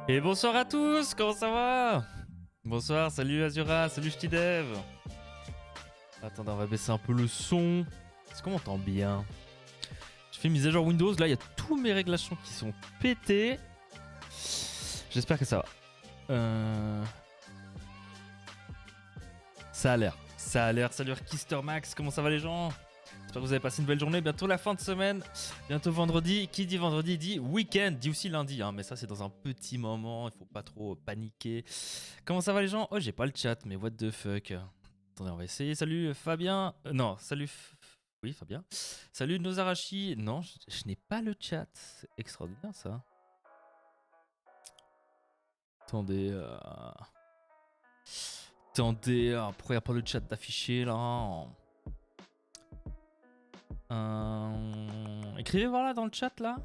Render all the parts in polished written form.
Et bonsoir à tous, comment ça va? Bonsoir, salut Azura, salut Ch'tidev. Attendez, on va baisser un peu le son. Est-ce qu'on m'entend bien? Je fais une mise à jour Windows, là il y a tous mes réglations qui sont pétés. J'espère que ça va. Ça a l'air. Salut Kister Max, comment ça va les gens? J'espère que vous avez passé une belle journée. Bientôt la fin de semaine, bientôt vendredi. Qui dit vendredi dit week-end, dit aussi lundi. Hein, mais ça, c'est dans un petit moment. Il faut pas trop paniquer. Comment ça va les gens? Oh, j'ai pas le chat, mais what the fuck. Attendez, on va essayer. Salut Fabien. Non, salut. Oui, Fabien. Salut Nozarashi. Non, je n'ai pas le chat. C'est extraordinaire ça. Attendez. Attendez. Pourquoi il n'y a pas le chat d'affiché là? Écrivez voilà dans le chat là.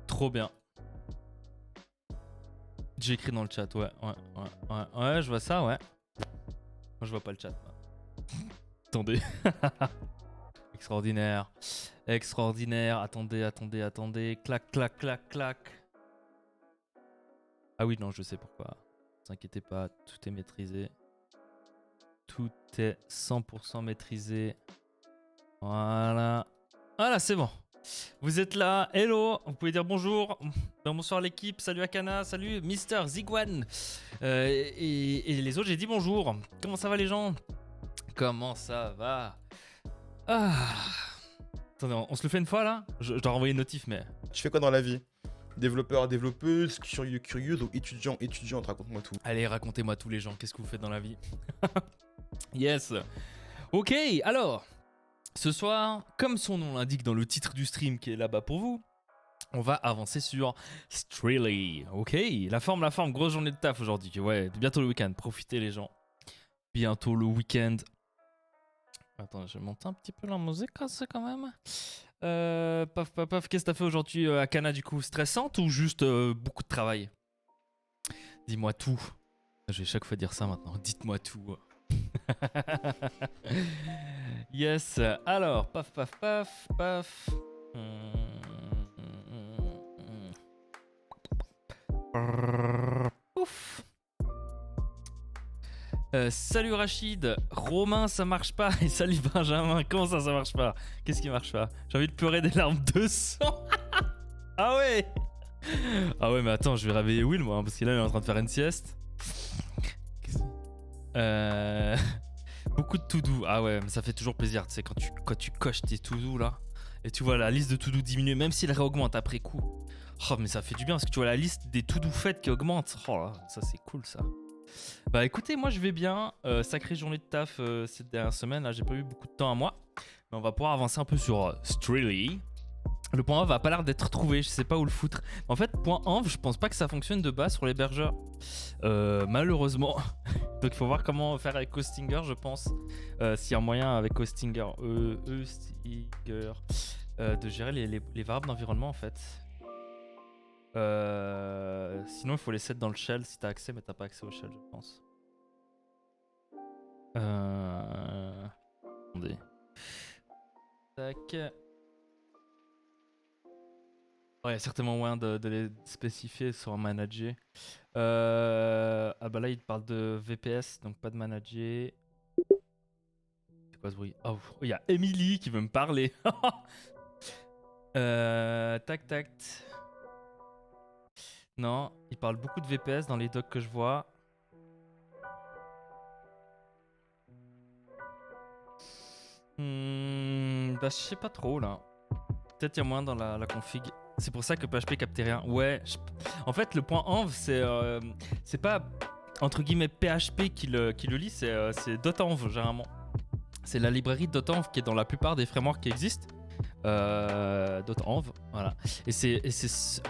Trop bien. J'ai écrit dans le chat, ouais, je vois ça, ouais. Moi je vois pas le chat. Attendez. Extraordinaire. Attendez. Clac. Ah oui, non, je sais pourquoi. Ne vous inquiétez pas, tout est maîtrisé. Tout est 100% maîtrisé. Voilà, c'est bon. Vous êtes là, hello, vous pouvez dire bonjour. Bonsoir l'équipe, salut Akana, salut Mister Zigwan. Et les autres, j'ai dit bonjour. Comment ça va les gens? Comment ça va? Attendez, on se le fait une fois là? Je dois renvoyer une notif, mais... Tu fais quoi dans la vie? Développeur, développeuse, curieuse ou étudiante, raconte-moi tout. Allez, racontez-moi tous les gens, qu'est-ce que vous faites dans la vie? Yes. Ok, alors... Ce soir, comme son nom l'indique dans le titre du stream qui est là-bas pour vous, on va avancer sur Streely. Ok, la forme, grosse journée de taf aujourd'hui. Ouais, bientôt le week-end, profitez les gens. Bientôt le week-end. Attends, je vais monter un petit peu la musique quand même. Paf, qu'est-ce que t'as fait aujourd'hui à Cana du coup? Stressante ou juste beaucoup de travail? Dis-moi tout. Je vais chaque fois dire ça maintenant, dites-moi tout. Yes, alors, paf. Ouf. Salut Rachid, Romain ça marche pas et salut Benjamin, comment ça marche pas? Qu'est-ce qui marche pas? J'ai envie de pleurer des larmes de sang. Ah ouais mais attends, je vais réveiller Will moi, parce que là il est en train de faire une sieste. Beaucoup de to-do. Ah ouais, mais ça fait toujours plaisir, tu sais, quand tu coches tes to-do là, et tu vois la liste de to-do diminuer, même si elle réaugmente après coup. Oh, mais ça fait du bien, parce que tu vois la liste des to-do faites qui augmente. Oh là, ça c'est cool ça. Bah écoutez, moi je vais bien. Sacrée journée de taf cette dernière semaine, là j'ai pas eu beaucoup de temps à moi. Mais on va pouvoir avancer un peu sur Streely. Le point env va pas l'air d'être trouvé, je sais pas où le foutre. En fait, point env, je pense pas que ça fonctionne de base sur l'hébergeur. Malheureusement. Donc il faut voir comment faire avec Hostinger, je pense. S'il y a un moyen avec Hostinger, de gérer les variables d'environnement en fait. Sinon il faut les set dans le shell si t'as accès, mais t'as pas accès au shell, je pense. Attendez. Tac. Ouais, il y a certainement moyen de les spécifier sur un manager. Ah bah là, il parle de VPS, donc pas de manager. C'est quoi ce bruit? Oh, il y a Emily qui veut me parler. Tac. Non, il parle beaucoup de VPS dans les docs que je vois. Bah je sais pas trop là. Peut-être il y a moyen dans la config. C'est pour ça que PHP captait rien. Ouais, en fait le point env c'est pas entre guillemets PHP qui le lit, c'est .env généralement. C'est la librairie .env qui est dans la plupart des frameworks qui existent. .env, voilà. Et c'est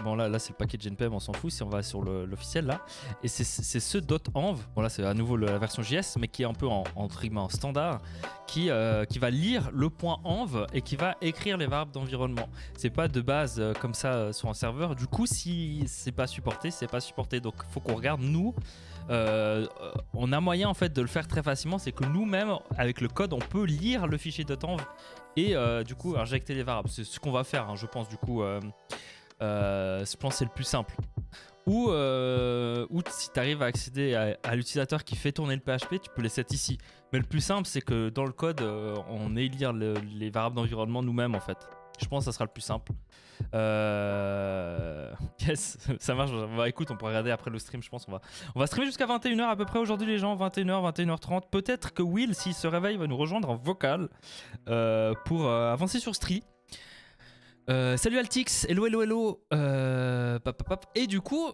bon là c'est le paquet de GNPM, on s'en fout si on va sur l'officiel là. Et c'est ce .env, bon là c'est à nouveau la version JS, mais qui est un peu entre guillemets en standard, qui va lire le point env et qui va écrire les variables d'environnement. C'est pas de base comme ça sur un serveur. Du coup, si c'est pas supporté, c'est pas supporté. Donc faut qu'on regarde nous. On a moyen en fait de le faire très facilement, c'est que nous-mêmes avec le code on peut lire le fichier .env et du coup injecter les variables. C'est ce qu'on va faire, hein, je pense. Du coup, je pense que c'est le plus simple. Ou si tu arrives à accéder à l'utilisateur qui fait tourner le PHP, tu peux les set ici. Mais le plus simple, c'est que dans le code, on ait lire les variables d'environnement nous-mêmes en fait. Je pense que ça sera le plus simple. Yes, ça marche. Bah, écoute, on pourra regarder après le stream, je pense. On va streamer jusqu'à 21h à peu près aujourd'hui, les gens. 21h, 21h30. Peut-être que Will, s'il se réveille, va nous rejoindre en vocal pour avancer sur Street. Salut Altix, hello hello hello. Et du coup,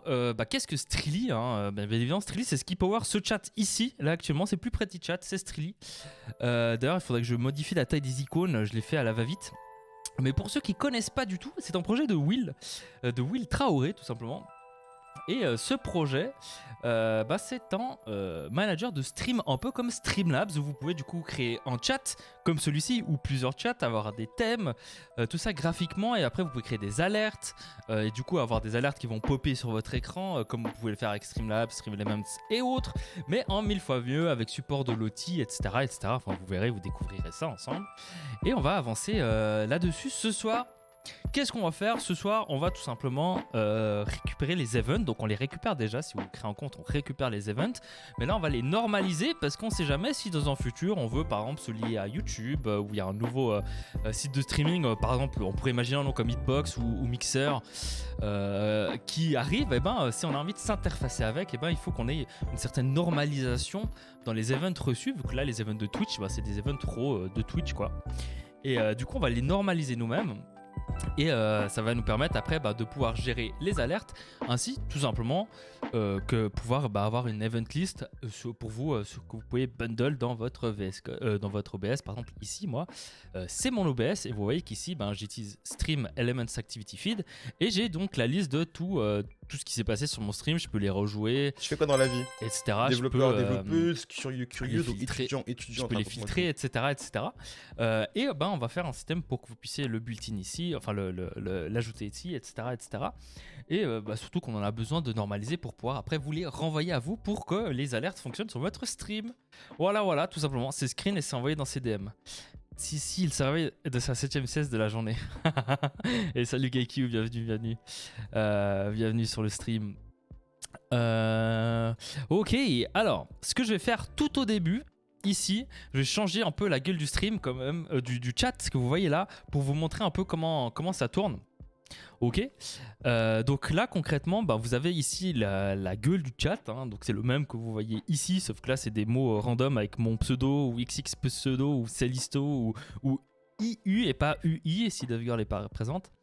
qu'est-ce que Streely, hein, bien évidemment, Streely, c'est Skipower. Ce chat ici, là actuellement, c'est plus Pretty Chat, c'est Streely. D'ailleurs, il faudrait que je modifie la taille des icônes. Je l'ai fait à la va-vite. Mais pour ceux qui connaissent pas du tout, c'est un projet de Will Traoré tout simplement. Et ce projet, c'est un manager de stream un peu comme Streamlabs où vous pouvez du coup créer un chat comme celui-ci ou plusieurs chats, avoir des thèmes, tout ça graphiquement et après vous pouvez créer des alertes et du coup avoir des alertes qui vont popper sur votre écran comme vous pouvez le faire avec Streamlabs, Streamlabs et autres, mais en 1000 fois mieux avec support de l'OTI, etc., etc. Enfin vous verrez, vous découvrirez ça ensemble et on va avancer là-dessus ce soir. Qu'est-ce qu'on va faire ce soir? On va tout simplement récupérer les events. Donc on les récupère déjà, si vous créez un compte on récupère les events. Mais là on va les normaliser parce qu'on sait jamais si dans un futur on veut par exemple se lier à YouTube où il y a un nouveau site de streaming. Par exemple on pourrait imaginer un nom comme Hitbox ou Mixer qui arrive. Et si on a envie de s'interfacer avec, il faut qu'on ait une certaine normalisation dans les events reçus. Vu que là les events de Twitch c'est des events trop de Twitch quoi. Et du coup on va les normaliser nous-mêmes. Et ça va nous permettre après de pouvoir gérer les alertes, ainsi tout simplement que pouvoir avoir une event list pour vous, ce que vous pouvez bundle dans votre dans votre OBS. Par exemple ici moi c'est mon OBS et vous voyez qu'ici j'utilise Stream Elements Activity Feed et j'ai donc la liste de tout ce qui s'est passé sur mon stream. Je peux les rejouer. Je fais quoi dans la vie, etc. Développeur, développeuse, curieux, donc étudiant. Je peux les filtrer, etc. Et on va faire un système pour que vous puissiez le built-in ici, enfin l'ajouter ici, etc. Et surtout qu'on en a besoin de normaliser pour pouvoir après vous les renvoyer à vous pour que les alertes fonctionnent sur votre stream. Voilà, tout simplement. C'est screen et c'est envoyé dans CDM. Si, il se réveille de sa 7ème sieste de la journée. Et salut Gaikiu, bienvenue sur le stream. Ok, alors, ce que je vais faire tout au début, ici, je vais changer un peu la gueule du stream, quand même, du chat, ce que vous voyez là, pour vous montrer un peu comment ça tourne. Ok, donc là concrètement vous avez ici la gueule du chat, hein, donc c'est le même que vous voyez ici, sauf que là c'est des mots random avec mon pseudo ou XX pseudo ou Celisto ou IU et pas UI si Dovegirl n'est pas présente,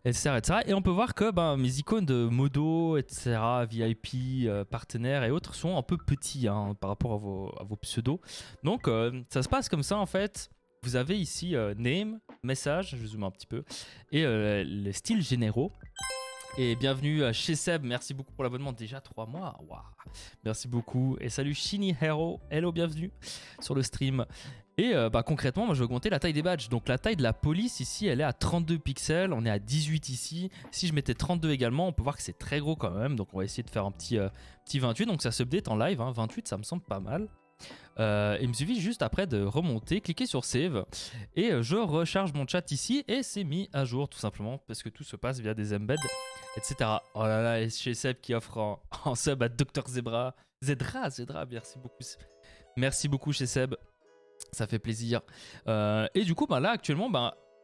etc. Et on peut voir que mes icônes de modo, etc., VIP, partenaires et autres sont un peu petits par rapport à vos pseudos. Donc ça se passe comme ça en fait. Vous avez ici name, message, je zoome un petit peu, et les styles généraux. Et bienvenue chez Seb, merci beaucoup pour l'abonnement, déjà 3 mois, waouh, merci beaucoup. Et salut Shiny Hero, hello, bienvenue sur le stream. Et concrètement, moi je vais augmenter la taille des badges. Donc la taille de la police ici, elle est à 32 pixels, on est à 18 ici. Si je mettais 32 également, on peut voir que c'est très gros quand même. Donc on va essayer de faire un petit 28, donc ça s'update en live, 28 ça me semble pas mal. Il me suffit juste après de remonter, cliquer sur save et je recharge mon chat ici et c'est mis à jour tout simplement parce que tout se passe via des embeds, etc. Oh là là, et chez Seb qui offre en sub à Dr Zebra, merci beaucoup chez Seb, ça fait plaisir. Et du coup là actuellement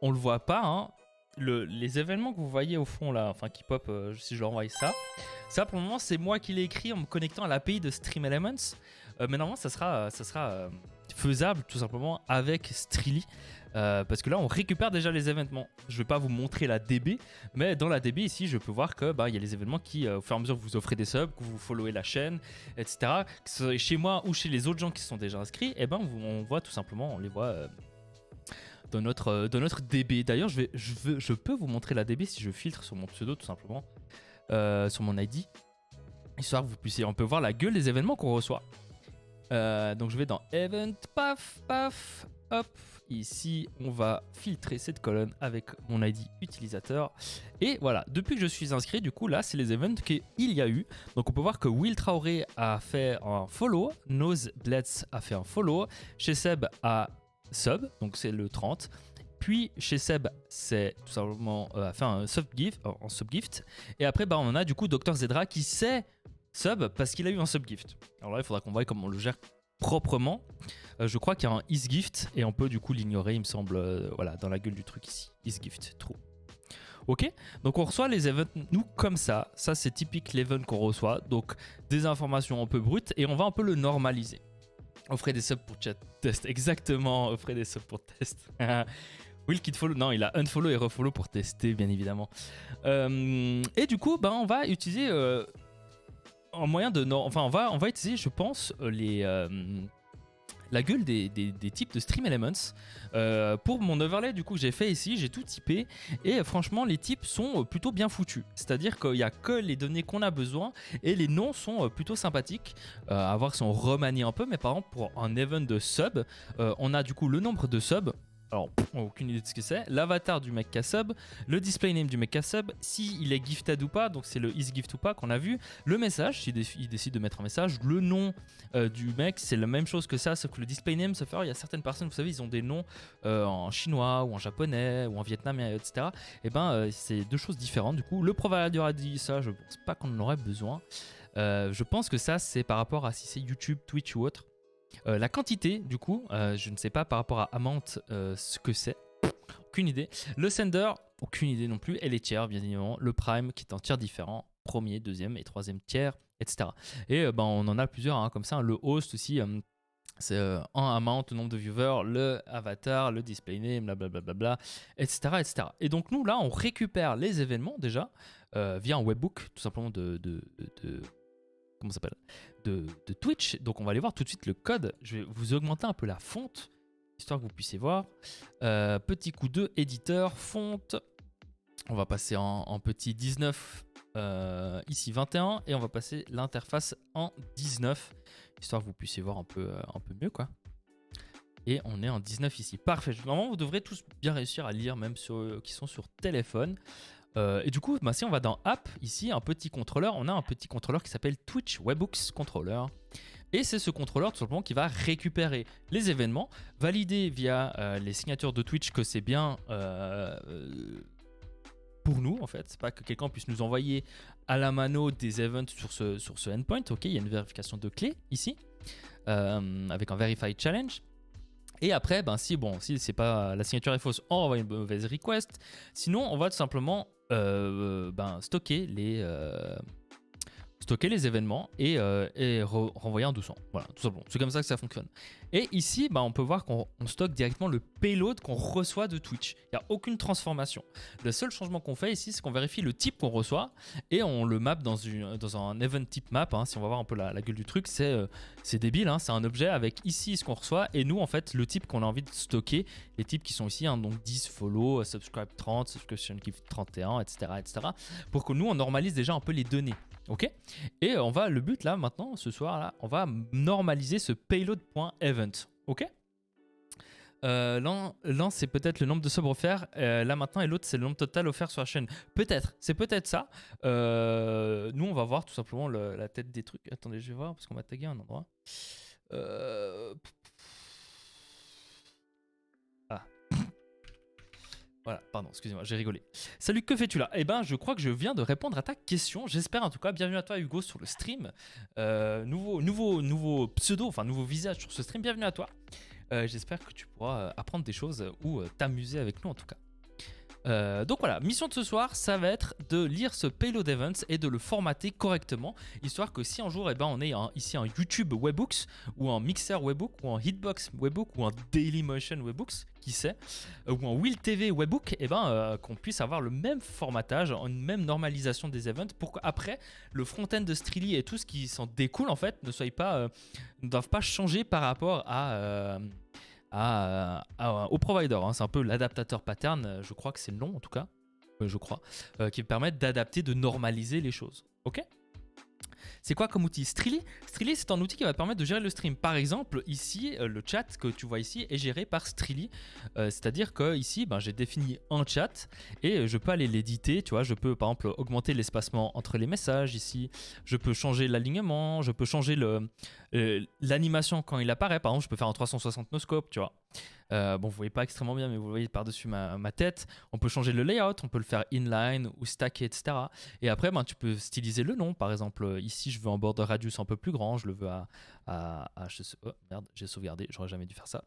on le voit pas, les événements que vous voyez au fond là, enfin qui pop si je leur envoie ça pour le moment c'est moi qui l'ai écrit en me connectant à l'API de Stream Elements. Mais normalement ça sera faisable tout simplement avec Streely parce que là on récupère déjà les événements. Je vais pas vous montrer la DB, mais dans la DB ici je peux voir que il y a les événements qui au fur et à mesure que vous offrez des subs, que vous followez la chaîne, etc., que ce soit chez moi ou chez les autres gens qui sont déjà inscrits, on voit tout simplement, on les voit dans notre DB. D'ailleurs, je peux vous montrer la DB si je filtre sur mon pseudo tout simplement, sur mon ID, histoire que vous puissiez, on peut voir la gueule des événements qu'on reçoit. Donc je vais dans Event, paf, paf, hop. Ici, on va filtrer cette colonne avec mon ID utilisateur. Et voilà, depuis que je suis inscrit, du coup, là, c'est les events qu'il y a eu. Donc, on peut voir que Will Traoré a fait un follow, Nose Blitz a fait un follow, chez Seb a sub, donc c'est le 30. Puis chez Seb, c'est tout simplement a fait un subgift. Et après, bah, on a du coup Dr Zedra qui sait sub parce qu'il a eu un subgift. Alors là, il faudra qu'on voie comment on le gère proprement. Je crois qu'il y a un isGift et on peut du coup l'ignorer, il me semble, voilà, dans la gueule du truc ici. Isgift, true. Ok, donc on reçoit les events, nous, comme ça. Ça, c'est typique l'event qu'on reçoit. Donc, des informations un peu brutes et on va un peu le normaliser. Offrez des subs pour chat test. Exactement, offrez des subs pour test. Will Kid follow, non, il a unfollow et refollow pour tester, bien évidemment. Et du coup, ben, on va utiliser un moyen de... Enfin, on va utiliser, je pense, la gueule des types de Stream Elements. Pour mon overlay, du coup, que j'ai fait ici, j'ai tout typé. Et franchement, les types sont plutôt bien foutus. C'est-à-dire qu'il n'y a que les données qu'on a besoin. Et les noms sont plutôt sympathiques. À voir si on remanie un peu. Mais par exemple, pour un event de sub, on a du coup le nombre de subs. Alors, aucune idée de ce que c'est. L'avatar du mec qui a sub, le display name du mec qui a sub, s'il est gifted ou pas, donc c'est le isgift ou pas qu'on a vu. Le message, s'il décide de mettre un message. Le nom du mec, c'est la même chose que ça, sauf que le display name, sauf il y a certaines personnes, vous savez, ils ont des noms en chinois ou en japonais ou en vietnamien, etc. Et ben, c'est deux choses différentes. Du coup, le provider a dit ça, je pense pas qu'on en aurait besoin. Je pense que ça, c'est par rapport à si c'est YouTube, Twitch ou autre. La quantité, du coup, je ne sais pas par rapport à Amount ce que c'est. Aucune idée. Le sender, aucune idée non plus. Et les tiers, bien évidemment. Le prime qui est en tiers différents. Premier, deuxième et troisième tiers, etc. Et ben, on en a plusieurs, hein, comme ça. Le host aussi, c'est un amount, le nombre de viewers, le avatar, le display name, blablabla, etc., etc. Et donc nous, là, on récupère les événements déjà via un webbook, tout simplement comment ça s'appelle, de Twitch. Donc on va aller voir tout de suite le code. Je vais vous augmenter un peu la fonte, histoire que vous puissiez voir. Petit coup de éditeur, fonte. On va passer en petit 19, ici 21, et on va passer l'interface en 19, histoire que vous puissiez voir un peu mieux, quoi. Et on est en 19 ici. Parfait. Normalement, vous devrez tous bien réussir à lire, même ceux qui sont sur téléphone. Et du coup, bah, si on va dans App, ici, un petit contrôleur, on a un petit contrôleur qui s'appelle Twitch Webhooks Controller. Et c'est ce contrôleur tout simplement qui va récupérer les événements, valider via les signatures de Twitch que c'est bien pour nous, en fait. C'est pas que quelqu'un puisse nous envoyer à la mano des events sur ce endpoint. Ok, il y a une vérification de clé ici, avec un Verify Challenge. Et après, ben, si c'est pas la signature est fausse, on renvoie une mauvaise request. Sinon, on va tout simplement stocker les événements et renvoyer un 200. Voilà, tout simplement. C'est comme ça que ça fonctionne. Et ici, on peut voir qu'on stocke directement le payload qu'on reçoit de Twitch. Il n'y a aucune transformation. Le seul changement qu'on fait ici, c'est qu'on vérifie le type qu'on reçoit et on le map dans un event type map. Hein. Si on va voir un peu la gueule du truc, c'est débile. Hein. C'est un objet avec ici ce qu'on reçoit et nous, en fait, le type qu'on a envie de stocker. Les types qui sont ici, hein, donc 10, follow, subscribe 30, subscription gift 31, etc., etc. Pour que nous, on normalise déjà un peu les données. Ok, et le but là maintenant ce soir là, on va normaliser ce payload.event. Ok, l'un c'est peut-être le nombre de subs offerts là maintenant et l'autre c'est le nombre total offert sur la chaîne. C'est peut-être ça. Nous on va voir tout simplement la tête des trucs. Attendez, je vais voir parce qu'on m'a tagué un endroit. Voilà, pardon, excusez-moi, j'ai rigolé. Salut, que fais-tu là? Eh ben, je crois que je viens de répondre à ta question. J'espère en tout cas. Bienvenue à toi, Hugo, sur le stream. Nouveau pseudo, enfin nouveau visage sur ce stream. Bienvenue à toi. J'espère que tu pourras apprendre des choses ou t'amuser avec nous en tout cas. Donc voilà, mission de ce soir, ça va être de lire ce payload events et de le formater correctement, histoire que si un jour on est ici un YouTube Webhooks ou un Mixer Webhook ou un Hitbox Webhook ou un Dailymotion Webhooks, qui sait, ou un Will TV Webhook, qu'on puisse avoir le même formatage, une même normalisation des events pour qu'après le front-end de Streely et tout ce qui s'en découle en fait ne doivent pas changer par rapport à au provider. Hein. C'est un peu l'adaptateur pattern, je crois que c'est le nom en tout cas, je crois, qui permettent d'adapter, de normaliser les choses. Ok. C'est quoi comme outil? Streely. Streely, c'est un outil qui va te permettre de gérer le stream. Par exemple, ici, le chat que tu vois ici est géré par Streely. C'est-à-dire que ici, j'ai défini un chat et je peux aller l'éditer. Tu vois, je peux par exemple augmenter l'espacement entre les messages ici. Je peux changer l'alignement. Je peux changer l'animation quand il apparaît. Par exemple, je peux faire un 360 no scope, tu vois. Bon, vous voyez pas extrêmement bien, mais vous voyez par-dessus ma tête. On peut changer le layout, on peut le faire inline ou stacker, etc. Et après, tu peux styliser le nom. Par exemple, ici, je veux un border radius un peu plus grand. Je le veux oh, merde, j'ai sauvegardé. J'aurais jamais dû faire ça.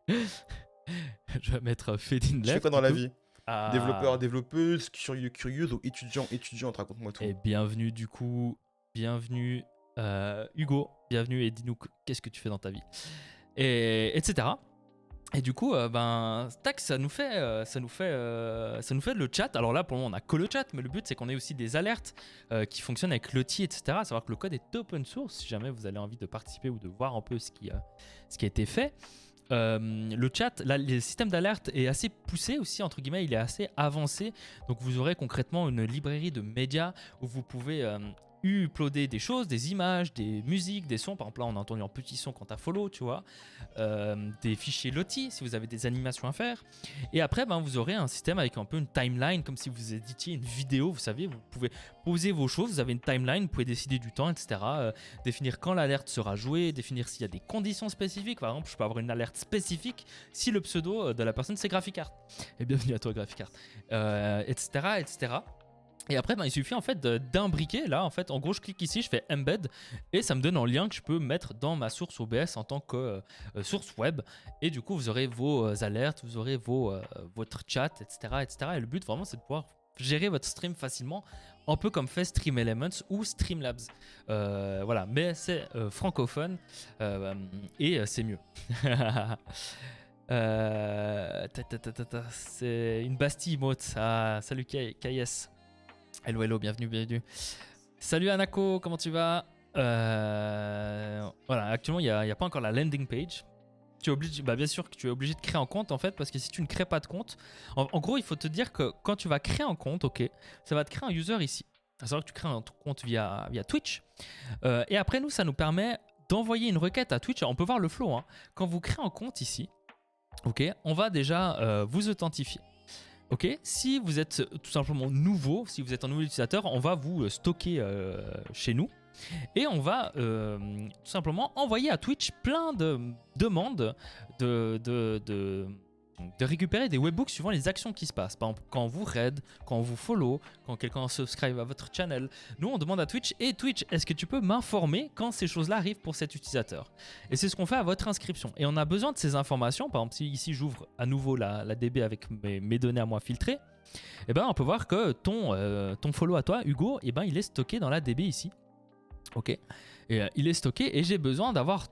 Je vais mettre fade in left. Tu fais quoi dans la vie? Ah. Développeur, développeuse, curieux, curieuse ou étudiant, étudiante, raconte-moi tout. Et bienvenue du coup, bienvenue Hugo, bienvenue et dis-nous qu'est-ce que tu fais dans ta vie, et etc. Et du coup, tac, ça nous fait le chat. Alors là, pour le moment, on a que le chat, mais le but, c'est qu'on ait aussi des alertes qui fonctionnent avec Lottie, etc. À savoir que le code est open source, si jamais vous avez envie de participer ou de voir un peu ce qui a été fait. Le chat, là, le système d'alerte est assez poussé aussi, entre guillemets, il est assez avancé. Donc vous aurez concrètement une librairie de médias où vous pouvez uploader des choses, des images, des musiques, des sons. Par exemple, là, on a entendu un petit son quand tu as follow, tu vois. Des fichiers Lottie si vous avez des animations à faire. Et après, vous aurez un système avec un peu une timeline, comme si vous éditiez une vidéo. Vous savez, vous pouvez poser vos choses, vous avez une timeline, vous pouvez décider du temps, etc. Définir quand l'alerte sera jouée, définir s'il y a des conditions spécifiques. Par exemple, je peux avoir une alerte spécifique si le pseudo de la personne c'est Graphicart. Et bienvenue à toi Graphicart, etc., etc. Et après, il suffit en fait d'imbriquer. Là, en fait, en gros, je clique ici, je fais embed et ça me donne un lien que je peux mettre dans ma source OBS en tant que source web. Et du coup, vous aurez vos alertes, vous aurez votre chat, etc., etc. Et le but vraiment, c'est de pouvoir gérer votre stream facilement, un peu comme fait Stream Elements ou Streamlabs. Voilà, mais c'est francophone et c'est mieux. C'est une Bastille emote. Ah, salut KS. Hello, hello, bienvenue, bienvenue. Salut Anako, comment tu vas? Voilà, actuellement, il n'y a pas encore la landing page. Tu es obligé, bien sûr que tu es obligé de créer un compte en fait, parce que si tu ne crées pas de compte, en gros, il faut te dire que quand tu vas créer un compte, ok, ça va te créer un user ici. À savoir que tu crées un compte via Twitch. Et après, ça nous permet d'envoyer une requête à Twitch. On peut voir le flow. Hein. Quand vous créez un compte ici, ok, on va déjà vous authentifier. Ok, si vous êtes tout simplement nouveau, si vous êtes un nouvel utilisateur, on va vous stocker chez nous et on va tout simplement envoyer à Twitch plein de demandes de récupérer des webbooks suivant les actions qui se passent. Par exemple, quand vous raid, quand vous follow, quand quelqu'un subscribe à votre channel. Nous, on demande à Twitch, et Twitch, est-ce que tu peux m'informer quand ces choses-là arrivent pour cet utilisateur? Et c'est ce qu'on fait à votre inscription. Et on a besoin de ces informations. Par exemple, si ici j'ouvre à nouveau la DB avec mes données à moi filtrées, on peut voir que ton follow à toi, Hugo, il est stocké dans la DB ici. Ok. Et il est stocké et j'ai besoin d'avoir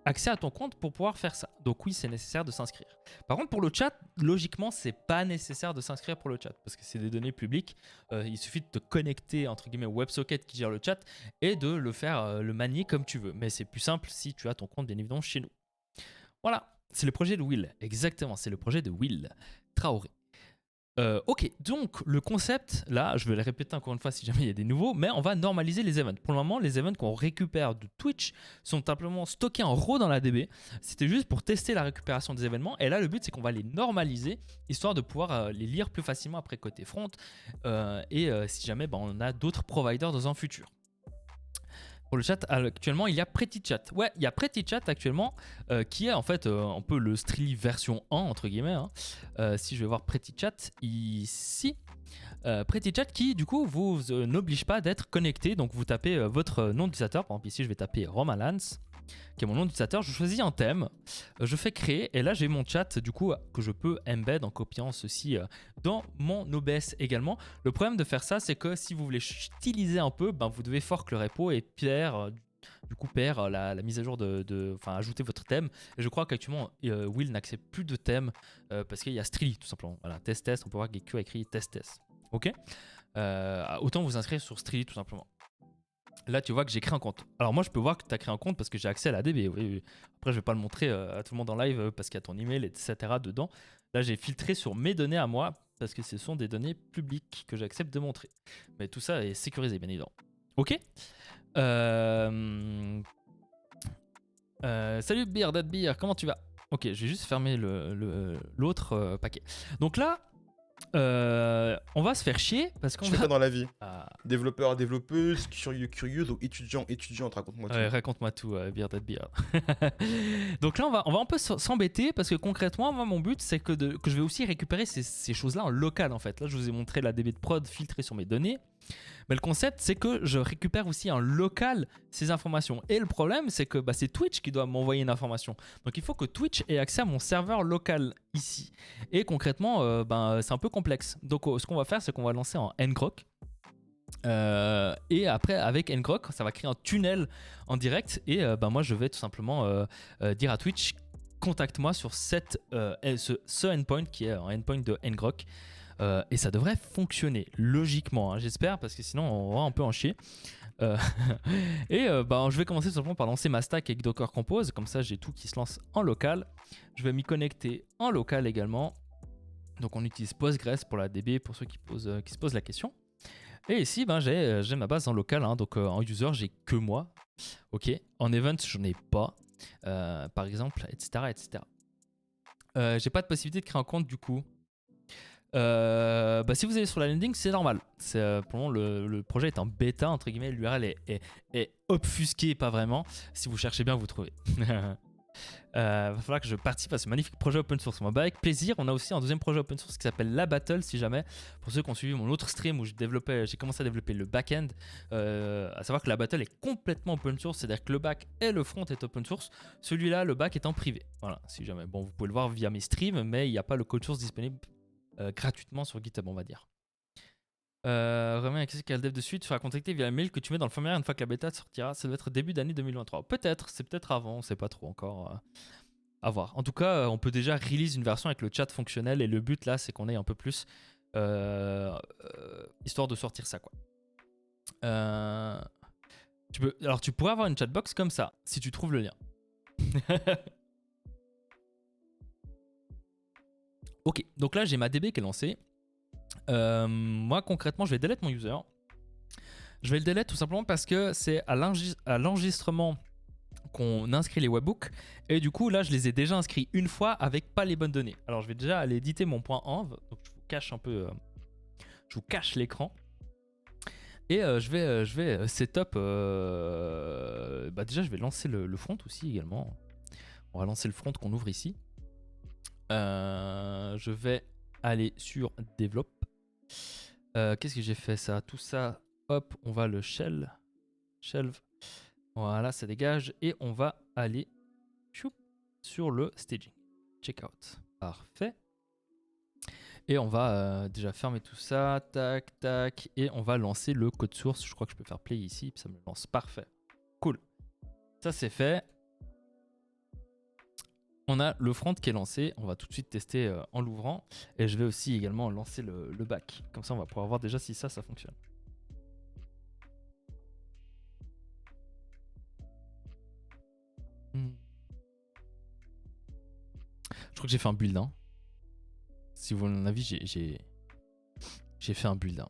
accès à ton compte pour pouvoir faire ça. Donc oui, c'est nécessaire de s'inscrire. Par contre, pour le chat, logiquement, c'est pas nécessaire de s'inscrire pour le chat parce que c'est des données publiques. Il suffit de te connecter entre guillemets au WebSocket qui gère le chat et de le faire, le manier comme tu veux. Mais c'est plus simple si tu as ton compte bien évidemment chez nous. Voilà, c'est le projet de Will. Exactement, c'est le projet de Will Traoré. Ok, donc le concept, là, je vais le répéter encore une fois si jamais il y a des nouveaux, mais on va normaliser les events. Pour le moment, les events qu'on récupère de Twitch sont simplement stockés en RAW dans la DB. C'était juste pour tester la récupération des événements. Et là, le but, c'est qu'on va les normaliser, histoire de pouvoir les lire plus facilement après côté front. Et si jamais on a d'autres providers dans un futur. Pour le chat, actuellement, il y a Pretty Chat. Ouais, il y a Pretty Chat actuellement, qui est en fait un peu le Streely version 1, entre guillemets. Hein. Si je vais voir Pretty Chat ici. Pretty Chat qui, du coup, vous n'oblige pas d'être connecté. Donc, vous tapez votre nom d'utilisateur. Par exemple, ici, je vais taper Romalance, qui est mon nom d'utilisateur. Je choisis un thème, je fais créer et là j'ai mon chat du coup que je peux embed en copiant ceci dans mon OBS également. Le problème de faire ça, c'est que si vous voulez styliser un peu, vous devez fork le repo et perd la mise à jour enfin ajouter votre thème. Et je crois qu'actuellement Will n'accepte plus de thème parce qu'il y a Streely tout simplement. Voilà, test, on peut voir que Geekyo a écrit test. Ok, autant vous inscrire sur Streely tout simplement. Là, tu vois que j'ai créé un compte. Alors moi, je peux voir que tu as créé un compte parce que j'ai accès à la DB. Oui, oui. Après, je vais pas le montrer à tout le monde en live parce qu'il y a ton email, etc. dedans. Là, j'ai filtré sur mes données à moi parce que ce sont des données publiques que j'accepte de montrer. Mais tout ça est sécurisé, bien évidemment. Ok. Salut Beer, Dad Beer, comment tu vas? Ok, je vais juste fermer l'autre paquet. Donc là, on va se faire chier parce qu'on Tu fais quoi va... dans la vie? Ah, Développeur, développeuse, curieux ou étudiante, raconte-moi tout. ouais, raconte-moi tout, Beer, Dad Beer. Donc là, on va un peu s'embêter parce que concrètement, moi, mon but, c'est que je vais aussi récupérer ces choses-là en local, en fait. Là, je vous ai montré la DB de prod filtrée sur mes données. Mais le concept, c'est que je récupère aussi en local ces informations. Et le problème, c'est que c'est Twitch qui doit m'envoyer une information. Donc il faut que Twitch ait accès à mon serveur local ici. Et concrètement, c'est un peu complexe. Donc ce qu'on va faire, c'est qu'on va lancer en ngrok. Et après, avec ngrok, ça va créer un tunnel en direct. Et moi, je vais tout simplement dire à Twitch, contacte-moi sur ce endpoint qui est un endpoint de ngrok. Et ça devrait fonctionner logiquement, hein, j'espère, parce que sinon on va un peu en chier. Je vais commencer tout simplement par lancer ma stack avec Docker Compose, comme ça j'ai tout qui se lance en local. Je vais m'y connecter en local également. Donc on utilise Postgres pour la DB pour ceux qui se posent la question. Et ici j'ai ma base en local, hein, donc en user j'ai que moi. Ok, en event j'en ai pas, par exemple, etc. etc. J'ai pas de possibilité de créer un compte du coup. Si vous allez sur la landing, c'est normal. Pour le moment, le projet est en bêta, entre guillemets. L'URL est obfusquée, pas vraiment. Si vous cherchez bien, vous trouvez. Va falloir que je participe à ce magnifique projet open source. Moi, avec plaisir. On a aussi un deuxième projet open source qui s'appelle La Battle, si jamais. Pour ceux qui ont suivi mon autre stream où j'ai commencé à développer le back-end. À savoir que La Battle est complètement open source, c'est-à-dire que le back et le front est open source. Celui-là, le back est en privé. Voilà, si jamais. Bon, vous pouvez le voir via mes streams, mais il n'y a pas le code source disponible gratuitement sur GitHub, on va dire. Romain, qu'est-ce qu'il y a le dev dessus? Tu seras contacté via le mail que tu mets dans le formulaire une fois que la bêta sortira. Ça doit être début d'année 2023. Peut-être, c'est peut-être avant, on sait pas trop encore. À voir. En tout cas, on peut déjà release une version avec le chat fonctionnel et le but là, c'est qu'on ait un peu plus histoire de sortir ça, quoi. Alors, tu pourrais avoir une chatbox comme ça si tu trouves le lien. Ok, donc là j'ai ma DB qui est lancée. Moi concrètement je vais delete mon user. Je vais le delete tout simplement parce que c'est à l'enregistrement qu'on inscrit les webhooks. Et du coup là je les ai déjà inscrits une fois avec pas les bonnes données. Alors je vais déjà aller éditer mon point .env. Donc je vous cache un peu, je vous cache l'écran. Et je vais setup. Déjà je vais lancer le front aussi également. On va lancer le front qu'on ouvre ici. Je vais aller sur Develop. Qu'est-ce que j'ai fait ça? Tout ça, hop, on va le shelve. Voilà, ça dégage. Et on va aller sur le staging. Checkout. Parfait. Et on va déjà fermer tout ça. Tac, tac. Et on va lancer le code source. Je crois que je peux faire play ici. Puis ça me le lance. Parfait. Cool. Ça, c'est fait. On a le front qui est lancé, on va tout de suite tester en l'ouvrant et je vais aussi également lancer le back. Comme ça on va pouvoir voir déjà si ça fonctionne. Je crois que j'ai fait un build. Hein. Si vous voulez mon avis, j'ai fait un build. Hein.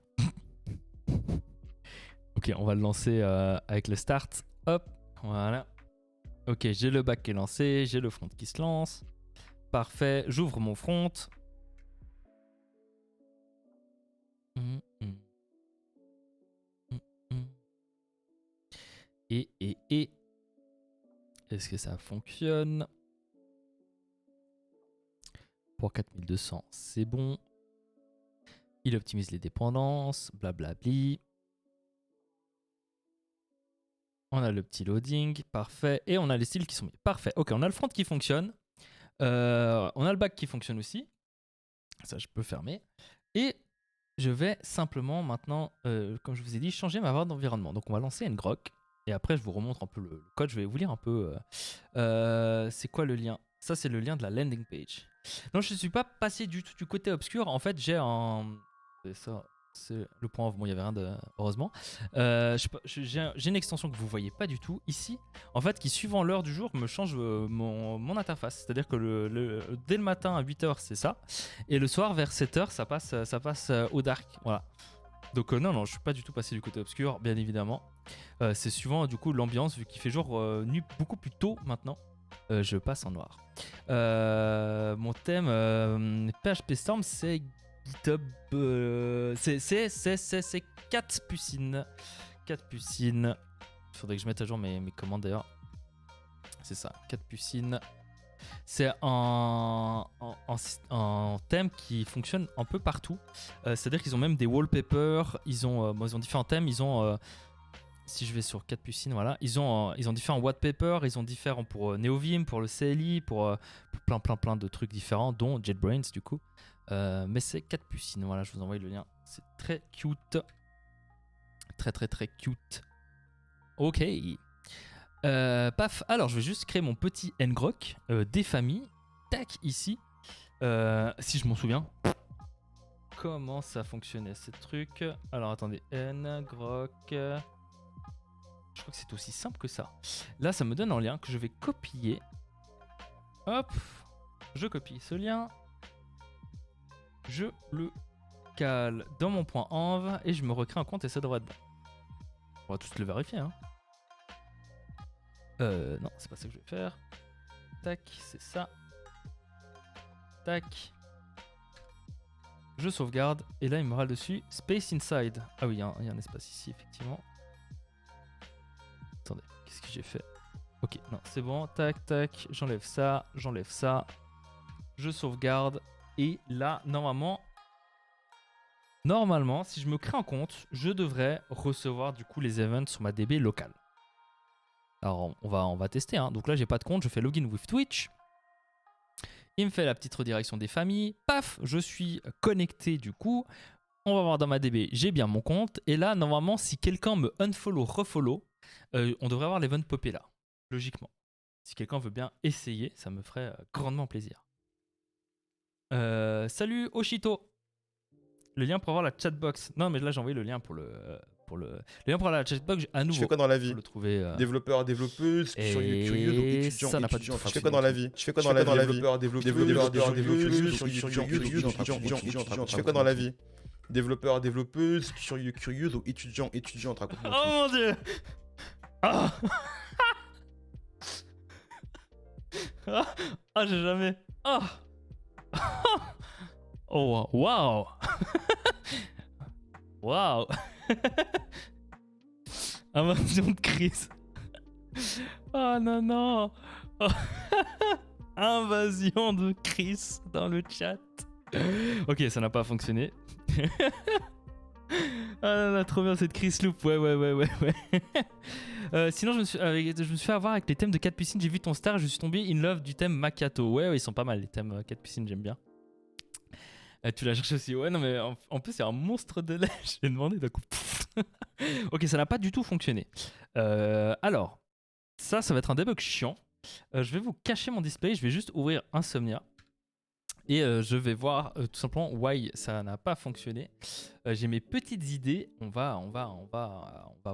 Ok, on va le lancer avec le start. Hop, voilà. Ok, j'ai le back qui est lancé, j'ai le front qui se lance. Parfait, j'ouvre mon front. Et est-ce que ça fonctionne? Pour 4200, c'est bon. Il optimise les dépendances, blablabli. On a le petit loading, parfait. Et on a les styles qui sont mis. Parfait. Ok, on a le front qui fonctionne. On a le back qui fonctionne aussi. Ça, je peux fermer. Et je vais simplement maintenant, comme je vous ai dit, changer ma barre d'environnement. Donc on va lancer ngrok. Et après, je vous remontre un peu le code. Je vais vous lire un peu. C'est quoi le lien? Ça, c'est le lien de la landing page. Non, je ne suis pas passé du tout du côté obscur. En fait, j'ai un... C'est ça. C'est le point off. Bon, il y avait rien de. Heureusement. J'ai une extension que vous voyez pas du tout ici. En fait, qui suivant l'heure du jour me change mon interface. C'est-à-dire que dès le matin à 8h, c'est ça. Et le soir, vers 7h, ça passe au dark. Voilà. Donc, non, je suis pas du tout passé du côté obscur, bien évidemment. C'est suivant du coup l'ambiance, vu qu'il fait jour nuit beaucoup plus tôt maintenant. Je passe en noir. Mon thème PHP Storm, c'est GitHub. C'est 4 pucines. 4 pucines. Il faudrait que je mette à jour mes commandes d'ailleurs. C'est ça, 4 pucines. C'est un thème qui fonctionne un peu partout. C'est-à-dire qu'ils ont même des wallpapers. Ils ont différents thèmes. Ils ont. Si je vais sur 4 pucines, voilà, ils ont différents wallpapers, ils ont différents pour NeoVim, pour le CLI, pour plein de trucs différents, dont JetBrains du coup. Mais c'est 4 pucines, voilà, je vous envoie le lien. C'est très cute. Très cute. Ok. Paf, alors je vais juste créer mon petit ngrok des familles. Tac, ici. Si je m'en souviens. Comment ça fonctionnait ces trucs? Alors attendez, ngrok. Je crois que c'est aussi simple que ça. Là, ça me donne un lien que je vais copier. Hop, je copie ce lien. Je le cale dans mon point env et je me recrée un compte et ça devrait être bon. On va tous le vérifier. Hein. Non, c'est pas ça que je vais faire. Tac, c'est ça. Tac. Je sauvegarde et là, il me râle dessus. Space inside. Ah oui, il y a un espace ici, effectivement. Attendez, qu'est-ce que j'ai fait? Ok, non, c'est bon. Tac, tac. J'enlève ça. Je sauvegarde. Et là, normalement, si je me crée un compte, je devrais recevoir du coup les events sur ma DB locale. Alors, on va tester. Hein. Donc là, j'ai pas de compte. Je fais login with Twitch. Il me fait la petite redirection des familles. Paf, je suis connecté du coup. On va voir dans ma DB, j'ai bien mon compte. Et là, normalement, si quelqu'un me unfollow, refollow, on devrait avoir l'event popé là, logiquement. Si quelqu'un veut bien essayer, ça me ferait grandement plaisir. Salut Oshito. Le lien pour avoir la chatbox. Non, mais là, j'ai envoyé le lien pour le lien pour la chatbox à nouveau. Je fais quoi dans la vie? Le trouver, Développeur, développeuse, curieux, donc étudiant, ça n'a pas étudiant. de Je fais quoi dans la vie? Je fais quoi dans la vie? Développeur, développeuse, curieux, donc étudiant. Je fais quoi dans la vie? Développeur, développeuse, curieux, donc étudiant. Raconte-moi tout. Oh mon dieu. Ah, ah j'ai jamais. Ah. Oh waouh. Waouh. Invasion de crise. Oh non. Oh. Invasion de Chris dans le chat. Ok, ça n'a pas fonctionné. Ah non, trop bien cette Chris Loop. Ouais. Sinon, je me suis fait avoir avec les thèmes de 4 piscines. J'ai vu ton star, je suis tombé in love du thème Makato. Ouais, ils sont pas mal les thèmes 4 piscines, j'aime bien. Tu l'as cherché aussi. Ouais, non, mais en plus, c'est un monstre de lait. J'ai demandé d'un coup. Ok, ça n'a pas du tout fonctionné. Alors, ça va être un debug chiant. Je vais vous cacher mon display. Je vais juste ouvrir Insomnia. Et je vais voir tout simplement why ça n'a pas fonctionné. J'ai mes petites idées. On va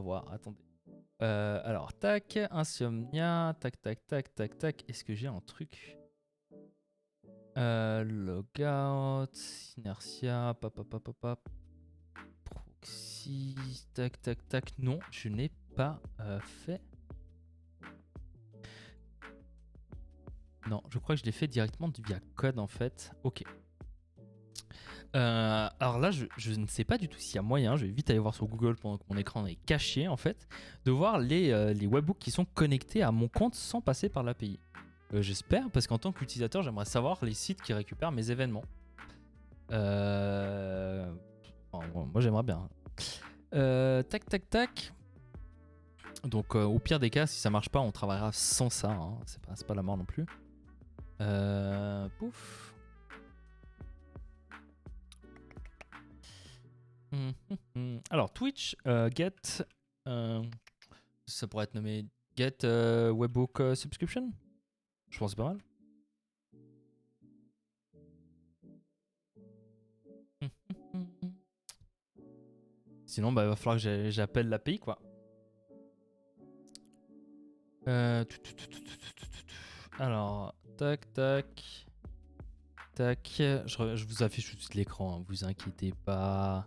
voir. Attendez. Alors, tac, Insomnia. Tac. Est-ce que j'ai un truc? Logout, Inertia, Proxy, tac. Non, je n'ai pas fait. Non, je crois que je l'ai fait directement via code en fait. Ok. Alors là, je ne sais pas du tout s'il y a moyen, je vais vite aller voir sur Google pendant que mon écran est caché en fait, de voir les webhooks qui sont connectés à mon compte sans passer par l'API. J'espère, parce qu'en tant qu'utilisateur, j'aimerais savoir les sites qui récupèrent mes événements. Moi, j'aimerais bien. Tac. Donc, au pire des cas, si ça marche pas, on travaillera sans ça. Hein. C'est pas la mort non plus. Pouf. Alors, Twitch, get. Ça pourrait être nommé get webhook subscription. Je pense que c'est pas mal. Sinon, bah, il va falloir que j'appelle l'API, quoi. Alors, tac, tac. Tac. Je vous affiche tout de suite l'écran, hein, vous inquiétez pas.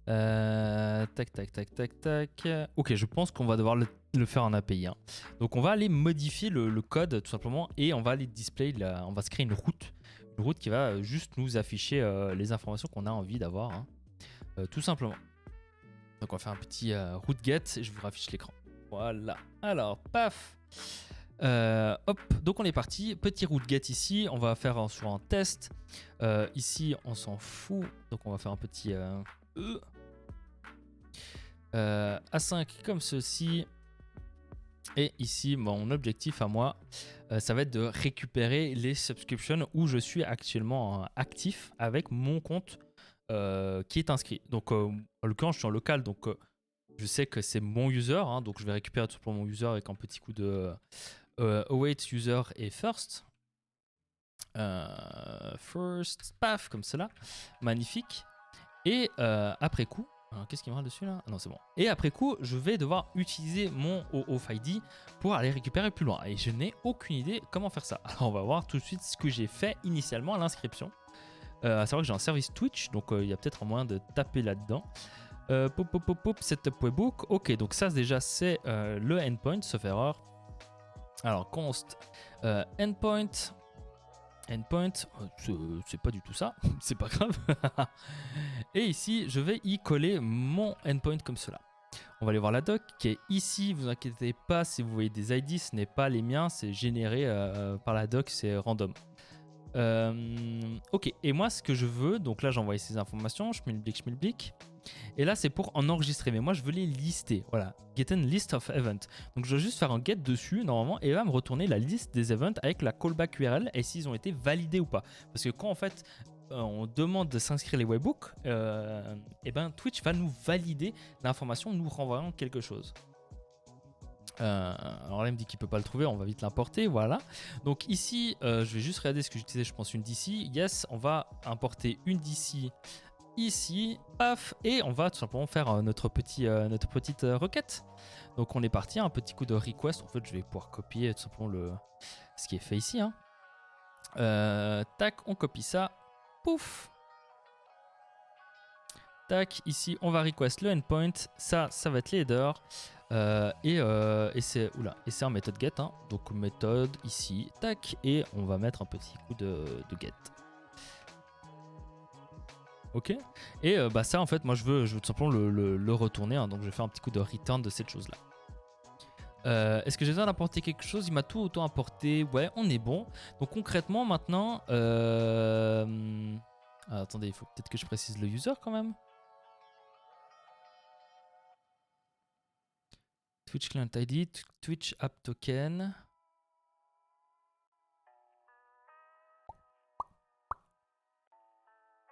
Tac, tac, tac, tac, tac. Ok, je pense qu'on va devoir le faire en API. Hein. Donc, on va aller modifier le code, tout simplement, et on va aller display, on va se créer une route qui va juste nous afficher les informations qu'on a envie d'avoir, hein, tout simplement. Donc, on va faire un petit route get et je vous raffiche l'écran. Voilà. Alors, paf. Hop, donc on est parti. Petit route get ici. On va faire sur un test. Ici, on s'en fout. Donc, on va faire un petit A5 comme ceci. Et ici, mon objectif à moi, ça va être de récupérer les subscriptions où je suis actuellement actif avec mon compte qui est inscrit. Donc, en l'occurrence, je suis en local. Donc, je sais que c'est mon user. Hein, donc, je vais récupérer tout simplement mon user avec un petit coup de await user et first. First, paf, comme cela. Magnifique. Et après coup, qu'est-ce qui me râle dessus là? Ah non, c'est bon. Et après coup, je vais devoir utiliser mon OAuth ID pour aller récupérer plus loin. Et je n'ai aucune idée comment faire ça. Alors, on va voir tout de suite ce que j'ai fait initialement à l'inscription. À savoir que j'ai un service Twitch, donc il y a peut-être un moyen de taper là-dedans. Setup webhook. Ok, donc ça déjà c'est le endpoint, sauf erreur. Alors const endpoint, c'est pas du tout ça, c'est pas grave. Et ici, je vais y coller mon endpoint comme cela. On va aller voir la doc qui est ici. Vous inquiétez pas si vous voyez des ID, ce n'est pas les miens, c'est généré par la doc, c'est random. Ok, et moi ce que je veux, donc là j'ai envoyé ces informations, schmilblick. Et là c'est pour en enregistrer, mais moi je veux les lister. Voilà, get in list of events. Donc je dois juste faire un get dessus normalement et il va me retourner la liste des events avec la callback URL et s'ils ont été validés ou pas. Parce que quand en fait on demande de s'inscrire les webhooks, et ben Twitch va nous valider l'information nous renvoyant quelque chose. Alors là il me dit qu'il peut pas le trouver, on va vite l'importer, voilà. Donc ici je vais juste regarder ce que j'utilisais, je pense une DC. Yes, on va importer une DC ici, paf, et on va tout simplement faire notre petite requête. Donc on est parti, un petit coup de request. En fait je vais pouvoir copier tout simplement ce qui est fait ici. Hein. Tac, on copie ça, pouf. Tac, ici on va request le endpoint, ça va être les headers. Et c'est un méthode get, hein. Donc méthode ici, tac, et on va mettre un petit coup de get. Ok. Et bah ça en fait moi je veux tout simplement le retourner, hein. Donc je vais faire un petit coup de return de cette chose là. Est-ce que j'ai besoin d'importer quelque chose? Il m'a tout auto importé. Ouais, on est bon. Donc concrètement maintenant attendez, il faut peut-être que je précise le user quand même. Twitch Client ID, Twitch App Token.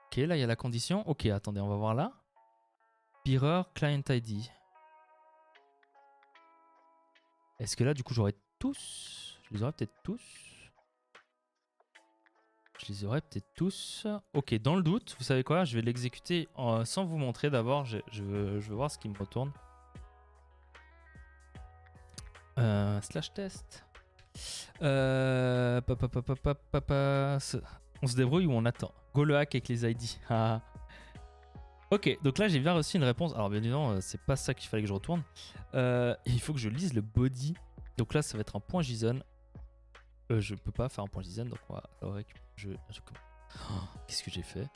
Ok, là il y a la condition. Ok, attendez, on va voir là. Bearer Client ID. Est-ce que là du coup j'aurais tous? Je les aurais peut-être tous. Je les aurais peut-être tous. Ok, dans le doute, vous savez quoi? Je vais l'exécuter sans vous montrer d'abord. Je veux voir ce qui me retourne. Slash test. On se débrouille ou on attend? Go le hack avec les ID. Ok, donc là j'ai bien reçu une réponse. Alors bien évidemment, c'est pas ça qu'il fallait que je retourne. Il faut que je lise le body. Donc là ça va être un point JSON. Je peux pas faire un point JSON, donc on va qu'est-ce que j'ai fait?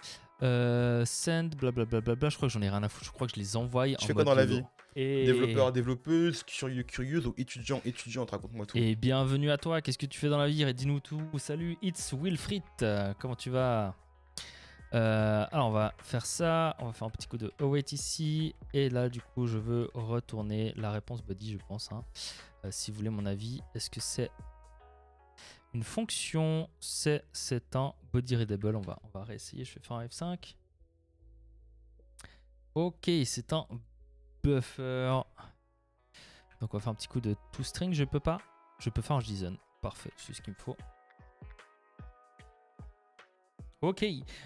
Send, blablabla. Je crois que j'en ai rien à foutre. Je crois que je les envoie. Tu fais quoi dans la vie? Et... Développeur, développeuse, curieuse ou étudiante, raconte-moi tout. Et bienvenue à toi, qu'est-ce que tu fais dans la vie? Dis-nous tout. Salut, it's Wilfried, comment tu vas? Alors on va faire ça, on va faire un petit coup de await ici. Et là du coup je veux retourner la réponse body je pense. Hein. Si vous voulez mon avis, est-ce que c'est une fonction? C'est un body readable, on va réessayer, je vais faire un F5. Ok, c'est un buffer. Donc on va faire un petit coup de toString, je peux pas. Je peux faire un JSON, parfait, c'est ce qu'il me faut. Ok,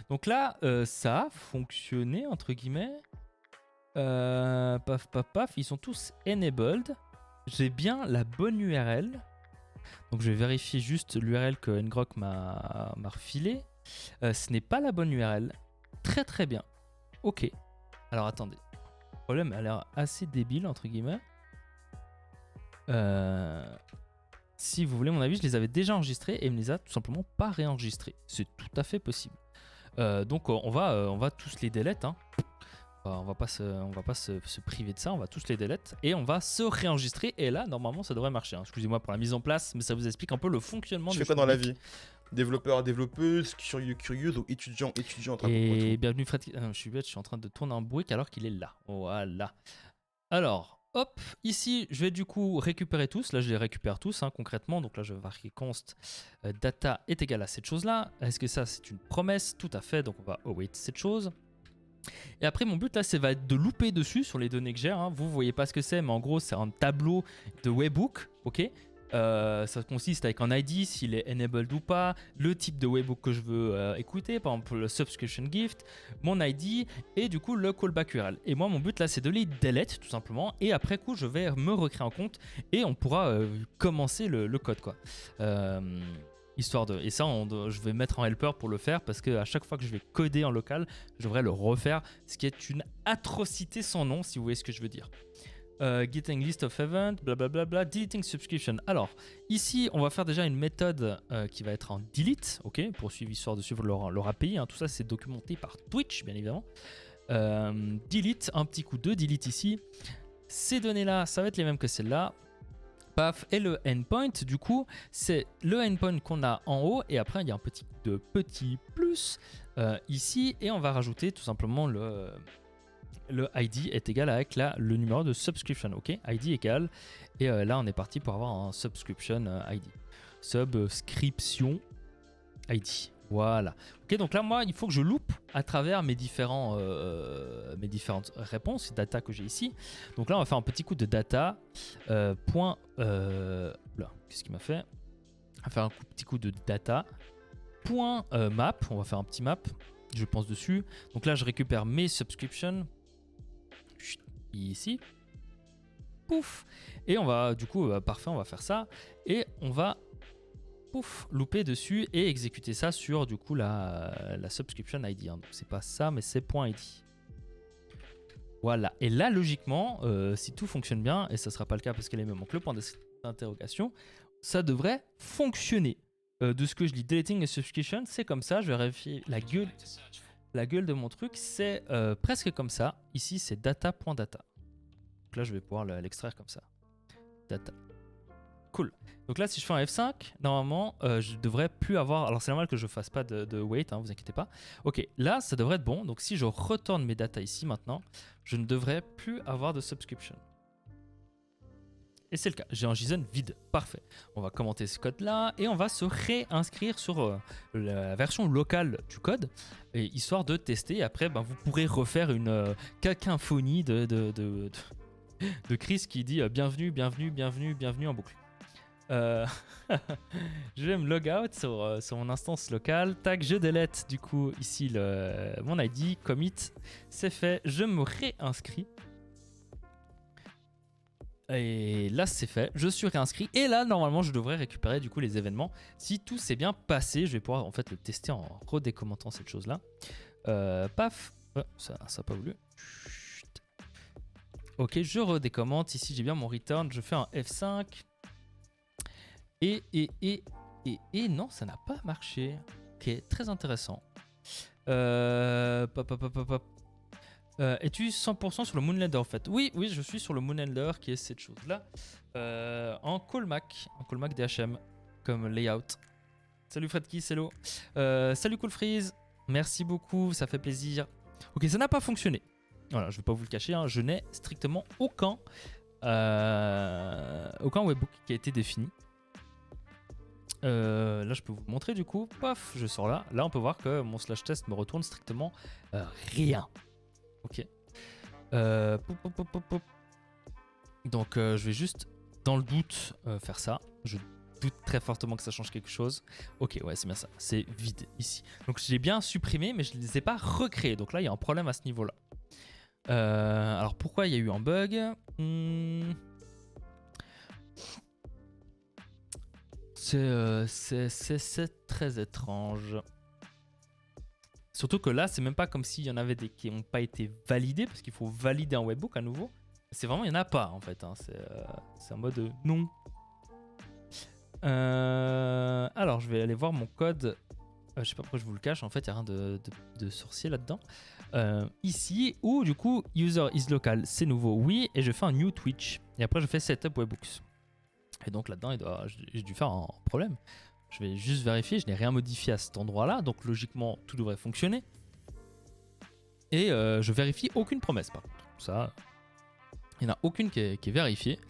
donc là ça a fonctionné entre guillemets. Paf, paf, paf. Ils sont tous enabled. J'ai bien la bonne URL. Donc je vais vérifier juste l'URL que Ngrok m'a refilé. Ce n'est pas la bonne URL. Très très bien. Ok. Alors attendez. Le problème a l'air assez débile entre guillemets. Si vous voulez mon avis, je les avais déjà enregistrés et il me les a tout simplement pas réenregistrés. C'est tout à fait possible. Donc on va tous les delete. Hein. On va pas se priver de ça, on va tous les delete et on va se réenregistrer et là normalement ça devrait marcher. Hein. Excusez-moi pour la mise en place, mais ça vous explique un peu le fonctionnement. Tu fais quoi dans la vie? Développeur, développeuse, curieuse ou étudiant. Et bienvenue Fred. Je suis bête, je suis en train de tourner un brick alors qu'il est là. Voilà. Alors, hop, ici je vais du coup récupérer tous. Là je les récupère tous hein, concrètement. Donc là je vais marquer const data est égal à cette chose là. Est-ce que ça c'est une promesse? Tout à fait. Donc on va await cette chose. Et après mon but là c'est va être de louper dessus sur les données que j'ai. Hein. Vous voyez pas ce que c'est mais en gros c'est un tableau de webhook. Ok. Ça consiste avec un ID, s'il est enabled ou pas, le type de webhook que je veux écouter, par exemple le subscription gift, mon ID et du coup le callback URL. Et moi mon but là c'est de les delete tout simplement et après coup je vais me recréer un compte et on pourra commencer le code quoi. Histoire de... Et ça je vais mettre en helper pour le faire parce qu'à chaque fois que je vais coder en local, je devrais le refaire, ce qui est une atrocité sans nom si vous voyez ce que je veux dire. Getting list of events, blablabla, deleting subscription. Alors, ici, on va faire déjà une méthode qui va être en delete, ok, pour suivre, histoire de suivre leur API. Hein, tout ça, c'est documenté par Twitch, bien évidemment. Delete, un petit coup de delete ici. Ces données-là, ça va être les mêmes que celles-là. Paf, et le endpoint, du coup, c'est le endpoint qu'on a en haut. Et après, il y a un petit coup de petit plus ici. Et on va rajouter tout simplement le ID est égal avec le numéro de subscription, ok? ID égal, et là on est parti pour avoir un subscription ID. Subscription ID, voilà. Ok, donc là moi il faut que je loupe à travers mes différentes réponses, data que j'ai ici. Donc là on va faire un petit coup de data, point, là, qu'est-ce qu'il m'a fait? On va faire un petit coup de data, point map, on va faire un petit map, je pense dessus. Donc là je récupère mes subscriptions, ici, pouf, et on va du coup parfait, on va faire ça et on va pouf louper dessus et exécuter ça sur du coup la subscription ID. Hein. Donc c'est pas ça mais c'est .id. Voilà, et là logiquement si tout fonctionne bien, et ça sera pas le cas parce qu'elle est même le point d'interrogation, ça devrait fonctionner. De ce que je lis, deleting a subscription, c'est comme ça. Je vais vérifier la gueule de mon truc, c'est presque comme ça. Ici, c'est data.data. Donc là, je vais pouvoir l'extraire comme ça. Data. Cool. Donc là, si je fais un F5, normalement, je devrais plus avoir... Alors, c'est normal que je fasse pas de wait, hein, vous inquiétez pas. Ok, là, ça devrait être bon. Donc, si je retourne mes data ici maintenant, je ne devrais plus avoir de subscription. Et c'est le cas, j'ai un JSON vide, parfait. On va commenter ce code-là et on va se réinscrire sur la version locale du code, et histoire de tester. Après, vous pourrez refaire une cacophonie de Chris qui dit bienvenue, bienvenue, bienvenue, bienvenue en boucle. Je vais me log out sur mon instance locale. Tac, je delete du coup ici mon ID, commit, c'est fait, je me réinscris. Et là c'est fait, je suis réinscrit et là normalement je devrais récupérer du coup les événements. Si tout s'est bien passé, je vais pouvoir en fait le tester en redécommentant cette chose là. Paf, ça n'a pas voulu. Chut. Ok, je redécommente, ici j'ai bien mon return, je fais un F5 et non, ça n'a pas marché. Ok, très intéressant. Es-tu 100% sur le Moonlander en fait? Oui, je suis sur le Moonlander qui est cette chose-là. En callback DHM comme layout. Salut Fredky, hello. Salut Coolfreeze, merci beaucoup, ça fait plaisir. Ok, ça n'a pas fonctionné. Voilà, je ne vais pas vous le cacher, hein, je n'ai strictement aucun webhook qui a été défini. Là, je peux vous montrer du coup. Paf, je sors là. Là, on peut voir que mon slash test me retourne strictement rien. Ok. Donc je vais juste dans le doute faire ça. Je doute très fortement que ça change quelque chose. Ok, ouais, c'est bien ça. C'est vide ici. Donc j'ai bien supprimé, mais je ne les ai pas recréés. Donc là, il y a un problème à ce niveau-là. Alors pourquoi il y a eu un bug? C'est très étrange. Surtout que là, c'est même pas comme s'il y en avait des qui n'ont pas été validés, parce qu'il faut valider un webbook à nouveau. C'est vraiment, il n'y en a pas en fait. Hein. C'est en mode non. Alors, je vais aller voir mon code. Je sais pas pourquoi je vous le cache. En fait, il n'y a rien de sorcier là-dedans. Ici, où du coup, user is local, c'est nouveau, oui. Et je fais un new Twitch. Et après, je fais setup webhooks. Et donc là-dedans, j'ai dû faire un problème. Je vais juste vérifier, je n'ai rien modifié à cet endroit-là, donc logiquement, tout devrait fonctionner. Et je vérifie aucune promesse, par contre. Ça, il n'y en a aucune qui est vérifiée.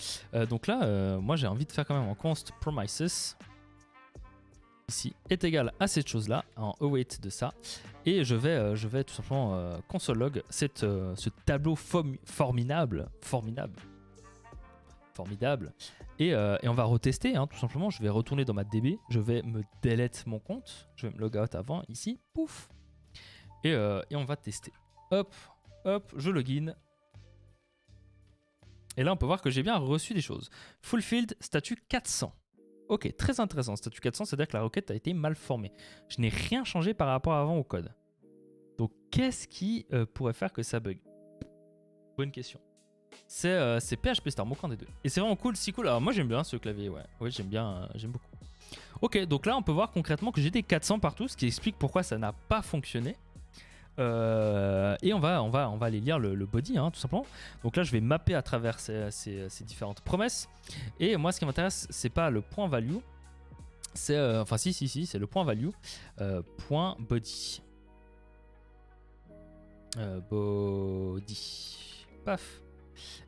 Donc là, moi, j'ai envie de faire quand même un const promises. Ici est égal à cette chose-là, en await de ça. Et je vais tout simplement console log ce tableau formidable. Et on va retester, hein, tout simplement. Je vais retourner dans ma DB, je vais me delete mon compte, je vais me log out avant, ici, pouf. Et on va tester. Hop, je login. Et là, on peut voir que j'ai bien reçu des choses. Fulfilled, statut 400. Ok, très intéressant. Statut 400, c'est-à-dire que la requête a été mal formée. Je n'ai rien changé par rapport à avant au code. Donc, qu'est-ce qui pourrait faire que ça bug? Bonne question. C'est PHP Storm, aucun des deux. Et c'est vraiment cool, si cool. Alors moi j'aime bien ce clavier, ouais j'aime bien, j'aime beaucoup. Ok, donc là on peut voir concrètement que j'ai des 400 partout, ce qui explique pourquoi ça n'a pas fonctionné. Et on va aller lire le body, hein, tout simplement. Donc là je vais mapper à travers ces différentes promesses. Et moi ce qui m'intéresse, c'est pas le point value, c'est enfin si, c'est le point value, point body. Body. Paf.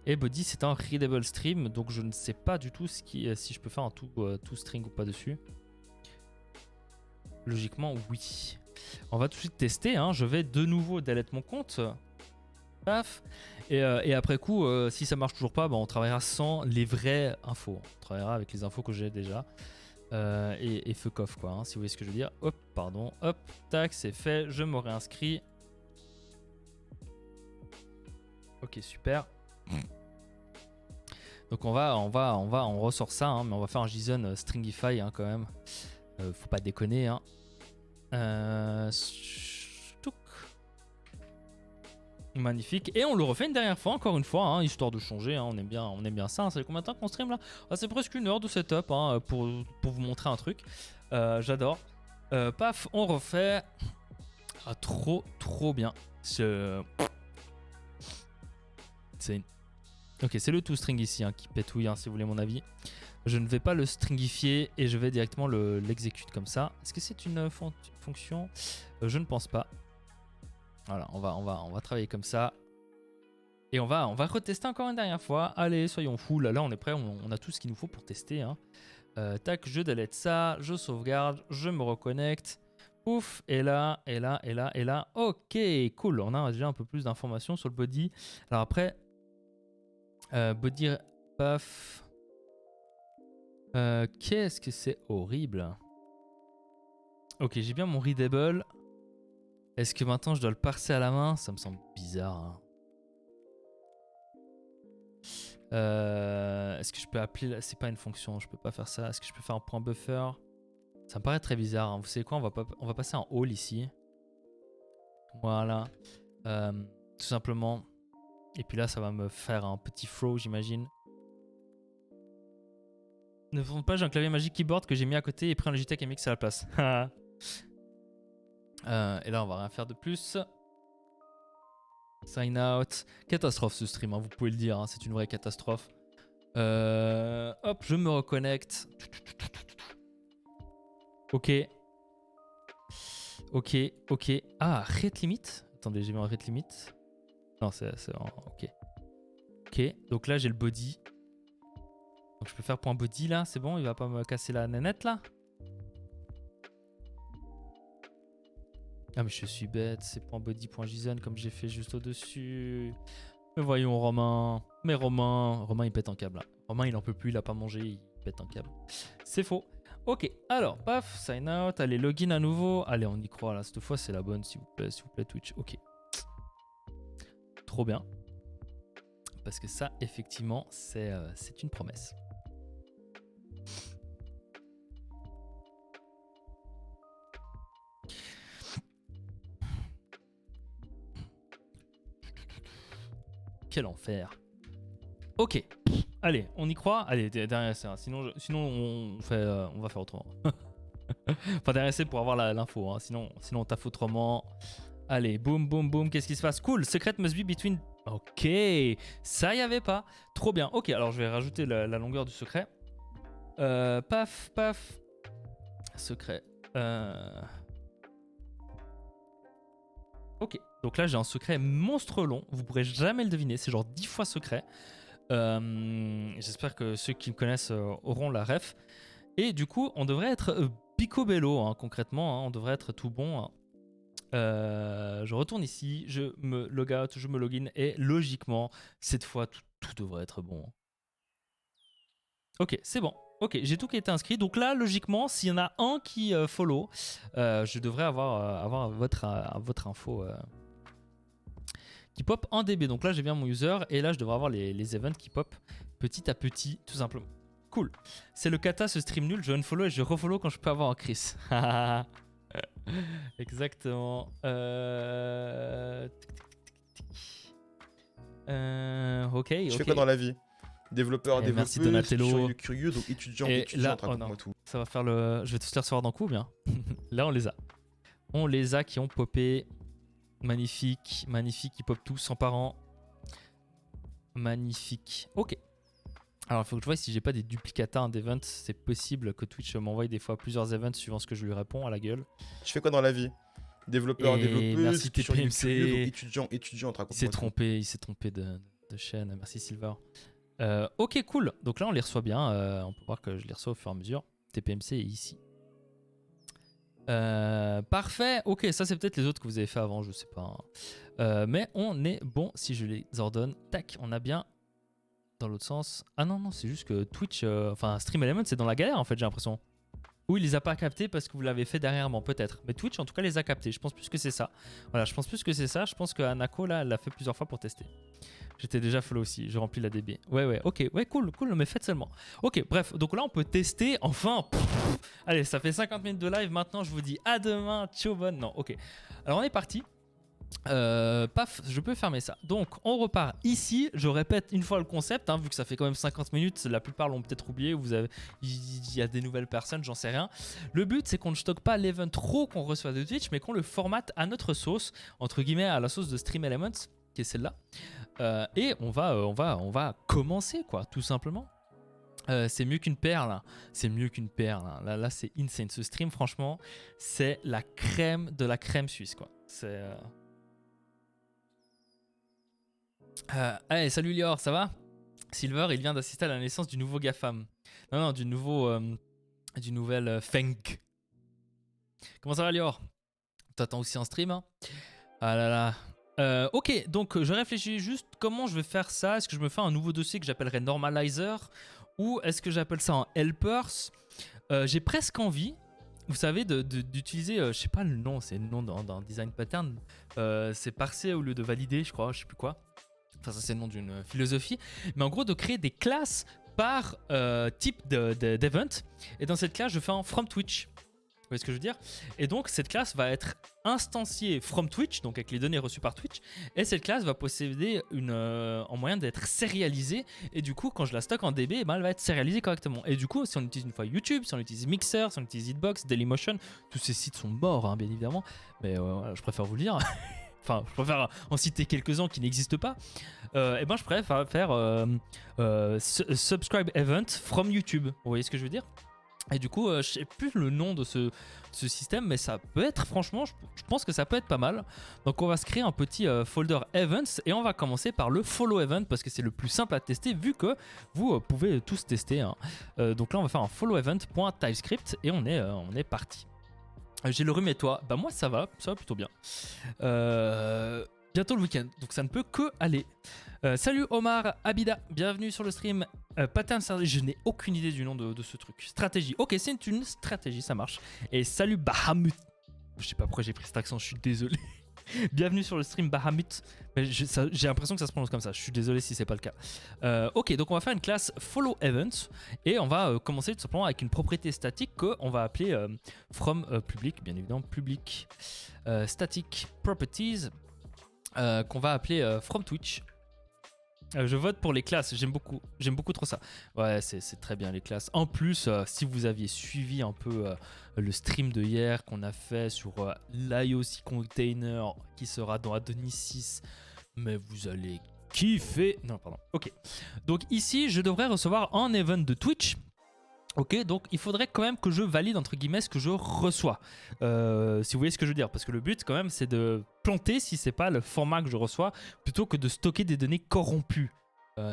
Et body c'est un readable stream, donc je ne sais pas du tout si je peux faire un tout string ou pas dessus. Logiquement oui. On va tout de suite tester, hein. Je vais de nouveau delete mon compte. Paf. Et après coup, si ça marche toujours pas, bah, on travaillera sans les vraies infos. On travaillera avec les infos que j'ai déjà. Et fuck off quoi, hein, si vous voyez ce que je veux dire. Hop, pardon, hop, tac, c'est fait, je me réinscris. Ok, super. Donc on ressort ça, hein, mais on va faire un JSON stringify hein, quand même. Faut pas déconner. Hein. Magnifique. Et on le refait une dernière fois, encore une fois, hein, histoire de changer. Hein, on aime bien ça. Hein. Ça fait combien de temps qu'on stream là? C'est presque 1 heure de setup hein, pour vous montrer un truc. J'adore. Paf, on refait. Ah, trop bien. Ok, c'est le toString ici hein, qui pétouille, hein, si vous voulez mon avis. Je ne vais pas le stringifier et je vais directement l'exécute comme ça. Est-ce que c'est une fonction? Je ne pense pas. Voilà, on va travailler comme ça. Et on va retester encore une dernière fois. Allez, soyons fous. Là, on est prêt. On a tout ce qu'il nous faut pour tester. Hein. Tac, je delete ça. Je sauvegarde. Je me reconnecte. Ouf, et là. Ok, cool. On a déjà un peu plus d'informations sur le body. Alors après... body, paf. Qu'est-ce que c'est horrible. Ok, j'ai bien mon readable. Est-ce que maintenant je dois le parser à la main? Ça me semble bizarre. Hein. Est-ce que je peux appeler... C'est pas une fonction, je peux pas faire ça. Est-ce que je peux faire un point buffer? Ça me paraît très bizarre. Hein. Vous savez quoi, on va passer un all ici. Voilà. Tout simplement... Et puis là, ça va me faire un petit throw, j'imagine. Ne font pas, j'ai un clavier magique keyboard que j'ai mis à côté et pris un Logitech MX à la place. Et là, on va rien faire de plus. Sign out. Catastrophe ce stream, hein, vous pouvez le dire, hein, c'est une vraie catastrophe. Hop, je me reconnecte. Ok. Ah, rate limit. Attendez, j'ai mis un rate limit. Non, c'est ok. Ok, donc là j'ai le body. Donc je peux faire point body là, c'est bon, il va pas me casser la nénette là. Ah mais je suis bête, c'est point body, point JSON comme j'ai fait juste au-dessus. Mais voyons Romain. Mais Romain il pète un câble là. Romain il en peut plus, il a pas mangé, il pète un câble. C'est faux. Ok, alors paf, sign out, allez login à nouveau. Allez on y croit là, cette fois c'est la bonne s'il vous plaît Twitch. Ok. Trop bien. parce que ça, effectivement, c'est une promesse. Quel enfer. Ok, allez, on y croit. Allez, derrière ça. Sinon on va faire autrement. Enfin, derrière c'est pour avoir l'info. Hein. Sinon, on taffe autrement. Allez, boum, boum, boum. Qu'est-ce qui se passe? Cool. Secret must be between. Ok, ça y avait pas. Trop bien. Ok, alors je vais rajouter la longueur du secret. Paf, paf. Secret. Ok, donc là j'ai un secret monstre long, vous pourrez jamais le deviner, c'est genre 10 fois secret. J'espère que ceux qui me connaissent auront la ref. Et du coup, on devrait être picobello, hein, concrètement, hein, on devrait être tout bon. Hein. Je retourne ici, je me log out, je me login, et logiquement, cette fois, tout devrait être bon. Ok, c'est bon. Ok, j'ai tout qui a été inscrit. Donc là, logiquement, s'il y en a un qui follow, je devrais avoir votre info qui pop en DB. Donc là, j'ai bien mon user et là, je devrais avoir les events qui pop petit à petit, tout simplement. Cool. C'est le kata, ce stream nul. Je unfollow et je refollow quand je peux avoir un Chris. Exactement. Ok. Je fais quoi dans la vie? Développeur, merci Donatello. Curieux, donc étudiant, raconte-moi tout. Ça va faire le. Je vais tous les recevoir d'un coup, bien. Là, on les a. On les a qui ont popé. Magnifique, magnifique, ils popent tous sans parents. Magnifique. Ok. Alors, il faut que je vois si j'ai pas des duplicata d'events. C'est possible que Twitch m'envoie des fois plusieurs events suivant ce que je lui réponds à la gueule. Je fais quoi dans la vie? Développeur, développeuse, merci TPMC. Étudiant, raconte-moi tout. Il s'est trompé de chaîne. Merci Silver. Ok, cool. Donc là, on les reçoit bien. On peut voir que je les reçois au fur et à mesure. TPMC est ici. Parfait. Ok, ça c'est peut-être les autres que vous avez fait avant, je sais pas. Mais on est bon si je les ordonne. Tac, on a bien dans l'autre sens. Ah non, c'est juste que Twitch, enfin Stream Element, c'est dans la galère en fait, j'ai l'impression. Ou il les a pas captés parce que vous l'avez fait derrière, peut-être. Mais Twitch en tout cas les a captés. Je pense plus que c'est ça. Voilà, je pense plus que c'est ça. Je pense que Anako là, elle l'a fait plusieurs fois pour tester. J'étais déjà follow aussi, j'ai rempli la DB. Ouais, ok, ouais, cool, mais faites seulement. Ok, bref, donc là on peut tester, enfin. Allez, ça fait 50 minutes de live, maintenant je vous dis à demain, ciao, bonne. Non, ok. Alors on est parti. Paf, je peux fermer ça. Donc on repart ici, je répète une fois le concept, hein, vu que ça fait quand même 50 minutes, la plupart l'ont peut-être oublié, il y a des nouvelles personnes, j'en sais rien. Le but c'est qu'on ne stocke pas l'event trop qu'on reçoit de Twitch, mais qu'on le formate à notre sauce, entre guillemets à la sauce de Stream Elements, qui est celle-là. Et on va commencer quoi, tout simplement. C'est mieux qu'une perle, hein. C'est mieux qu'une perle. Hein. Là c'est insane. Ce stream, franchement, c'est la crème de la crème suisse, quoi. C'est. Hey, salut Lior, ça va? Silver, il vient d'assister à la naissance du nouveau GAFAM. Non, du nouvel Feng. Comment ça va Lior? T'attends aussi en stream, hein? Ah là là. Ok, donc je réfléchis juste comment je vais faire ça. Est-ce que je me fais un nouveau dossier que j'appellerais Normalizer ou est-ce que j'appelle ça en Helpers? J'ai presque envie, vous savez, d'utiliser, je sais pas le nom, c'est le nom dans Design Pattern. C'est parser au lieu de valider, je crois, je sais plus quoi. Enfin, ça c'est le nom d'une philosophie. Mais en gros, de créer des classes par type d'event. Et dans cette classe, je fais un from Twitch. Vous voyez ce que je veux dire? Et donc, cette classe va être instanciée from Twitch, donc avec les données reçues par Twitch. Et cette classe va posséder un moyen d'être sérialisée. Et du coup, quand je la stocke en DB, elle va être sérialisée correctement. Et du coup, si on utilise une fois YouTube, si on utilise Mixer, si on utilise Hitbox, Dailymotion, tous ces sites sont morts, hein, bien évidemment. Mais je préfère vous le dire. Enfin, je préfère en citer quelques-uns qui n'existent pas. Et ben, je préfère faire Subscribe Event from YouTube. Vous voyez ce que je veux dire? Et du coup, je sais plus le nom de ce système, mais ça peut être, franchement, je pense que ça peut être pas mal. Donc on va se créer un petit folder Events et on va commencer par le Follow Event parce que c'est le plus simple à tester vu que vous pouvez tous tester. Hein. Donc là, on va faire un Follow Event.TypeScript et on est parti. J'ai le rhume et toi? Bah moi ça va plutôt bien. Bientôt le week-end, donc ça ne peut que aller. Salut Omar Abida, bienvenue sur le stream. Pattern, je n'ai aucune idée du nom de ce truc. Stratégie, ok, c'est une stratégie, ça marche. Et salut Bahamut. Je sais pas pourquoi j'ai pris cet accent, je suis désolé. Bienvenue sur le stream Bahamut. J'ai l'impression que ça se prononce comme ça. Je suis désolé si c'est pas le cas. Ok, donc on va faire une classe follow event et on va commencer tout simplement avec une propriété statique qu'on va appeler from public, bien évidemment public static properties qu'on va appeler from Twitch. Je vote pour les classes, j'aime beaucoup trop ça. Ouais, c'est très bien les classes. En plus, si vous aviez suivi un peu le stream de hier qu'on a fait sur l'IOC Container qui sera dans Adonis 6, mais vous allez kiffer. Non, pardon. Ok. Donc ici, je devrais recevoir un event de Twitch. Ok, donc il faudrait quand même que je valide entre guillemets ce que je reçois. Si vous voyez ce que je veux dire, parce que le but quand même c'est de planter si c'est pas le format que je reçois, plutôt que de stocker des données corrompues.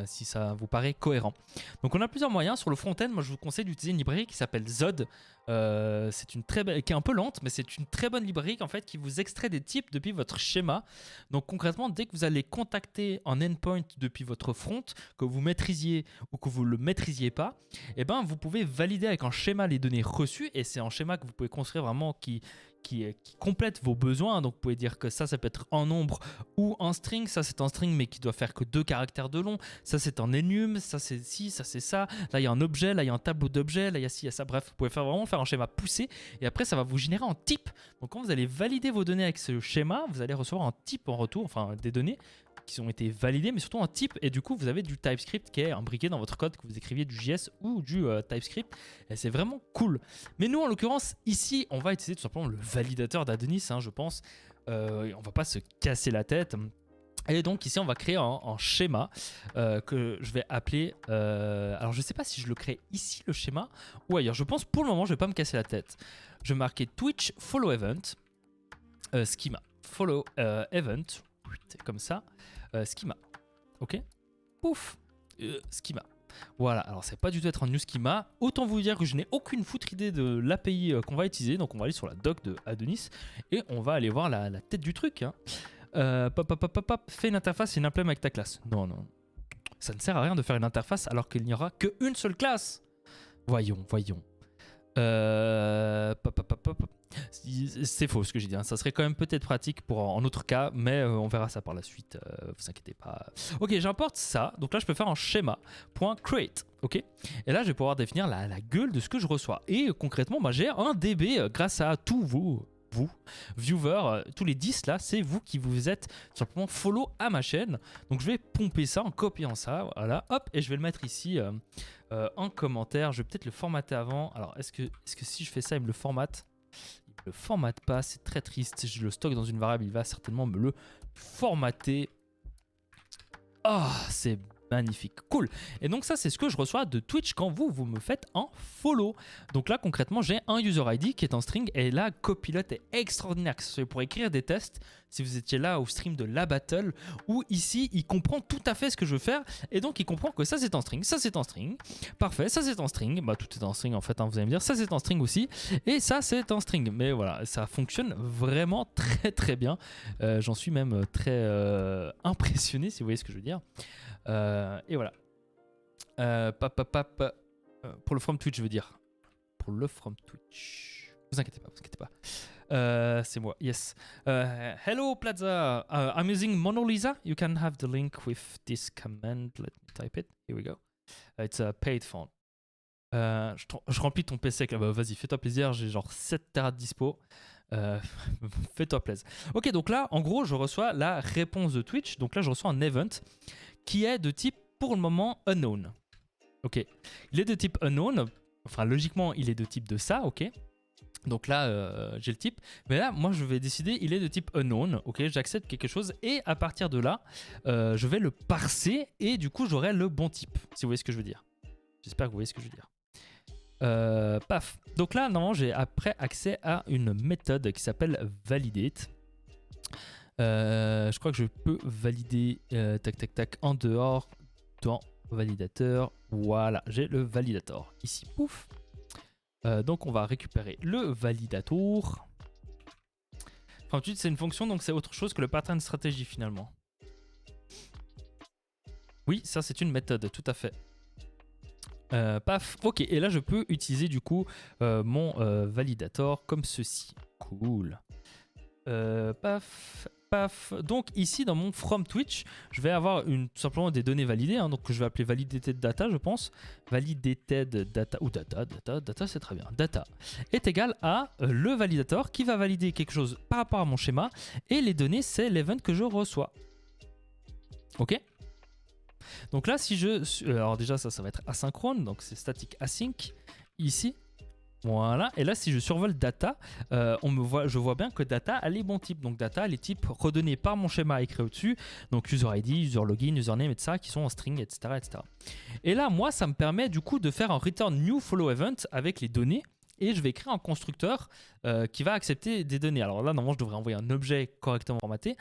Si ça vous paraît cohérent. Donc on a plusieurs moyens. Sur le front-end, moi je vous conseille d'utiliser une librairie qui s'appelle Zod. C'est une très qui est un peu lente, mais c'est une très bonne librairie en fait qui vous extrait des types depuis votre schéma. Donc concrètement, dès que vous allez contacter un endpoint depuis votre front, que vous maîtrisiez ou que vous le maîtrisiez pas, eh ben vous pouvez valider avec un schéma les données reçues, et c'est un schéma que vous pouvez construire vraiment qui complète vos besoins. Donc vous pouvez dire que ça peut être en nombre ou en string. Ça c'est un string mais qui doit faire que 2 caractères de long. Ça c'est un enum, ça c'est ci, ça c'est ça. Là il y a un objet, là il y a un tableau d'objets, là il y a ci, il y a ça. Bref, vous pouvez vraiment faire un schéma poussé et après ça va vous générer un type. Donc quand vous allez valider vos données avec ce schéma, vous allez recevoir un type en retour, enfin des données qui ont été validées, mais surtout un type, et du coup vous avez du TypeScript qui est imbriqué dans votre code, que vous écriviez du JS ou du TypeScript, et c'est vraiment cool. Mais nous en l'occurrence ici on va utiliser tout simplement le validateur d'Adonis, je pense. On va pas se casser la tête. Et donc ici on va créer un schéma que je vais appeler, alors je sais pas si je le crée ici le schéma ou ailleurs. Je pense pour le moment je vais pas me casser la tête. Je vais marquer Twitch follow event schema follow event, comme ça. Schema, ok, pouf, schema. Voilà, alors c'est pas du tout être un new schema. Autant vous dire que je n'ai aucune foutre idée de l'API qu'on va utiliser. Donc on va aller sur la doc de Adonis et on va aller voir la tête du truc. Fais une interface et une implément avec ta classe. Non, ça ne sert à rien de faire une interface alors qu'il n'y aura qu'une seule classe. Voyons. C'est faux ce que j'ai dit, ça serait quand même peut-être pratique pour en autre cas, mais on verra ça par la suite, vous inquiétez pas. Ok, j'importe ça, donc là je peux faire un schéma.create, ok, et là je vais pouvoir définir la gueule de ce que je reçois, et concrètement j'ai un DB grâce à tous vous viewers, tous les 10 là, c'est vous qui vous êtes simplement follow à ma chaîne. Donc je vais pomper ça en copiant ça, voilà, hop, et je vais le mettre ici en commentaire. Je vais peut-être le formater avant. Alors est-ce que si je fais ça il me le formate? Il me le formate pas, c'est très triste. Si je le stocke dans une variable, il va certainement me le formater. Ah, c'est magnifique, cool. Et donc ça c'est ce que je reçois de Twitch quand vous me faites un follow. Donc là concrètement j'ai un user ID qui est en string, et là Copilot est extraordinaire pour écrire des tests. Si vous étiez là au stream de la battle, où ici il comprend tout à fait ce que je veux faire, et donc il comprend que ça c'est en string, ça c'est en string, parfait, ça c'est en string, bah tout est en string en fait, vous allez me dire, ça c'est en string aussi, et ça c'est en string. Mais voilà, ça fonctionne vraiment très très bien. J'en suis même très impressionné, si vous voyez ce que je veux dire. Et voilà. Pour le from Twitch, je veux dire. Pour le from Twitch. Vous inquiétez pas. C'est moi, yes. Hello Plaza. I'm using Monolisa. You can have the link with this command. Let me type it. Here we go. It's a paid font. Je remplis ton PC. Là. Bah, vas-y, fais-toi plaisir. J'ai genre 7 Tera de dispo. Fais-toi plaisir. Ok, donc là, en gros, je reçois la réponse de Twitch. Donc là, je reçois un event qui est de type, pour le moment, unknown. Ok. Il est de type unknown. Enfin, logiquement, il est de type de ça, ok. Donc là, j'ai le type. Mais là, moi, je vais décider, il est de type unknown. Ok, j'accepte quelque chose. Et à partir de là, je vais le parser. Et du coup, j'aurai le bon type. Si vous voyez ce que je veux dire. J'espère que vous voyez ce que je veux dire. Paf. Donc là, normalement, j'ai après accès à une méthode qui s'appelle validate. Je crois que je peux valider tac en dehors dans validateur. Voilà, j'ai le validator ici. Pouf. Donc on va récupérer le validator. Enfin, ensuite c'est une fonction, donc c'est autre chose que le pattern stratégie finalement. Oui, ça c'est une méthode, tout à fait. Paf, ok, et là je peux utiliser du coup mon validator comme ceci. Cool. Paf. paf. Donc ici dans mon from Twitch, je vais avoir tout simplement des données validées, hein, donc que je vais appeler validated data, je pense. Validated data ou data c'est très bien. Data est égal à le validator qui va valider quelque chose par rapport à mon schéma et les données c'est l'event que je reçois. Ok. Donc là si alors déjà ça va être asynchrone, donc c'est static async ici. Voilà, et là si je survole data, je vois bien que data a les bons types. Donc data, les types redonnés par mon schéma écrit au-dessus, donc user ID, user login, username, etc. qui sont en string, etc., etc. Et là, moi, ça me permet du coup de faire un return new follow event avec les données. Et je vais créer un constructeur qui va accepter des données. Alors là, normalement, je devrais envoyer un objet correctement formaté.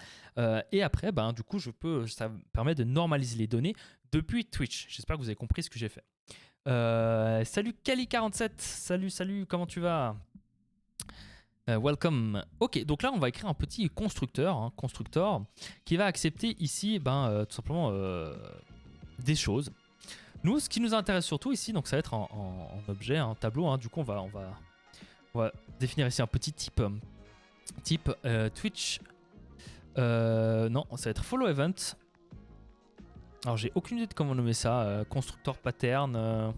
Et après, du coup, ça me permet de normaliser les données depuis Twitch. J'espère que vous avez compris ce que j'ai fait. Salut Kali47, salut, comment tu vas? Welcome. Ok, donc là on va écrire un petit constructeur, qui va accepter ici tout simplement des choses. Nous, ce qui nous intéresse surtout ici, donc ça va être en objet, un tableau, hein, du coup on va définir ici un petit type Twitch. Non, ça va être follow event. Alors j'ai aucune idée de comment nommer ça, constructeur pattern,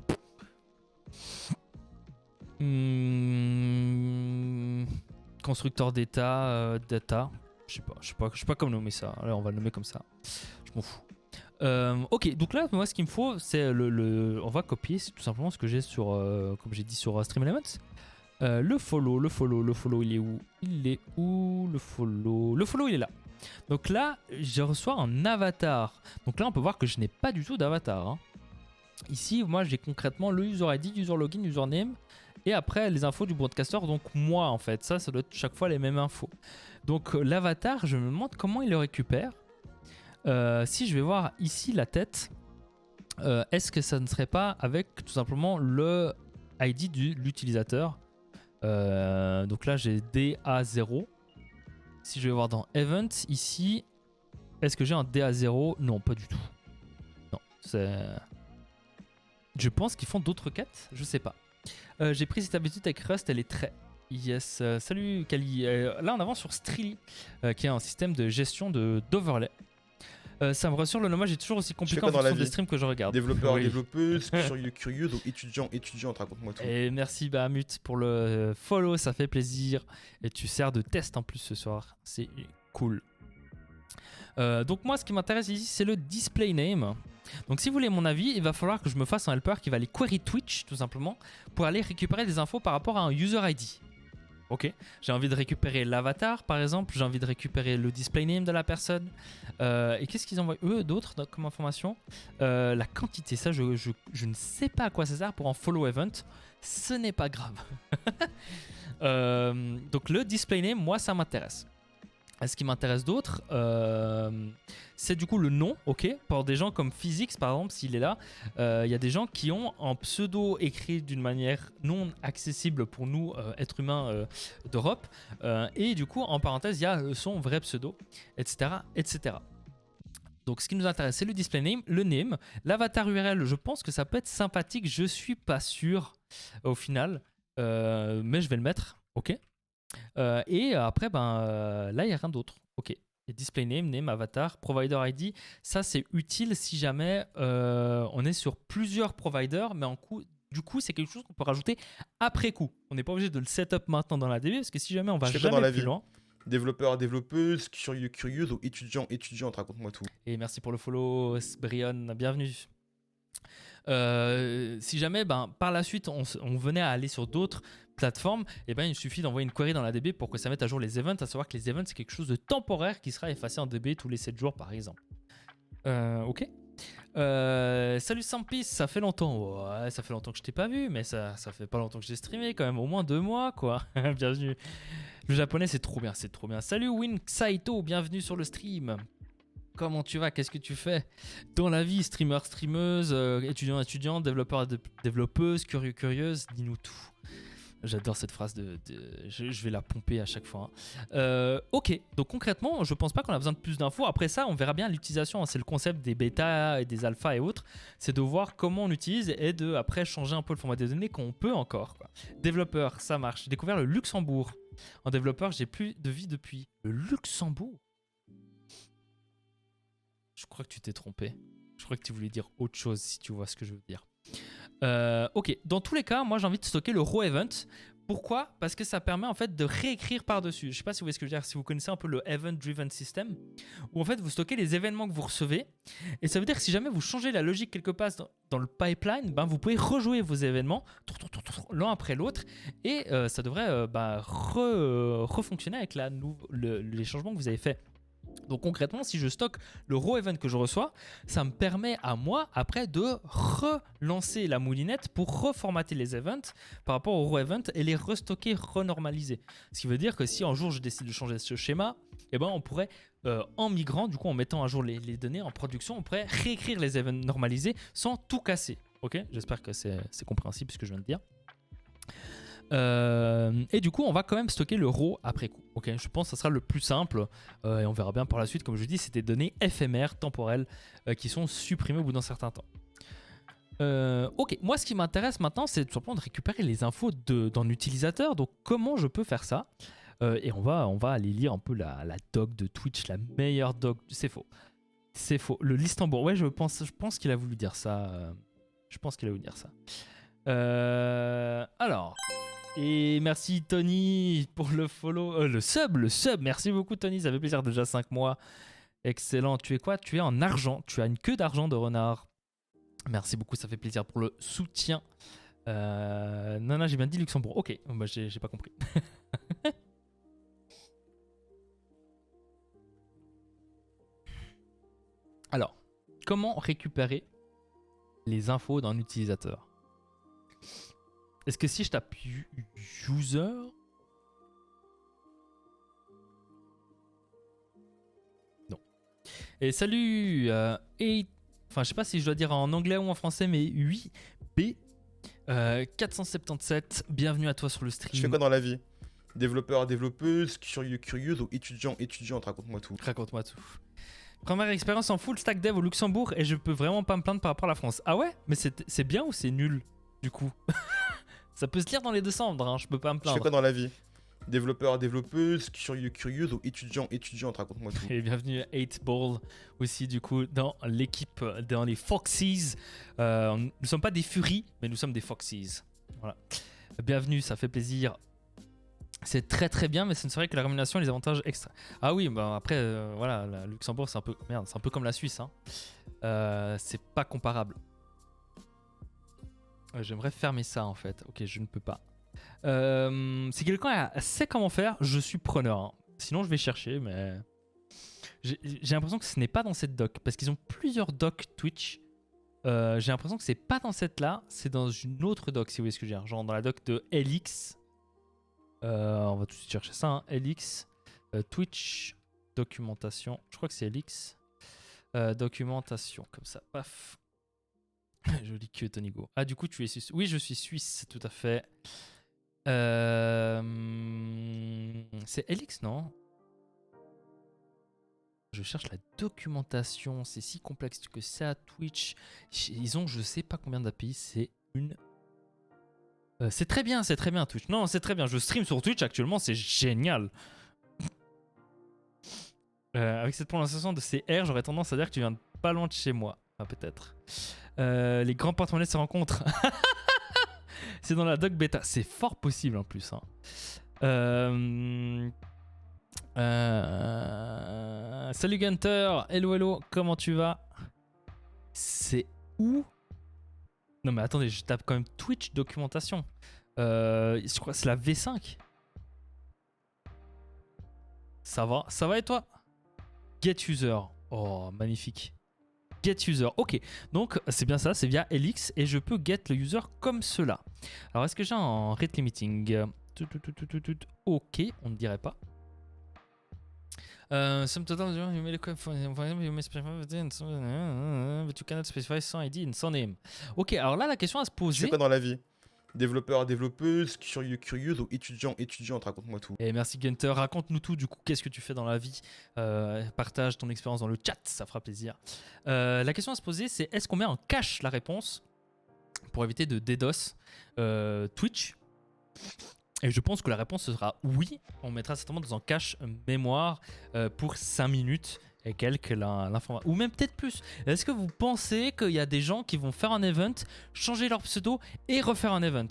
constructeur data, data, je sais pas comment nommer ça. Allez, on va le nommer comme ça, je m'en fous. Ok, donc là moi ce qu'il me faut c'est on va copier tout simplement ce que j'ai sur, comme j'ai dit sur Stream Elements. Le follow il est où le follow il est là. Donc là, je reçois un avatar. Donc là, on peut voir que je n'ai pas du tout d'avatar. Hein. Ici, moi, j'ai concrètement le user ID, user login, username. Et après, les infos du broadcaster. Donc moi, en fait, ça doit être chaque fois les mêmes infos. Donc l'avatar, je me demande comment il le récupère. Si je vais voir ici la tête, est-ce que ça ne serait pas avec tout simplement le ID de l'utilisateur. Donc là, j'ai DA0. Si je vais voir dans Event, ici, est-ce que j'ai un DA0? Non, pas du tout. Non, c'est... Je pense qu'ils font d'autres quêtes, je sais pas. J'ai pris cette habitude avec Rust, elle est très... Yes, salut Kali. Là, on avance sur Streely, qui est un système de gestion d'overlay. Ça me rassure, le nommage est toujours aussi compliqué en fonction des streams que je regarde. Développeur, développeuse, curieux, donc étudiant, raconte-moi tout. Et merci Bahamut pour le follow, ça fait plaisir. Et tu sers de test en plus ce soir, c'est cool. Donc moi, ce qui m'intéresse ici, c'est le display name. Donc si vous voulez mon avis, il va falloir que je me fasse un helper qui va aller query Twitch, tout simplement, pour aller récupérer des infos par rapport à un user ID. Ok, j'ai envie de récupérer l'avatar par exemple, j'ai envie de récupérer le display name de la personne. Et qu'est-ce qu'ils envoient eux d'autres comme information? La quantité, ça je ne sais pas à quoi ça sert pour un follow event, ce n'est pas grave. Donc le display name, moi ça m'intéresse. Ce qui m'intéresse d'autre, c'est du coup le nom, ok. Pour des gens comme Physics par exemple, s'il est là, il y a des gens qui ont un pseudo écrit d'une manière non accessible pour nous, êtres humains d'Europe. Et du coup, en parenthèse, il y a son vrai pseudo, etc., etc. Donc ce qui nous intéresse, c'est le display name, le name, l'avatar URL. Je pense que ça peut être sympathique, je suis pas sûr au final, mais je vais le mettre, ok. Et après, là, il n'y a rien d'autre. Ok. Et display name, name, avatar, provider ID. Ça, c'est utile si jamais on est sur plusieurs providers, mais du coup, c'est quelque chose qu'on peut rajouter après coup. On n'est pas obligé de le setup maintenant dans la DB, parce que si jamais on va jamais plus loin. Développeur, développeuse, curieuse ou étudiant, raconte-moi tout. Et merci pour le follow, Brion, bienvenue. Si jamais par la suite on venait à aller sur d'autres plateformes, il suffit d'envoyer une query dans la DB pour que ça mette à jour les events, à savoir que les events c'est quelque chose de temporaire qui sera effacé en DB tous les 7 jours par exemple. Ok. Salut Sampis, ça fait longtemps. Ouais, ça fait longtemps que je t'ai pas vu, mais ça fait pas longtemps que j'ai streamé, quand même au moins 2 mois quoi. Bienvenue. Le japonais c'est trop bien, c'est trop bien. Salut Win Saito, bienvenue sur le stream. Comment tu vas? Qu'est-ce que tu fais dans la vie? Streamer, streameuse, étudiant, développeur, développeuse, curieuse, dis-nous tout. J'adore cette phrase je vais la pomper à chaque fois. Hein. Ok, donc concrètement, je pense pas qu'on a besoin de plus d'infos. Après ça, on verra bien l'utilisation. Hein. C'est le concept des bêtas et des alphas et autres. C'est de voir comment on utilise et de après changer un peu le format des données qu'on peut encore. Quoi. Développeur, ça marche. J'ai découvert le Luxembourg. En développeur, j'ai plus de vie depuis le Luxembourg. Je crois que tu t'es trompé. Je crois que tu voulais dire autre chose si tu vois ce que je veux dire. Ok, dans tous les cas, moi j'ai envie de stocker le raw event. Pourquoi? Parce que ça permet en fait de réécrire par-dessus. Je sais pas si vous voyez ce que je veux dire, si vous connaissez un peu le Event Driven System, où en fait vous stockez les événements que vous recevez. Et ça veut dire que si jamais vous changez la logique quelque part dans le pipeline, ben, vous pouvez rejouer vos événements l'un après l'autre. Et ça devrait refonctionner avec les changements que vous avez faits. Donc concrètement, si je stocke le raw event que je reçois, ça me permet à moi après de relancer la moulinette pour reformater les events par rapport au raw event et les restocker, renormaliser. Ce qui veut dire que si un jour je décide de changer ce schéma, eh ben on pourrait, en migrant, du coup en mettant à jour les données en production, on pourrait réécrire les events normalisés sans tout casser. Ok, j'espère que c'est compréhensible ce que je viens de dire. Et du coup on va quand même stocker le raw après coup. Ok, je pense que ça sera le plus simple et on verra bien par la suite. Comme je dis, c'est des données éphémères, temporelles qui sont supprimées au bout d'un certain temps. Ok, moi ce qui m'intéresse maintenant c'est tout simplement de récupérer les infos d'un utilisateur. Donc comment je peux faire ça? Et on va aller lire un peu la doc de Twitch, la meilleure doc. C'est faux, c'est faux. Le Listembourg, ouais, je pense qu'il a voulu dire ça. Je pense qu'il a voulu dire ça. Alors, et merci Tony pour le follow, le sub, merci beaucoup Tony, ça fait plaisir, déjà 5 mois, excellent. Tu es quoi? Tu es en argent, tu as une queue d'argent de renard, merci beaucoup, ça fait plaisir pour le soutien. Non, j'ai bien dit Luxembourg, ok, bah, j'ai pas compris. Alors, comment récupérer les infos d'un utilisateur? Est-ce que si je tape user, non. Et salut, enfin je sais pas si je dois dire en anglais ou en français, mais 8B 477. Bienvenue à toi sur le stream. Tu fais quoi dans la vie? Développeur, développeuse, curieuse ou étudiante, raconte-moi tout. Raconte-moi tout. Première expérience en full stack dev au Luxembourg et je peux vraiment pas me plaindre par rapport à la France. Ah ouais? Mais c'est bien ou c'est nul du coup? Ça peut se lire dans les deux sens, hein, je peux pas me plaindre. Tu fais quoi dans la vie? Développeur, développeuse, curieuse ou étudiante, raconte-moi tout. Et bienvenue à 8Ball aussi du coup dans l'équipe, dans les Foxies. Nous ne sommes pas des Furies, mais nous sommes des Foxies. Voilà. Bienvenue, ça fait plaisir. C'est très très bien, mais ce ne serait que la rémunération et les avantages extra. Ah oui, bah après, voilà, la Luxembourg c'est un peu, merde, c'est un peu comme la Suisse. Hein. C'est pas comparable. J'aimerais fermer ça en fait. Ok, je ne peux pas. Si quelqu'un sait comment faire, je suis preneur. Hein. Sinon, je vais chercher, mais j'ai l'impression que ce n'est pas dans cette doc parce qu'ils ont plusieurs docs Twitch. J'ai l'impression que c'est pas dans cette là, c'est dans une autre doc si vous voyez ce que je veux dire. Genre dans la doc de LX. On va tout de suite chercher ça. Hein. LX, Twitch, documentation. Je crois que c'est LX. Documentation, comme ça. Paf. Joli queue, Tony Go. Ah, du coup, tu es suisse. Oui, je suis suisse, tout à fait. C'est LX, non? Je cherche la documentation. C'est si complexe que ça. Twitch. Ils ont je sais pas combien d'API. C'est une... c'est très bien Twitch. Non, c'est très bien. Je stream sur Twitch actuellement. C'est génial. Avec cette prononciation de CR, j'aurais tendance à dire que tu viens de pas loin de chez moi. Ah, peut-être. Les grands porte-monnaies se rencontrent. C'est dans la doc bêta. C'est fort possible en plus. Hein. Salut Gunter. Hello. Comment tu vas? C'est où? Non mais attendez, je tape quand même Twitch documentation. Je crois que c'est la V5. Ça va et toi? Get user. Oh, magnifique. Get user, ok, donc c'est bien ça, c'est via LX et je peux get le user comme cela. Alors est-ce que j'ai un rate limiting? Ok, on ne dirait pas. Some total you may specify but you cannot specify son ID and son name. Ok, alors là la question à se poser. Tu fais quoi dans la vie? Développeur, développeuse, curieuse ou étudiante, raconte-moi tout. Et merci Gunter, raconte-nous tout du coup, qu'est-ce que tu fais dans la vie? Partage ton expérience dans le chat, ça fera plaisir. La question à se poser c'est est-ce qu'on met en cache la réponse pour éviter de DDoS Twitch? Et je pense que la réponse sera oui, on mettra certainement dans un cache mémoire pour 5 minutes et quelques l'information. Ou même peut-être plus. Est-ce que vous pensez qu'il y a des gens qui vont faire un event, changer leur pseudo et refaire un event?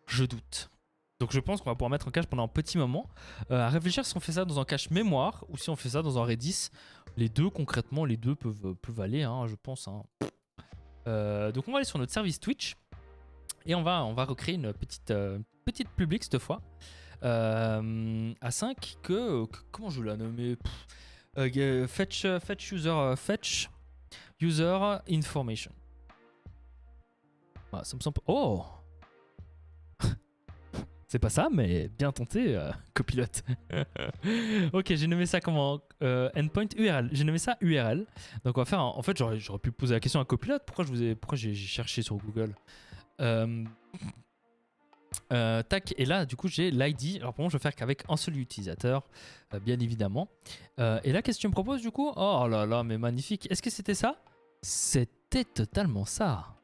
Je doute. Donc je pense qu'on va pouvoir mettre un cache pendant un petit moment. À réfléchir si on fait ça dans un cache mémoire ou si on fait ça dans un Redis. Les deux, concrètement, les deux peuvent aller, hein, je pense. Hein. Donc on va aller sur notre service Twitch. Et on va recréer une petite public cette fois. À 5 comment je vais la nommer? Fetch user information. Ah, ça me semble... Oh c'est pas ça, mais bien tenté, copilote. Ok, j'ai nommé ça comment endpoint URL. J'ai nommé ça URL. Donc on va faire en fait, j'aurais pu poser la question à copilote. Pourquoi j'ai cherché sur Google tac, et là, du coup, j'ai l'ID. Alors, pour moi, je vais faire qu'avec un seul utilisateur, bien évidemment. Et là, qu'est-ce que tu me proposes, du coup? Oh là là, mais magnifique. Est-ce que c'était ça? C'était totalement ça.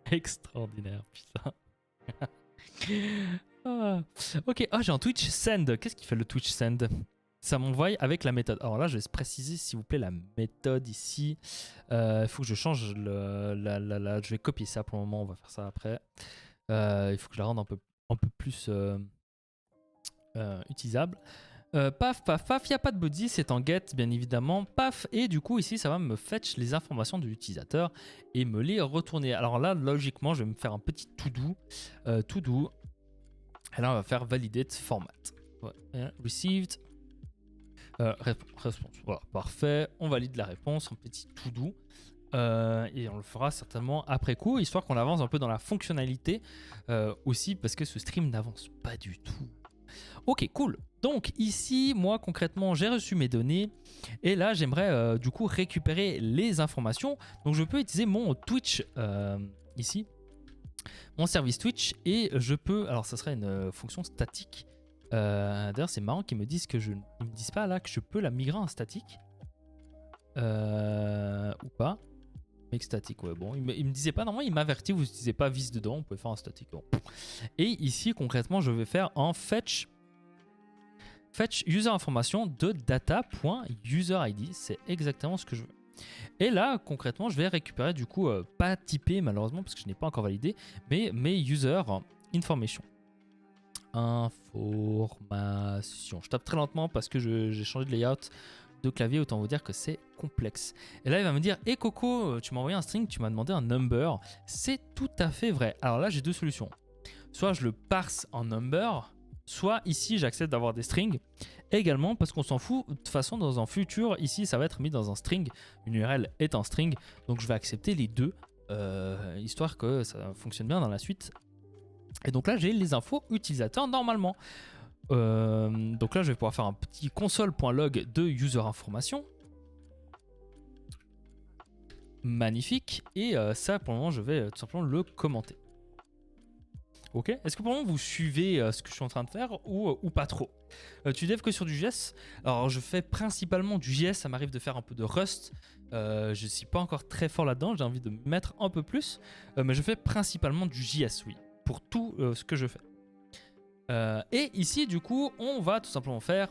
Extraordinaire, putain. Ok, j'ai un Twitch Send. Qu'est-ce qui fait le Twitch Send? Ça m'envoie avec la méthode. Alors là, je vais se préciser, s'il vous plaît, la méthode ici. Il faut que je change je vais copier ça pour le moment. On va faire ça après. Il faut que je la rende un peu plus utilisable. Paf, paf, paf, il n'y a pas de body, c'est en get bien évidemment. Paf, et du coup ici ça va me fetch les informations de l'utilisateur et me les retourner. Alors là, logiquement, je vais me faire un petit to-do. Et là, on va faire validate format. Ouais, received. Réponse. Voilà, parfait. On valide la réponse, un petit to-do. Et on le fera certainement après coup, histoire qu'on avance un peu dans la fonctionnalité aussi, parce que ce stream n'avance pas du tout. Ok, cool. Donc ici, moi concrètement, j'ai reçu mes données et là, j'aimerais du coup récupérer les informations. Donc je peux utiliser mon Twitch ici, mon service Twitch, et je peux, alors ça serait une fonction statique. D'ailleurs, c'est marrant qu'ils me disent que ils me disent pas là que je peux la migrer en statique ou pas. Make statique, ouais, bon, il me disait pas, normalement il m'avertit, vous n'utilisez pas vis dedans, on peut faire un statique. Bon. Et ici, concrètement, je vais faire un fetch user information de data.userid, c'est exactement ce que je veux. Et là, concrètement, je vais récupérer du coup, pas typé malheureusement, parce que je n'ai pas encore validé, mais mes user information. Information. Je tape très lentement parce que j'ai changé de layout de clavier, autant vous dire que c'est complexe. Et là, il va me dire, hey Coco, tu m'as envoyé un string, tu m'as demandé un number. C'est tout à fait vrai. Alors là, j'ai deux solutions. Soit je le parse en number, soit ici, j'accepte d'avoir des strings. Également, parce qu'on s'en fout, de toute façon, dans un futur, ici, ça va être mis dans un string. Une URL est un string, donc je vais accepter les deux, histoire que ça fonctionne bien dans la suite. Et donc là, j'ai les infos utilisateurs normalement. Donc là, je vais pouvoir faire un petit console.log de user information. Magnifique. Et ça, pour le moment, je vais tout simplement le commenter. Ok. Est-ce que pour le moment, vous suivez ce que je suis en train de faire ou pas trop? Tu dev que sur du JS? Alors, je fais principalement du JS. Ça m'arrive de faire un peu de Rust. Je ne suis pas encore très fort là-dedans. J'ai envie de me mettre un peu plus. Mais je fais principalement du JS, oui. Pour tout ce que je fais. Et ici, du coup, on va tout simplement faire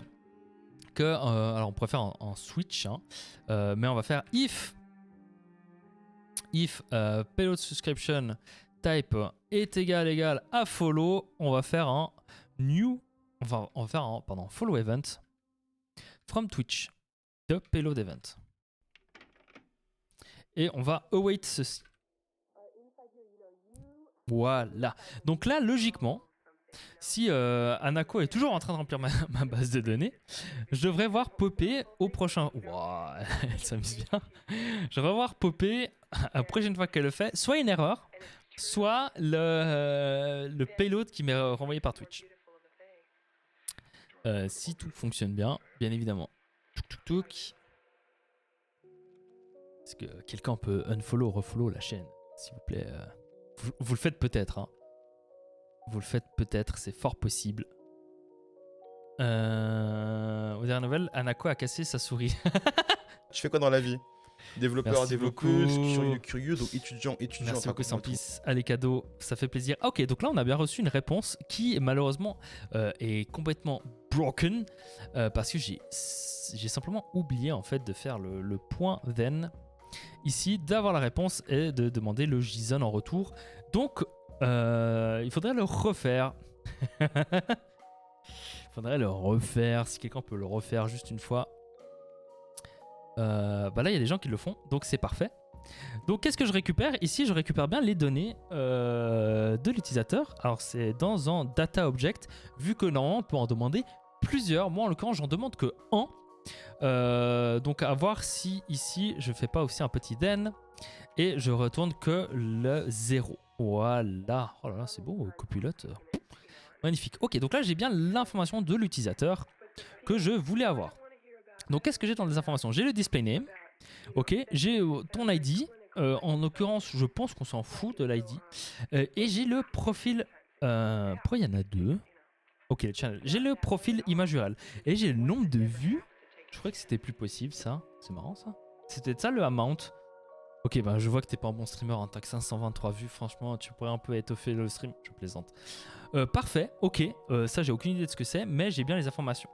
que... alors, on pourrait faire en switch, hein, mais on va faire if payload subscription type est égal à follow. On va faire un new... on va faire un follow event from Twitch de payload event. Et on va await ceci. Voilà. Donc là, logiquement, si Anako est toujours en train de remplir ma base de données, je devrais voir popper au prochain... Wow, elle s'amuse bien. Je devrais voir popper, la prochaine fois qu'elle le fait, soit une erreur, soit le payload qui m'est renvoyé par Twitch. Si tout fonctionne bien, bien évidemment. Est-ce que quelqu'un peut unfollow, refollow la chaîne, s'il vous plaît? Vous le faites peut-être, hein. Vous le faites peut-être, c'est fort possible. Aux dernières nouvelles, Anako a cassé sa souris. Tu fais quoi dans la vie? développeurs, développeuses, curieux, donc étudiants. Merci beaucoup, Sampis. Allez, cadeau, ça fait plaisir. Ah, ok, donc là, on a bien reçu une réponse qui, malheureusement, est complètement broken parce que j'ai simplement oublié, en fait, de faire le point then ici, d'avoir la réponse et de demander le JSON en retour. Donc, il faudrait le refaire. Il faudrait le refaire. Si quelqu'un peut le refaire juste une fois. Bah là, il y a des gens qui le font, donc c'est parfait. Donc, qu'est-ce que je récupère? Ici, je récupère bien les données de l'utilisateur. Alors, c'est dans un data object, vu que normalement, on peut en demander plusieurs. Moi, en l'occurrence, j'en demande que un. Donc, à voir si ici, je fais pas aussi un petit then et je retourne que le 0. Voilà. Oh là là, c'est beau, copilote. Magnifique. Ok, donc là, j'ai bien l'information de l'utilisateur que je voulais avoir. Donc, qu'est-ce que j'ai dans les informations? J'ai le display name. Ok, j'ai ton ID. En l'occurrence, je pense qu'on s'en fout de l'ID. Et j'ai le profil. Pourquoi il y en a deux? Ok, le channel. J'ai le profil image URL. Et j'ai le nombre de vues. Je croyais que c'était plus possible, ça. C'est marrant, ça. C'était ça le amount. Ok, bah je vois que t'es pas un bon streamer. Hein. T'as que 523 vues. Franchement, tu pourrais un peu étoffer le stream. Je plaisante. Parfait, ok. Ça, j'ai aucune idée de ce que c'est, mais j'ai bien les informations.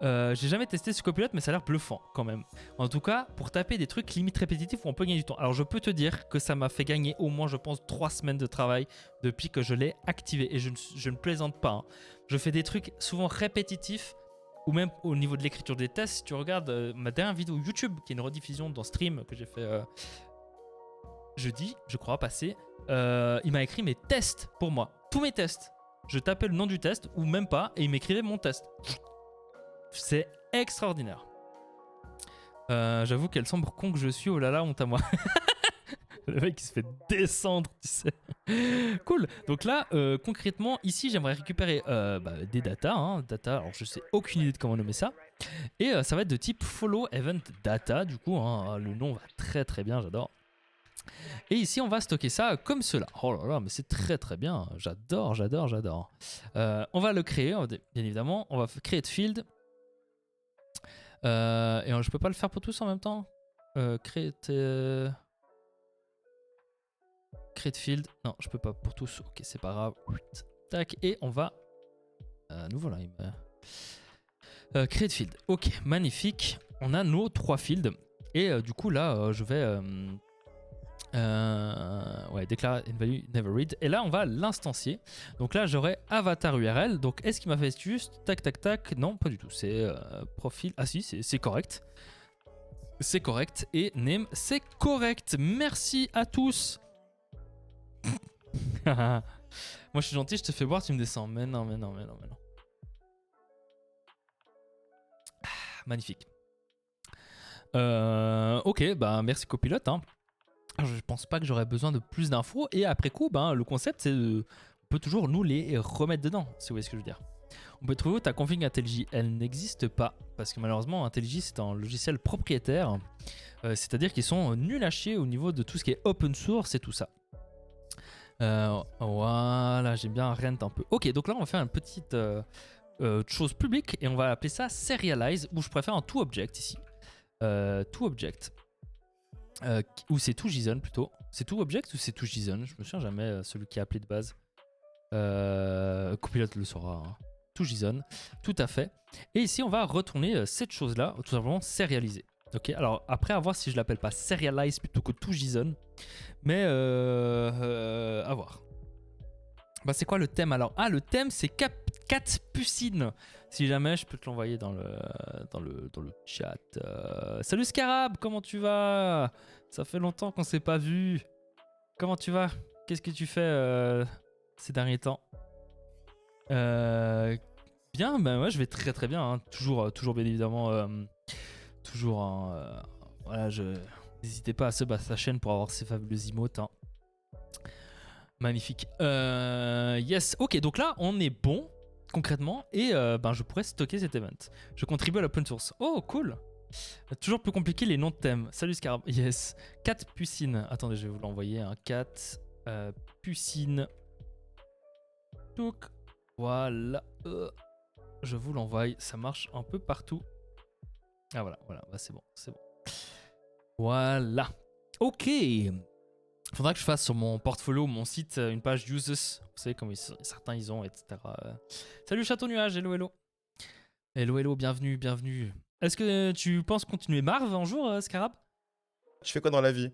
J'ai jamais testé ce copilote, mais ça a l'air bluffant quand même. En tout cas, pour taper des trucs limite répétitifs où on peut gagner du temps. Alors, je peux te dire que ça m'a fait gagner au moins, je pense, 3 semaines de travail depuis que je l'ai activé. Et je ne plaisante pas. Hein. Je fais des trucs souvent répétitifs, ou même au niveau de l'écriture des tests. Si tu regardes ma dernière vidéo YouTube, qui est une rediffusion dans Stream que j'ai fait jeudi, je crois, passé, il m'a écrit mes tests pour moi. Tous mes tests. Je tapais le nom du test, ou même pas, et il m'écrivait mon test. C'est extraordinaire. J'avoue quel sombre con que je suis. Oh là là, honte à moi. Le mec qui se fait descendre, tu sais. Cool. Donc là, concrètement, ici, j'aimerais récupérer des data. Hein, data. Alors, je sais aucune idée de comment nommer ça. Et ça va être de type follow event data. Du coup, hein, le nom va très très bien. J'adore. Et ici, on va stocker ça comme cela. Oh là là, mais c'est très très bien. J'adore, j'adore, j'adore. On va le créer, bien évidemment. On va créer de field. Et je peux pas le faire pour tous en même temps. Create field. Non, je peux pas pour tous. Ok, c'est pas grave. Tac, et on va. Nous voilà. Create field. Ok, magnifique. On a nos 3 fields. Et du coup, là, je vais. Déclare value never read. Et là, on va l'instancier. Donc là, j'aurai avatar URL. Donc, est-ce qu'il m'a fait juste tac, tac, tac? Non, pas du tout. C'est profil. Ah si, c'est correct. C'est correct. Et name, c'est correct. Merci à tous. Moi, je suis gentil, je te fais boire, tu me descends. Mais non. Magnifique. Ok, bah merci copilote. Hein. Je pense pas que j'aurais besoin de plus d'infos. Et après coup, le concept, c'est on peut toujours nous les remettre dedans, si vous voyez ce que je veux dire. On peut trouver ta config IntelliJ. Elle n'existe pas. Parce que malheureusement, IntelliJ, c'est un logiciel propriétaire. C'est-à-dire qu'ils sont nuls à chier au niveau de tout ce qui est open source et tout ça. Voilà, j'aime bien rent un peu. Ok, donc là, on va faire une petite chose publique. Et on va appeler ça serialize. Ou je préfère un toObject ici. toObject. Ou c'est tout JSON plutôt. C'est tout object ou c'est tout JSON? Je me souviens jamais celui qui est appelé de base. Copilote le saura. Hein. Tout JSON, tout à fait. Et ici on va retourner cette chose là, tout simplement serialiser. Ok, alors après à voir si je l'appelle pas serialize plutôt que tout JSON. Mais à voir. Bah c'est quoi le thème alors? Ah le thème c'est Catpucine. Si jamais je peux te l'envoyer dans le chat. Salut Scarab, comment tu vas? Ça fait longtemps qu'on s'est pas vu. Comment tu vas? Qu'est-ce que tu fais ces derniers temps? Bien, ben ouais, je vais très très bien. Hein. Toujours bien évidemment. Voilà, n'hésitez pas à se battre sa chaîne pour avoir ces fabuleux emotes. Hein. Magnifique. Yes, ok, donc là on est bon concrètement et je pourrais stocker cet event. Je contribue à l'open source. Oh, cool. Toujours plus compliqué les noms de thèmes. Salut Scarab. Yes. Catpucine. Attendez, je vais vous l'envoyer. Hein. Catpucine. Touk. Voilà. Je vous l'envoie. Ça marche un peu partout. Ah voilà, bah, c'est bon. Voilà. Ok. Faudra que je fasse sur mon portfolio, mon site, une page uses. Vous savez comme certains ils ont, etc. Salut Château Nuage, hello hello. Hello hello, bienvenue, bienvenue. Est-ce que tu penses continuer Marv un jour, Scarab? Je fais quoi dans la vie?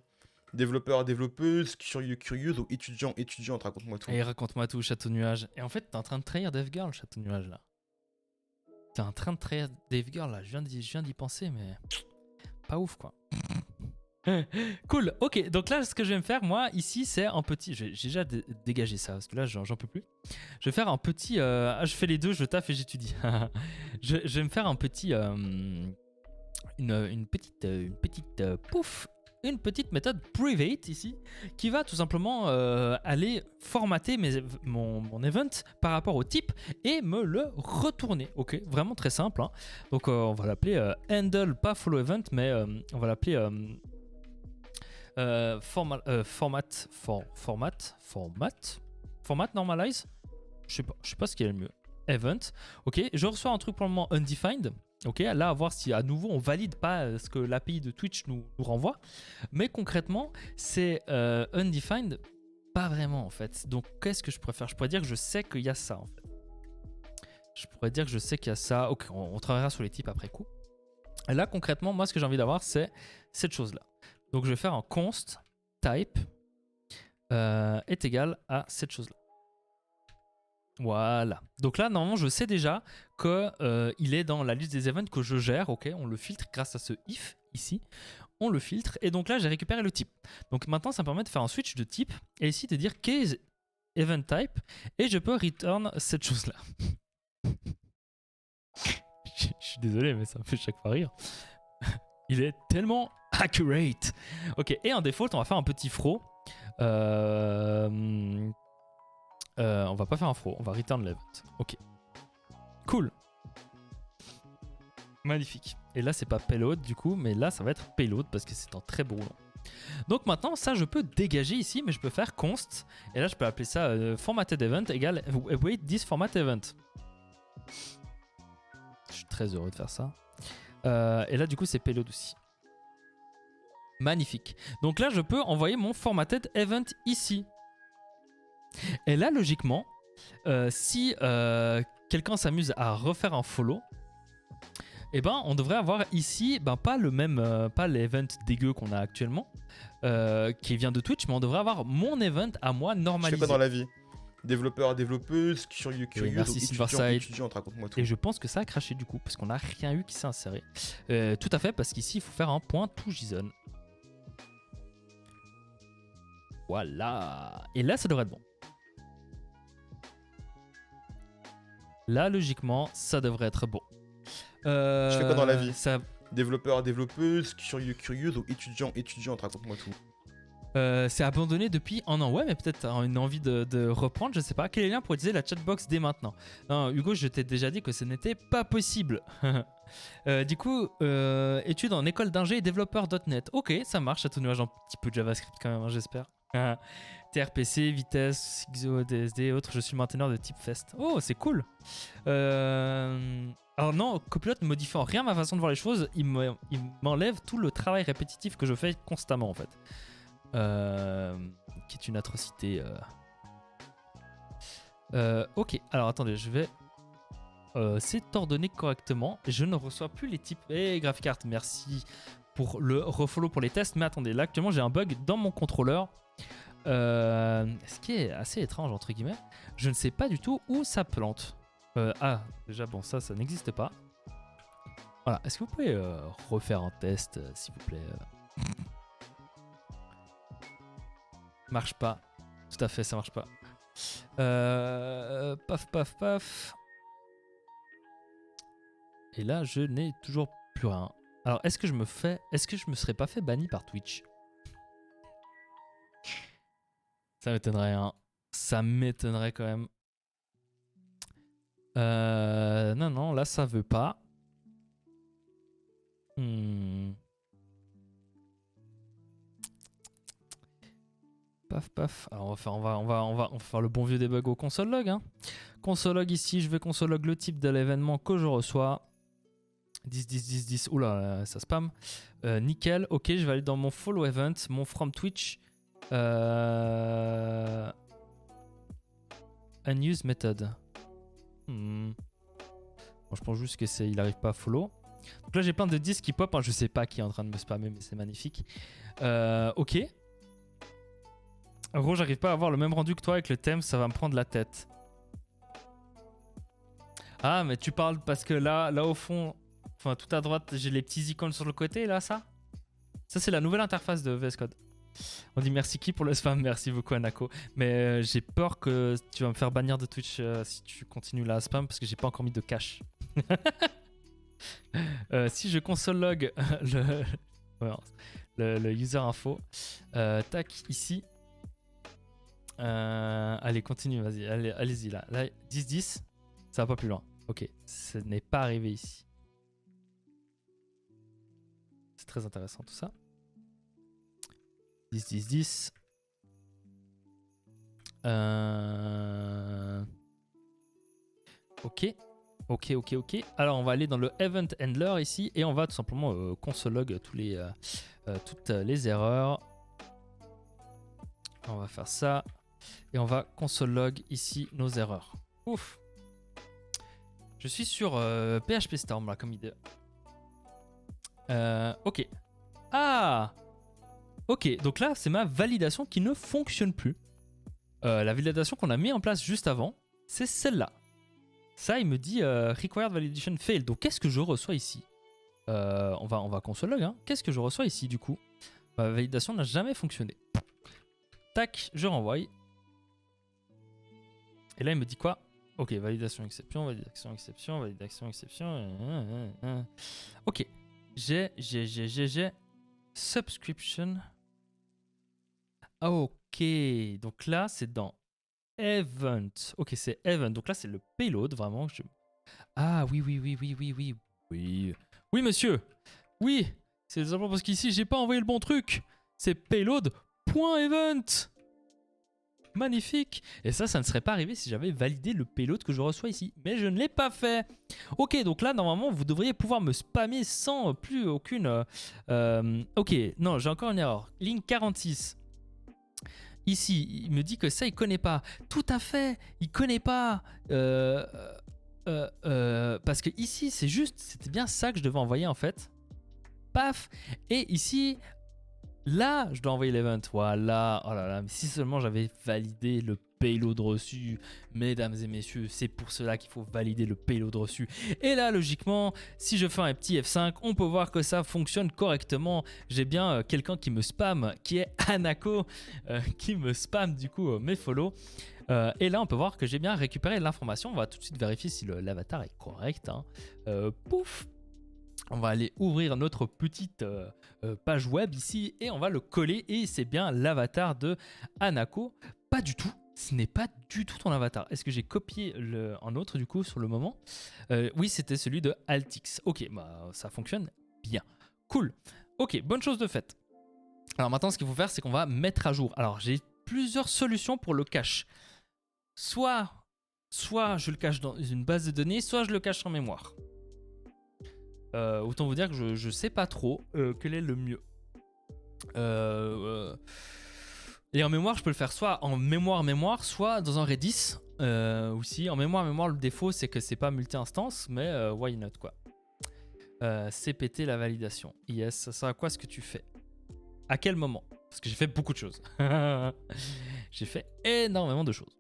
Développeur, développeuse, curieuse ou étudiante, raconte-moi tout. Et raconte-moi tout, Château Nuage. Et en fait, t'es en train de trahir Dave Girl, Château Nuage, là. T'es en train de trahir Dave Girl, là. Je viens d'y penser, mais pas ouf, quoi. Cool, ok. Donc là, ce que je vais me faire, moi, ici, c'est un petit... J'ai déjà dégagé ça, parce que là, j'en peux plus. Je vais faire un petit... je fais les deux, je taffe et j'étudie. je vais me faire un petit... une petite méthode private ici qui va tout simplement aller formater mon event par rapport au type et me le retourner. Ok, vraiment très simple. Hein. Donc on va l'appeler handle, pas follow event, mais on va l'appeler format normalize. Je sais pas ce qui est le mieux. Event. Ok, je reçois un truc pour le moment undefined. Ok, là à voir si à nouveau on valide pas ce que l'API de Twitch nous renvoie. Mais concrètement, c'est undefined, pas vraiment en fait. Donc qu'est-ce que je préfère? Je pourrais dire que je sais qu'il y a ça en fait. Ok, on travaillera sur les types après coup. Et là concrètement, moi ce que j'ai envie d'avoir, c'est cette chose-là. Donc je vais faire un const type est égal à cette chose-là. Voilà. Donc là, normalement, je sais déjà qu'il est dans la liste des events que je gère. Ok, on le filtre grâce à ce if ici. On le filtre. Et donc là, j'ai récupéré le type. Donc maintenant, ça me permet de faire un switch de type. Et ici, de dire case event type. Et je peux return cette chose-là. Je suis désolé, mais ça me fait chaque fois rire. Il est tellement accurate. Ok, et en default, on va faire un petit throw. On va pas faire un throw, on va return l'event. Ok. Cool. Magnifique. Et là, c'est pas payload du coup, mais là, ça va être payload parce que c'est un très beau nom. Donc maintenant, ça, je peux dégager ici, mais je peux faire const. Et là, je peux appeler ça formatted event égale wait this format event. Je suis très heureux de faire ça. Et là, du coup, c'est payload aussi. Magnifique. Donc là, je peux envoyer mon formatted event ici. Et là, logiquement, si quelqu'un s'amuse à refaire un follow, eh ben, on devrait avoir ici, pas le même, pas l'event dégueu qu'on a actuellement, qui vient de Twitch, mais on devrait avoir mon event à moi normalisé. Je fais quoi dans la vie? Développeur, développeuse, curieuse ou étudiante, raconte-moi tout. Et je pense que ça a craché du coup, parce qu'on n'a rien eu qui s'est inséré. Tout à fait, parce qu'ici, il faut faire un point to JSON. Voilà. Et là, ça devrait être bon. Là, logiquement, ça devrait être bon. Je fais quoi dans la vie? Développeur, développeuse, curieuse ou étudiante, raconte-moi tout. C'est abandonné depuis un an. Ouais, mais peut-être une envie de reprendre, je sais pas. Quel est le lien pour utiliser la chatbox dès maintenant? Non, Hugo, je t'ai déjà dit que ce n'était pas possible. Du coup, études en école d'ingé et développeur.net. Ok, ça marche, ça te nuage un petit peu de JavaScript quand même, hein, j'espère. TRPC, vitesse, XO, DSD et autres, je suis mainteneur de type Fest. Oh, c'est cool. Alors non, Copilot ne modifie en rien ma façon de voir les choses, il m'enlève tout le travail répétitif que je fais constamment en fait. Qui est une atrocité. Ok, alors attendez, je vais... c'est ordonné correctement. Je ne reçois plus les types. Et GraphicsArt, merci pour le refollow pour les tests. Mais attendez, là actuellement j'ai un bug dans mon contrôleur. Ce qui est assez étrange entre guillemets. Je ne sais pas du tout où ça plante. Déjà bon, ça n'existe pas. Voilà, est-ce que vous pouvez refaire un test s'il vous plaît? Marche pas. Tout à fait, ça marche pas. Paf, paf, paf. Et là, je n'ai toujours plus rien. Alors, est-ce que je me serais pas fait banni par Twitch? Ça m'étonnerait, hein. Ça m'étonnerait quand même. Non, là, ça veut pas. Paf, paf. Alors, on va faire le bon vieux debug au console log. Hein. Console log ici, je vais console log le type de l'événement que je reçois. 10, 10, 10, 10. Oula, ça spam. Nickel. Ok, je vais aller dans mon follow event, mon from Twitch. Unused method. Bon, je pense juste qu'il n'arrive pas à follow. Donc là, j'ai plein de 10 qui pop. Hein. Je sais pas qui est en train de me spammer, mais c'est magnifique. Ok. En gros, j'arrive pas à avoir le même rendu que toi avec le thème. Ça va me prendre la tête. Ah, mais tu parles parce que là au fond, enfin tout à droite, j'ai les petits icônes sur le côté, là, ça c'est la nouvelle interface de VS Code. On dit merci qui pour le spam, merci beaucoup Anako. Mais j'ai peur que tu vas me faire bannir de Twitch si tu continues là à spam parce que j'ai pas encore mis de cache. Si je console log le user info, tac, ici. Allez, continue, vas-y, allez-y là. Là, 10-10. Ça va pas plus loin. Ok, ce n'est pas arrivé ici. C'est très intéressant tout ça. 10, 10, 10. Ok. Alors on va aller dans le Event Handler ici et on va tout simplement console log toutes les erreurs. On va faire ça. Et on va console log ici nos erreurs. Ouf. Je suis sur PHP Storm là comme idée. Ok. Ah. Ok, donc là c'est ma validation qui ne fonctionne plus. La validation qu'on a mis en place juste avant, c'est celle-là. Ça, il me dit Required Validation Failed. Donc qu'est-ce que je reçois ici? On va console log. Hein. Qu'est-ce que je reçois ici du coup? Ma validation n'a jamais fonctionné. Tac, je renvoie. Et là, il me dit quoi? Ok, validation exception, validation exception, validation exception. Ok, j'ai subscription. Ok, donc là, c'est dans event. Ok, c'est event. Donc là, c'est le payload, vraiment. Ah oui. Oui, monsieur. Oui, c'est simplement parce qu'ici, j'ai pas envoyé le bon truc. C'est payload.event. Magnifique. Et ça ne serait pas arrivé si j'avais validé le payload que je reçois ici. Mais je ne l'ai pas fait. Ok, donc là, normalement, vous devriez pouvoir me spammer sans plus aucune... Ok, non, j'ai encore une erreur. Ligne 46. Ici, il me dit que ça, il connaît pas. Tout à fait, il connaît pas. Parce que ici, c'était bien ça que je devais envoyer en fait. Paf. Et ici... Là, je dois envoyer l'event. Voilà. Oh là là, mais si seulement j'avais validé le payload reçu. Mesdames et messieurs, c'est pour cela qu'il faut valider le payload reçu. Et là, logiquement, si je fais un petit F5, on peut voir que ça fonctionne correctement. J'ai bien quelqu'un qui me spam, qui est Anako, qui me spam du coup mes follow. Et là, on peut voir que j'ai bien récupéré l'information. On va tout de suite vérifier si l'avatar est correct. Hein. Pouf. On va aller ouvrir notre petite page web ici et on va le coller et c'est bien l'avatar de Anako. Pas du tout, ce n'est pas du tout ton avatar. Est-ce que j'ai copié un autre du coup sur le moment? Oui, c'était celui de Altix. Ok, bah ça fonctionne bien. Cool. Ok, bonne chose de faite. Alors maintenant, ce qu'il faut faire, c'est qu'on va mettre à jour. Alors j'ai plusieurs solutions pour le cache. Soit je le cache dans une base de données, soit je le cache en mémoire. Autant vous dire que je sais pas trop quel est le mieux. Et en mémoire, je peux le faire soit en mémoire, soit dans un Redis. Aussi, en mémoire, le défaut c'est que c'est pas multi-instance, mais why not quoi. CPT la validation. Yes, ça sert à quoi ce que tu fais? À quel moment? Parce que j'ai fait beaucoup de choses. J'ai fait énormément de choses.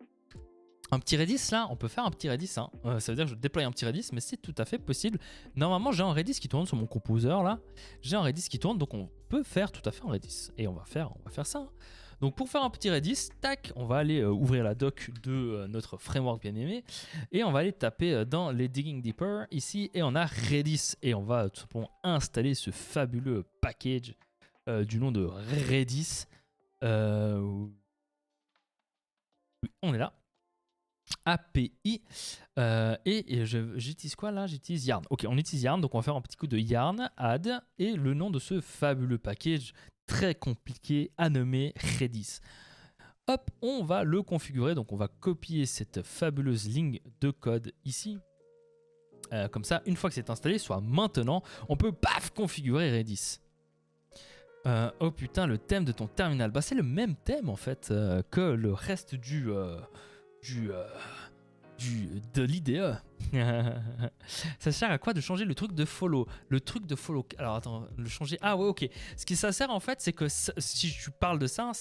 Un petit Redis là, on peut faire un petit Redis. Hein. Ça veut dire que je déploie un petit Redis, mais c'est tout à fait possible. Normalement, j'ai un Redis qui tourne sur mon composer là. J'ai un Redis qui tourne, donc on peut faire tout à fait un Redis. Et on va faire ça. Hein. Donc pour faire un petit Redis, tac, on va aller ouvrir la doc de notre framework bien aimé. Et on va aller taper dans les Digging Deeper ici. Et on a Redis. Et on va tout simplement installer ce fabuleux package du nom de Redis. On est là. API et j'utilise quoi là? J'utilise Yarn. Ok, on utilise Yarn, donc on va faire un petit coup de Yarn, add et le nom de ce fabuleux package très compliqué à nommer Redis. Hop, on va le configurer, donc on va copier cette fabuleuse ligne de code ici Comme ça, une fois que c'est installé, soit maintenant, on peut paf configurer Redis. Oh putain, le thème de ton terminal. Bah c'est le même thème en fait que le reste de l'IDE. Ça sert à quoi de changer le truc de follow? Le truc de follow. Alors attends, le changer. Ah ouais, ok. Ce qui ça sert en fait, c'est que si tu parles de ça,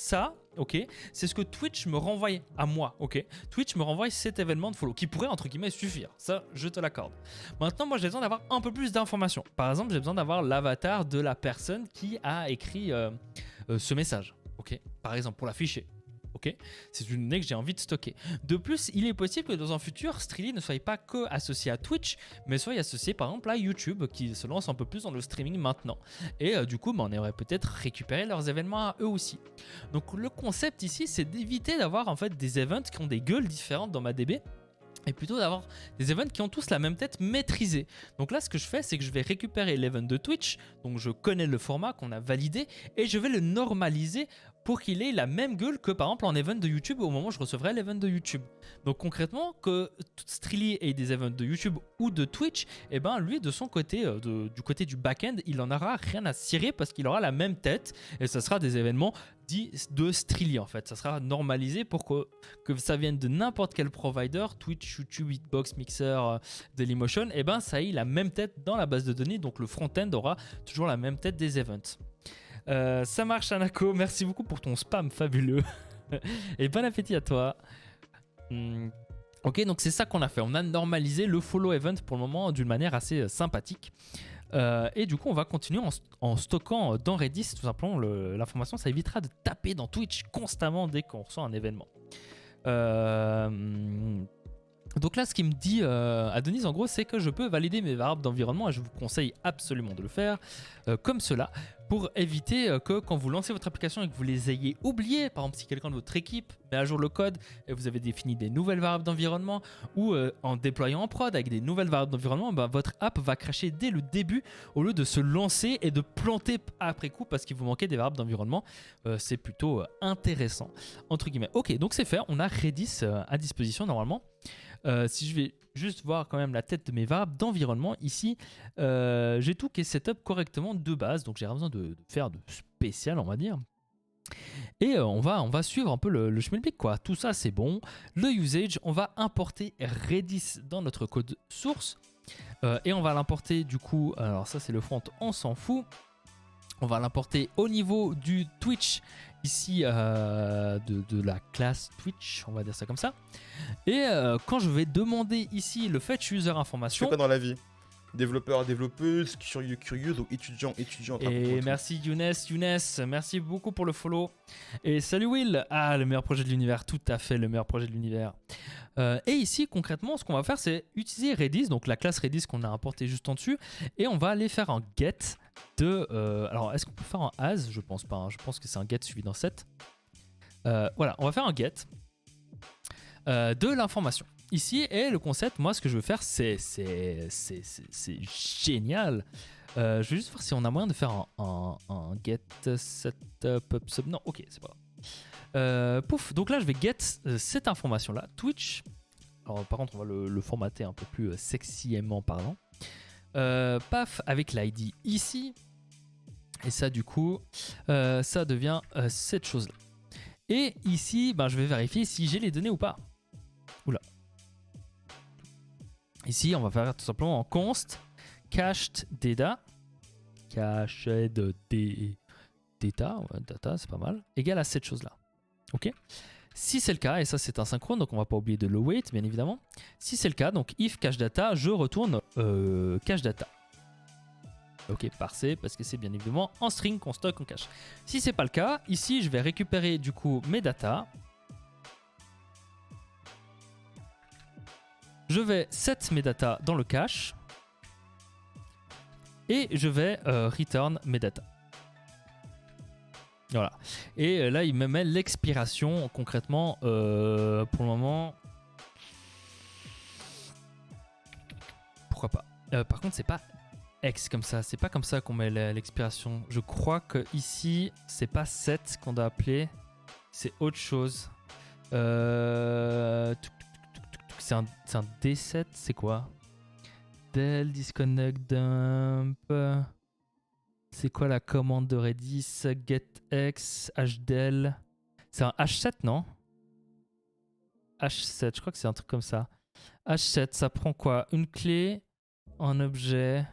ok, c'est ce que Twitch me renvoie à moi, ok. Twitch me renvoie cet événement de follow qui pourrait entre guillemets suffire. Ça, je te l'accorde. Maintenant, moi, j'ai besoin d'avoir un peu plus d'informations. Par exemple, j'ai besoin d'avoir l'avatar de la personne qui a écrit ce message, ok. Par exemple, pour l'afficher. Okay. C'est une donnée que j'ai envie de stocker. De plus, il est possible que dans un futur, Streely ne soit pas que associé à Twitch, mais soit associé par exemple à YouTube, qui se lance un peu plus dans le streaming maintenant. Et du coup, on aimerait peut-être récupérer leurs événements à eux aussi. Donc le concept ici, c'est d'éviter d'avoir en fait des events qui ont des gueules différentes dans ma DB. Et plutôt d'avoir des events qui ont tous la même tête maîtrisée. Donc là, ce que je fais, c'est que je vais récupérer l'event de Twitch, donc je connais le format qu'on a validé, et je vais le normaliser pour qu'il ait la même gueule que par exemple en event de YouTube au moment où je recevrai l'event de YouTube. Donc concrètement, que Streely ait des events de YouTube ou de Twitch, et ben lui de son côté, du côté du back-end, il en aura rien à cirer parce qu'il aura la même tête et ça sera des événements dits de Streely en fait. Ça sera normalisé pour que ça vienne de n'importe quel provider, Twitch, YouTube, Hitbox, Mixer, Dailymotion, et ben ça ait la même tête dans la base de données, donc le front-end aura toujours la même tête des events. Ça marche Anako, merci beaucoup pour ton spam fabuleux et bon appétit à toi. Ok, donc c'est ça qu'on a fait, on a normalisé le follow event pour le moment d'une manière assez sympathique. Et du coup on va continuer en stockant dans Redis tout simplement l'information. Ça évitera de taper dans Twitch constamment dès qu'on reçoit un événement. Donc là, ce qu'il me dit à Denise, en gros, c'est que je peux valider mes variables d'environnement et je vous conseille absolument de le faire comme cela pour éviter que quand vous lancez votre application et que vous les ayez oubliées, par exemple si quelqu'un de votre équipe met à jour le code et vous avez défini des nouvelles variables d'environnement ou en déployant en prod avec des nouvelles variables d'environnement, ben, votre app va crasher dès le début au lieu de se lancer et de planter après coup parce qu'il vous manquait des variables d'environnement. C'est plutôt intéressant, entre guillemets. Ok, donc c'est fait, on a Redis à disposition normalement. Si je vais juste voir quand même la tête de mes variables d'environnement, ici, j'ai tout qui est setup correctement de base, donc j'ai rien besoin de faire de spécial, on va dire. Et on va suivre un peu le schmilblick, quoi. Tout ça, c'est bon. Le usage, on va importer Redis dans notre code source. Et on va l'importer du coup, alors ça c'est le front, on s'en fout. On va l'importer au niveau du Twitch, ici de la classe Twitch, on va dire ça comme ça. Et quand je vais demander ici le fetch user information. C'est quoi dans la vie? Développeur, développeuse, curieuse ou étudiant. Et merci Younes, merci beaucoup pour le follow. Et salut Will, le meilleur projet de l'univers, tout à fait le meilleur projet de l'univers. Et ici concrètement, ce qu'on va faire, c'est utiliser Redis, donc la classe Redis qu'on a importée juste en dessus, et on va aller faire un get de. Alors est-ce qu'on peut faire un as? Je pense pas, hein. Je pense que c'est un get suivi d'un set. Voilà, on va faire un get de l'information. Ici, et le concept, moi, ce que je veux faire, c'est génial. Je vais juste voir si on a moyen de faire un get setup up sub. Non, ok, c'est pas grave. Pouf, donc là, je vais get cette information-là. Twitch. Alors, par contre, on va le formater un peu plus sexyement parlant. Paf, avec l'ID ici. Et ça, du coup, ça devient cette chose-là. Et ici, ben, je vais vérifier si j'ai les données ou pas. Oula. Ici, on va faire tout simplement en const cached data. Cached data, ouais, data, c'est pas mal. Égal à cette chose-là. Ok. Si c'est le cas, et ça c'est asynchrone, donc on va pas oublier de l'await, bien évidemment. Si c'est le cas, donc if cache data, je retourne cache data. Ok, parfait, parce que c'est bien évidemment en string qu'on stocke en cache. Si c'est pas le cas, ici je vais récupérer du coup mes data. Je vais set mes data dans le cache et je vais return mes data. Voilà. Et là, il me met l'expiration concrètement pour le moment. Pourquoi pas. Par contre, c'est pas X comme ça. C'est pas comme ça qu'on met l'expiration. Je crois que ici, c'est pas set qu'on doit appeler. C'est autre chose. C'est un D7, c'est quoi? del, disconnect dump. C'est quoi la commande de Redis? Getx, hdel. C'est un H7, non? H7, je crois que c'est un truc comme ça. H7, ça prend quoi? Une clé, un objet.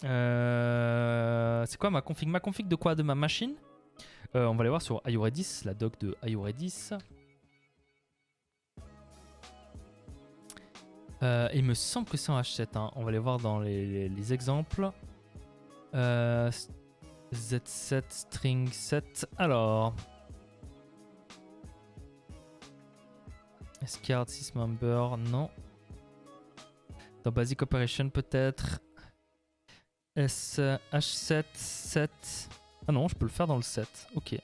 C'est quoi ma config? Ma config de quoi? De ma machine? On va aller voir sur IORedis, la doc de IORedis. Il me semble que c'est en H7. Hein. On va aller voir dans les exemples. Z7, string 7. Alors. Scard 6 member, non. Dans Basic Operation peut-être. H7, 7. Ah non, je peux le faire dans le 7. Ok.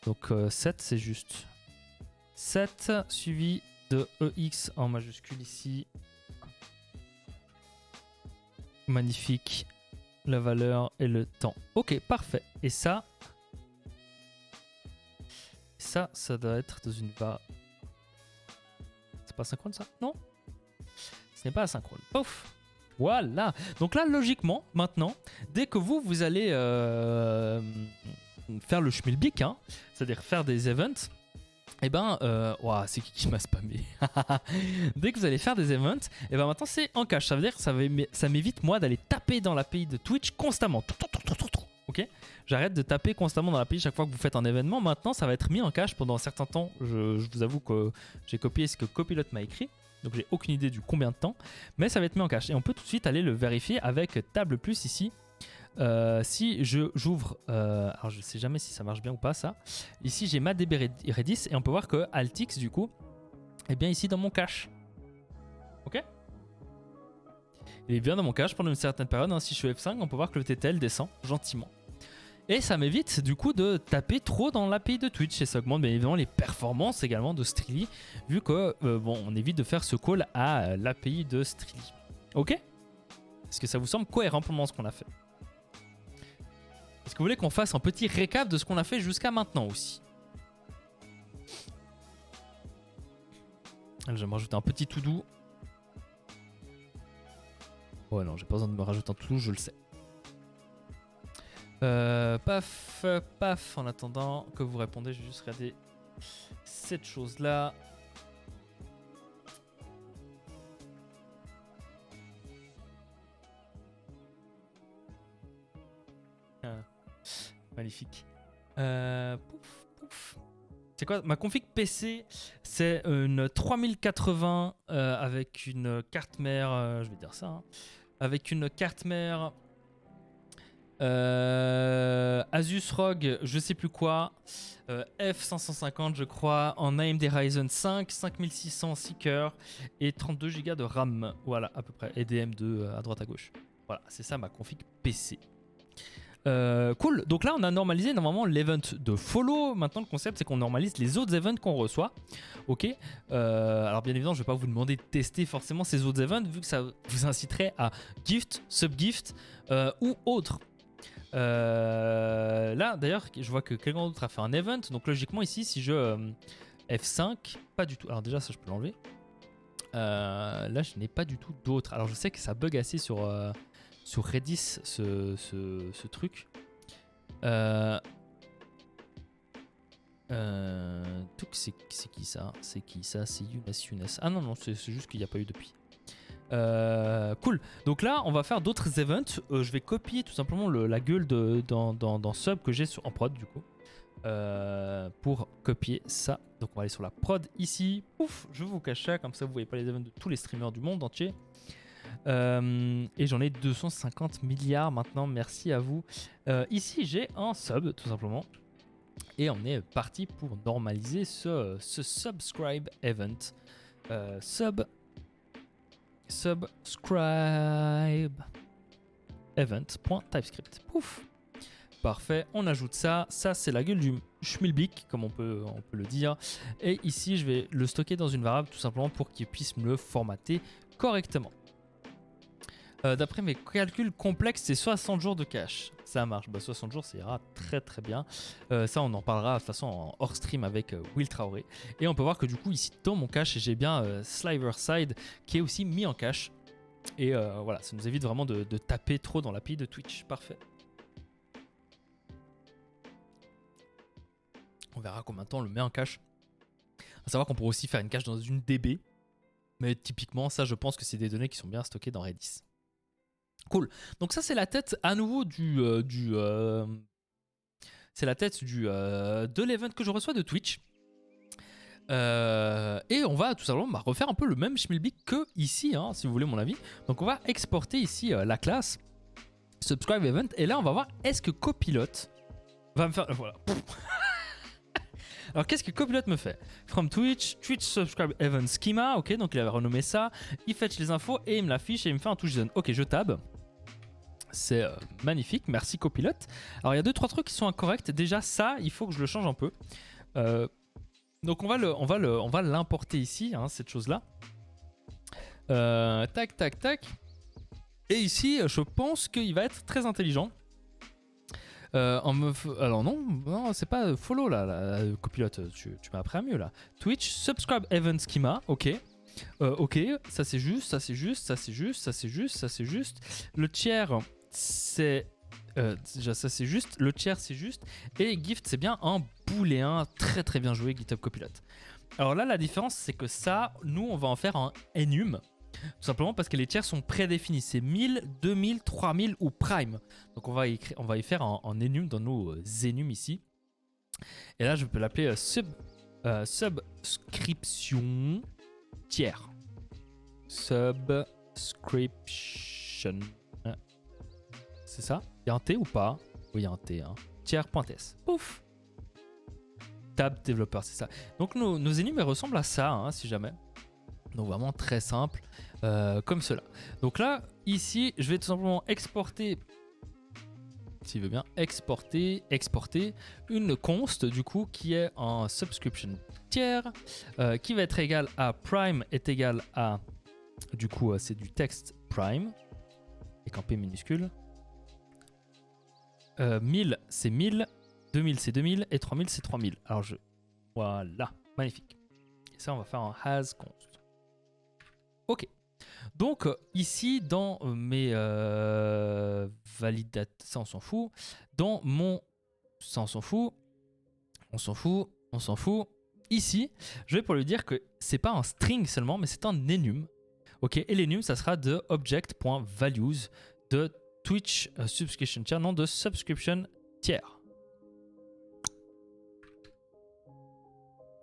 Donc 7 c'est juste. 7 suivi de EX en majuscule ici. Magnifique. La valeur et le temps. Ok, parfait. Et ça doit être dans une va. C'est pas asynchrone ça? Non? Ce n'est pas asynchrone. Pouf! Voilà. Donc là, logiquement, maintenant, dès que vous allez faire le schmilblick, hein, c'est-à-dire faire des events, et ben, c'est qui m'a spammé? Dès que vous allez faire des events, et ben maintenant c'est en cache. Ça veut dire que ça m'évite moi d'aller taper dans l'API de Twitch constamment. Ok? J'arrête de taper constamment dans l'API chaque fois que vous faites un événement. Maintenant, ça va être mis en cache pendant un certain temps. Je vous avoue que j'ai copié ce que Copilot m'a écrit. Donc j'ai aucune idée du combien de temps. Mais ça va être mis en cache. Et on peut tout de suite aller le vérifier avec Table Plus ici. Si j'ouvre, alors je sais jamais si ça marche bien ou pas ça. Ici j'ai ma DB Redis et on peut voir que Altix du coup est bien ici dans mon cache. Ok? Il est bien dans mon cache pendant une certaine période. Hein. Si je fais F5, on peut voir que le TTL descend gentiment. Et ça m'évite du coup de taper trop dans l'API de Twitch et ça augmente bien évidemment les performances également de Streely vu que on évite de faire ce call à l'API de Streely. Ok? Est-ce que ça vous semble cohérent pour ce qu'on a fait? Est-ce que vous voulez qu'on fasse un petit récap de ce qu'on a fait jusqu'à maintenant aussi? Je vais me rajouter un petit to-do. Ouais non, j'ai pas besoin de me rajouter un to-do, je le sais. Paf, en attendant que vous répondez, je vais juste regarder cette chose-là. Magnifique. Pouf. C'est quoi ma config PC? C'est une 3080 avec une carte mère. Je vais dire ça. Hein, avec une carte mère Asus ROG, je sais plus quoi. F550, je crois. En AMD Ryzen 5, 5600 6 cœurs et 32 Go de RAM. Voilà, à peu près. Et DM2 à droite à gauche. Voilà, c'est ça ma config PC. Cool, donc là on a normalisé normalement l'event de follow. Maintenant le concept c'est qu'on normalise les autres events qu'on reçoit. Ok, alors bien évidemment je vais pas vous demander de tester forcément ces autres events vu que ça vous inciterait à gift, subgift ou autre. Là d'ailleurs je vois que quelqu'un d'autre a fait un event, donc logiquement ici si je F5, pas du tout, alors déjà ça je peux l'enlever. Là je n'ai pas du tout d'autres, alors je sais que ça bug assez sur Redis ce truc. C'est qui ça? C'est qui ça? C'est Younes. Ah non, c'est juste qu'il n'y a pas eu depuis. Cool. Donc là, on va faire d'autres events. Je vais copier tout simplement la gueule dans Sub que j'ai en prod du coup. Pour copier ça. Donc on va aller sur la prod ici. Pouf, je vous cache ça, comme ça vous voyez pas les events de tous les streamers du monde entier. Et j'en ai 250 milliards maintenant, merci à vous. Ici j'ai un sub tout simplement. Et on est parti pour normaliser ce subscribe event. Subscribe event.typescript. Pouf. Parfait, on ajoute ça. Ça c'est la gueule du schmilblick comme on peut le dire. Et ici je vais le stocker dans une variable tout simplement pour qu'il puisse me le formater correctement. D'après mes calculs complexes, c'est 60 jours de cash. Ça marche. 60 jours, ça ira très très bien. Ça, on en parlera de toute façon en hors stream avec Will Traoré. Et on peut voir que du coup, ici, dans mon cash, j'ai bien Sliverside qui est aussi mis en cash. Et voilà, ça nous évite vraiment de taper trop dans l'API de Twitch. Parfait. On verra combien de temps on le met en cache. À savoir qu'on pourrait aussi faire une cache dans une DB. Mais typiquement, ça, je pense que c'est des données qui sont bien stockées dans Redis. Cool. Donc ça, c'est la tête à nouveau c'est la tête de l'event que je reçois de Twitch. Et on va tout simplement refaire un peu le même schmilblick que ici, hein, si vous voulez mon avis. Donc on va exporter ici la classe subscribe event. Et là, on va voir est-ce que Copilot va me faire... Voilà. Alors, qu'est-ce que Copilot me fait? From Twitch subscribe event schema. Ok, donc il avait renommé ça. Il fetch les infos et il me l'affiche et il me fait un touch JSON. Ok, je tab. C'est magnifique. Merci Copilot. Alors, il y a 2-3 trucs qui sont incorrects. Déjà, ça, il faut que je le change un peu. Donc, on va l'importer ici, hein, cette chose-là. Tac, tac, tac. Et ici, je pense qu'il va être très intelligent. Alors non, c'est pas follow là, Copilot, tu m'as appris à mieux là. Twitch subscribe event schema, ok. Ok, ça c'est juste, ça c'est juste, ça c'est juste, ça c'est juste, ça c'est juste. Le tiers c'est déjà ça c'est juste, le tiers c'est juste et gift c'est bien un booléen, très très bien joué GitHub Copilot. Alors là la différence c'est que ça, nous on va en faire un enum. Tout simplement parce que les tiers sont prédéfinis. C'est 1000, 2000, 3000 ou prime. Donc on va y faire en enum dans nos enums ici. Et là je peux l'appeler subscription tiers. Subscription. C'est ça? Il y a un T ou pas? Oui, il y a un T. Hein. Tiers.s. Pouf! Tab développeur, c'est ça. Donc nos enums ressemblent à ça, hein, si jamais. Donc vraiment très simple, comme cela. Donc là, ici, je vais tout simplement exporter, s'il veut bien, exporter une const du coup qui est en subscription tiers, qui va être égal à prime est égal à, du coup c'est du texte prime, et en P minuscule. 1000 c'est 1000, 2000 c'est 2000 et 3000 c'est 3000. Alors voilà, magnifique. Et ça on va faire en has const. Ok, donc ici dans mes validateurs, ça on s'en fout, dans mon, ça on s'en fout, ici je vais pour lui dire que c'est pas un string seulement mais c'est un enum, ok, et l'enum ça sera de object.values de Twitch subscription tier, non de subscription tier.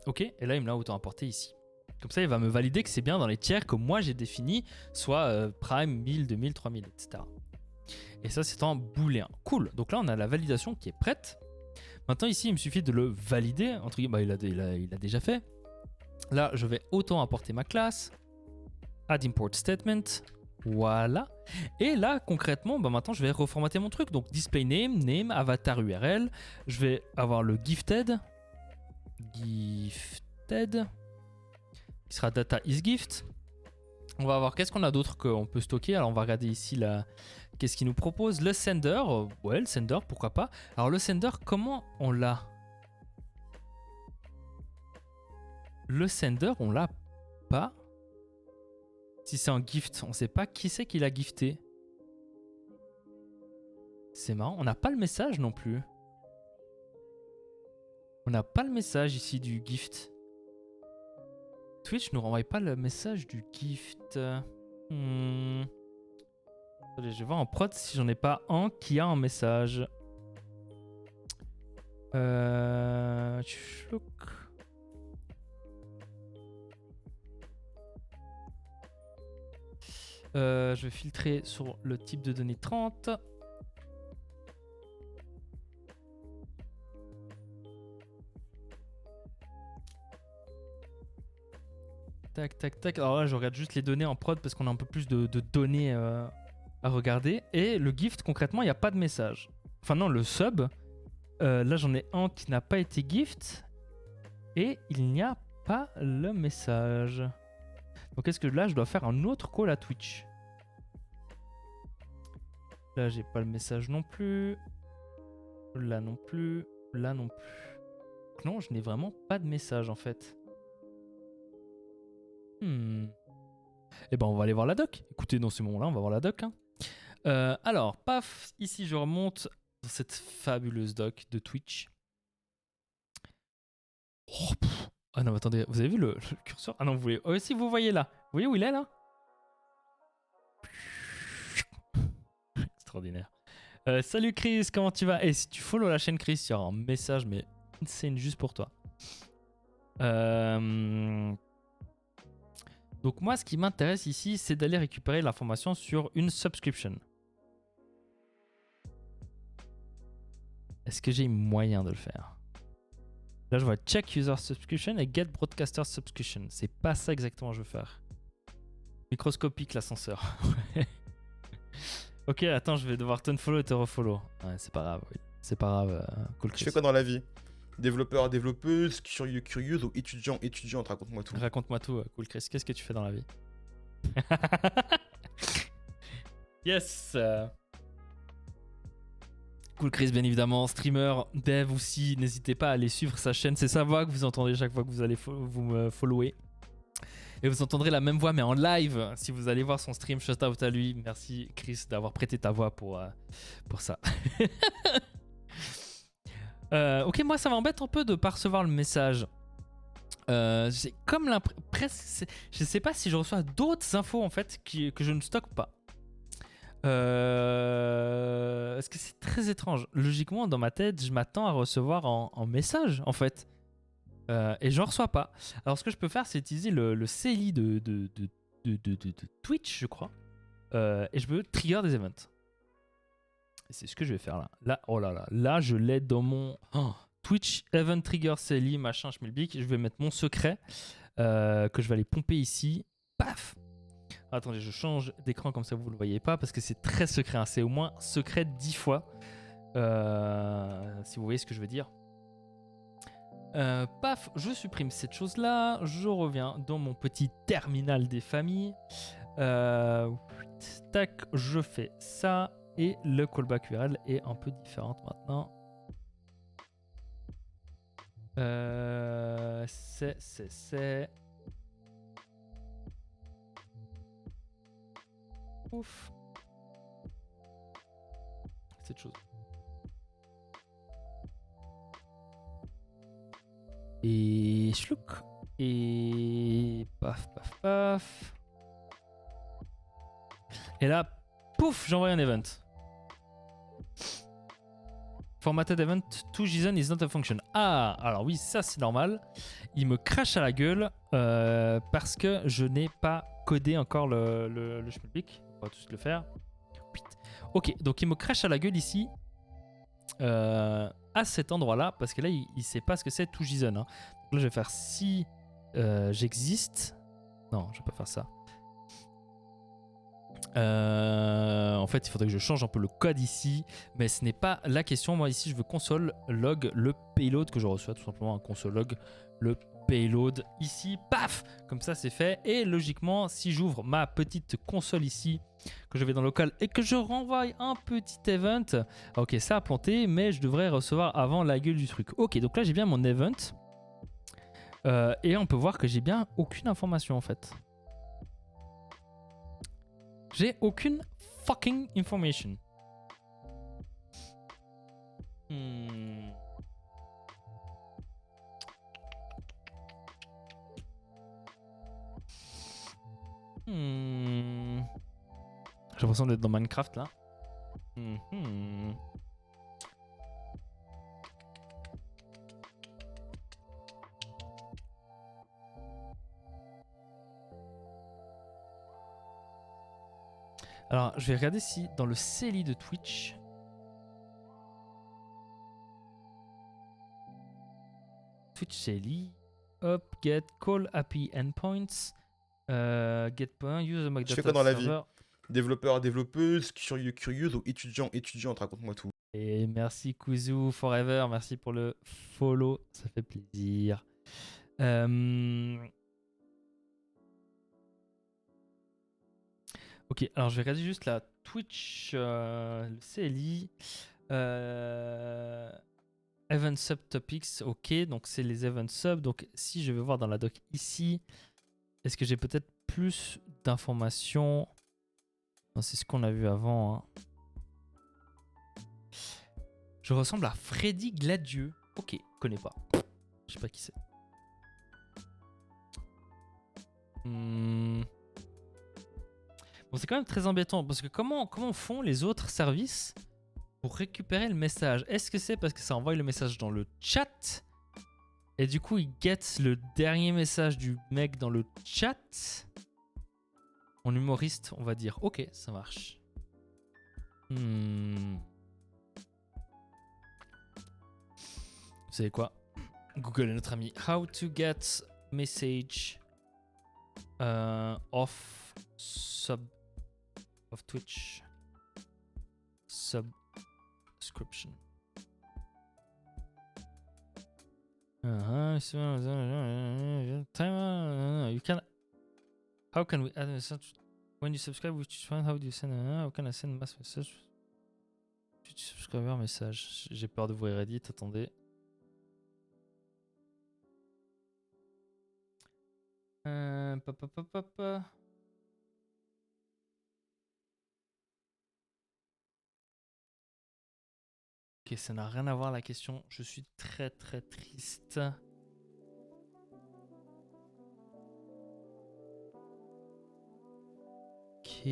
Ok, et là il me l'a auto-importé ici. Comme ça, il va me valider que c'est bien dans les tiers que moi j'ai définis, soit prime, 1000, 2000, 3000, etc. Et ça, c'est en booléen. Cool. Donc là, on a la validation qui est prête. Maintenant, ici, il me suffit de le valider. Entre guillemets, il a déjà fait. Là, je vais auto-importer ma classe. Add import statement. Voilà. Et là, concrètement, maintenant, je vais reformater mon truc. Donc, display name, avatar URL. Je vais avoir le gifted. Qui sera data is gift. On va voir qu'est-ce qu'on a d'autre qu'on peut stocker. Alors on va regarder ici qu'est-ce qu'il nous propose. Le sender, ouais le sender pourquoi pas. Alors le sender comment on l'a? Le sender on l'a pas. Si c'est un gift, on sait pas qui c'est qui l'a gifté. C'est marrant, on n'a pas le message non plus. On n'a pas le message ici du gift. Twitch ne renvoie pas le message du gift. Attendez, je vais voir en prod si j'en ai pas un qui a un message. Je vais filtrer sur le type de données 30. Tac, tac, tac. Alors là, je regarde juste les données en prod parce qu'on a un peu plus de données à regarder. Et le gift, concrètement, il n'y a pas de message. Enfin non, le sub, là j'en ai un qui n'a pas été gift. Et il n'y a pas le message. Donc est-ce que là, je dois faire un autre call à Twitch? Là, j'ai pas le message non plus. Là non plus. Là non plus. Non, je n'ai vraiment pas de message en fait. Eh ben, on va aller voir la doc. Écoutez, dans ce moment-là, on va voir la doc. Hein. Alors, paf, ici, je remonte dans cette fabuleuse doc de Twitch. Oh, ah non, attendez, vous avez vu le curseur? Ah non, vous voulez... Oh, si, vous voyez là. Vous voyez où il est là? Extraordinaire. Salut Chris, comment tu vas? Et si tu follow la chaîne Chris, il y aura un message, mais insane juste pour toi. Donc moi, ce qui m'intéresse ici, c'est d'aller récupérer l'information sur une subscription. Est-ce que j'ai moyen de le faire? Là, je vois check user subscription et get broadcaster subscription. C'est pas ça exactement que je veux faire. Microscopique l'ascenseur. Ok, attends, je vais devoir t'unfollow et te refollow. Ouais, c'est pas grave, oui. C'est pas grave, cool Chris. Tu fais quoi dans la vie? Développeur, développeuse, curieux, curieuse ou étudiant, étudiante? Raconte-moi tout. Raconte-moi tout, cool Chris. Qu'est-ce que tu fais dans la vie? Yes. Cool Chris, bien évidemment. Streamer, dev aussi. N'hésitez pas à aller suivre sa chaîne. C'est sa voix que vous entendez chaque fois que vous allez vous me follower. Et vous entendrez la même voix, mais en live. Si vous allez voir son stream, shout out à lui. Merci Chris d'avoir prêté ta voix pour ça. Ok, moi ça m'embête un peu de pas recevoir le message. J'ai comme l'impression, je sais pas si je reçois d'autres infos en fait que je ne stocke pas. Parce que c'est très étrange. Logiquement, dans ma tête, je m'attends à recevoir en message en fait. Et je ne reçois pas. Alors, ce que je peux faire, c'est utiliser le CLI de Twitch, je crois. Et je peux trigger des events. Et c'est ce que je vais faire là. Là, oh là là. Là, je l'ai dans mon Twitch Event Trigger CLI, machin, schmilblick. Je vais mettre mon secret que je vais aller pomper ici. Paf! Attendez, je change d'écran comme ça vous ne le voyez pas parce que c'est très secret. Hein. C'est au moins secret 10 fois. Si vous voyez ce que je veux dire. Paf, je supprime cette chose-là. Je reviens dans mon petit terminal des familles. Tac, je fais ça. Et le callback URL est un peu différente maintenant. C'est... Ouf. Cette chose. Et chlouk. Et paf, paf, paf. Et là, pouf, j'envoie un event. Formatted event to JSON is not a function. Ah, alors oui, ça c'est normal. Il me crache à la gueule parce que je n'ai pas codé encore le schmilblick. On va tout de suite le faire. Ok, donc il me crache à la gueule ici à cet endroit-là parce que là, il ne sait pas ce que c'est to JSON. Hein. Donc là, je vais faire si j'existe. Non, je ne vais pas faire ça. En fait, il faudrait que je change un peu le code ici, mais ce n'est pas la question. Moi, ici, je veux console log le payload que je reçois, tout simplement un console log le payload ici. Paf, comme ça, c'est fait. Et logiquement, si j'ouvre ma petite console ici, que je vais dans local et que je renvoie un petit event, ok, ça a planté, mais je devrais recevoir avant la gueule du truc. Ok, donc là, j'ai bien mon event. Et on peut voir que j'ai bien aucune information en fait. J'ai aucune fucking information. J'ai l'impression d'être dans Minecraft là. Alors, je vais regarder si dans le CLI de Twitch... Twitch CLI... Hop, get, call API endpoints... get point, use the mock data server... Tu fais quoi dans la vie? Développeur, développeuse, curieux, curieuse ou étudiant, étudiante? Raconte-moi tout. Et merci Kuzu Forever, merci pour le follow, ça fait plaisir. Ok, alors je vais regarder juste la Twitch, le CLI. Event Sub Topics, ok, donc c'est les Event Sub. Donc si je vais voir dans la doc ici, est-ce que j'ai peut-être plus d'informations? Non, c'est ce qu'on a vu avant. Hein. Je ressemble à Freddy Gladieux. Ok, connais pas. Je sais pas qui c'est. Bon, c'est quand même très embêtant parce que comment font les autres services pour récupérer le message? Est-ce que c'est parce que ça envoie le message dans le chat et du coup il get le dernier message du mec dans le chat? En humoriste, on va dire ok, ça marche. Vous savez quoi? Google est notre ami. How to get message off Twitch subscription. You can. How can we add a message when you subscribe? Which one? How do you send? How can I send mass message? Subscriber message. J'ai peur d'ouvrir Reddit. Attendez. Ok, ça n'a rien à voir la question. Je suis très très triste. Ok.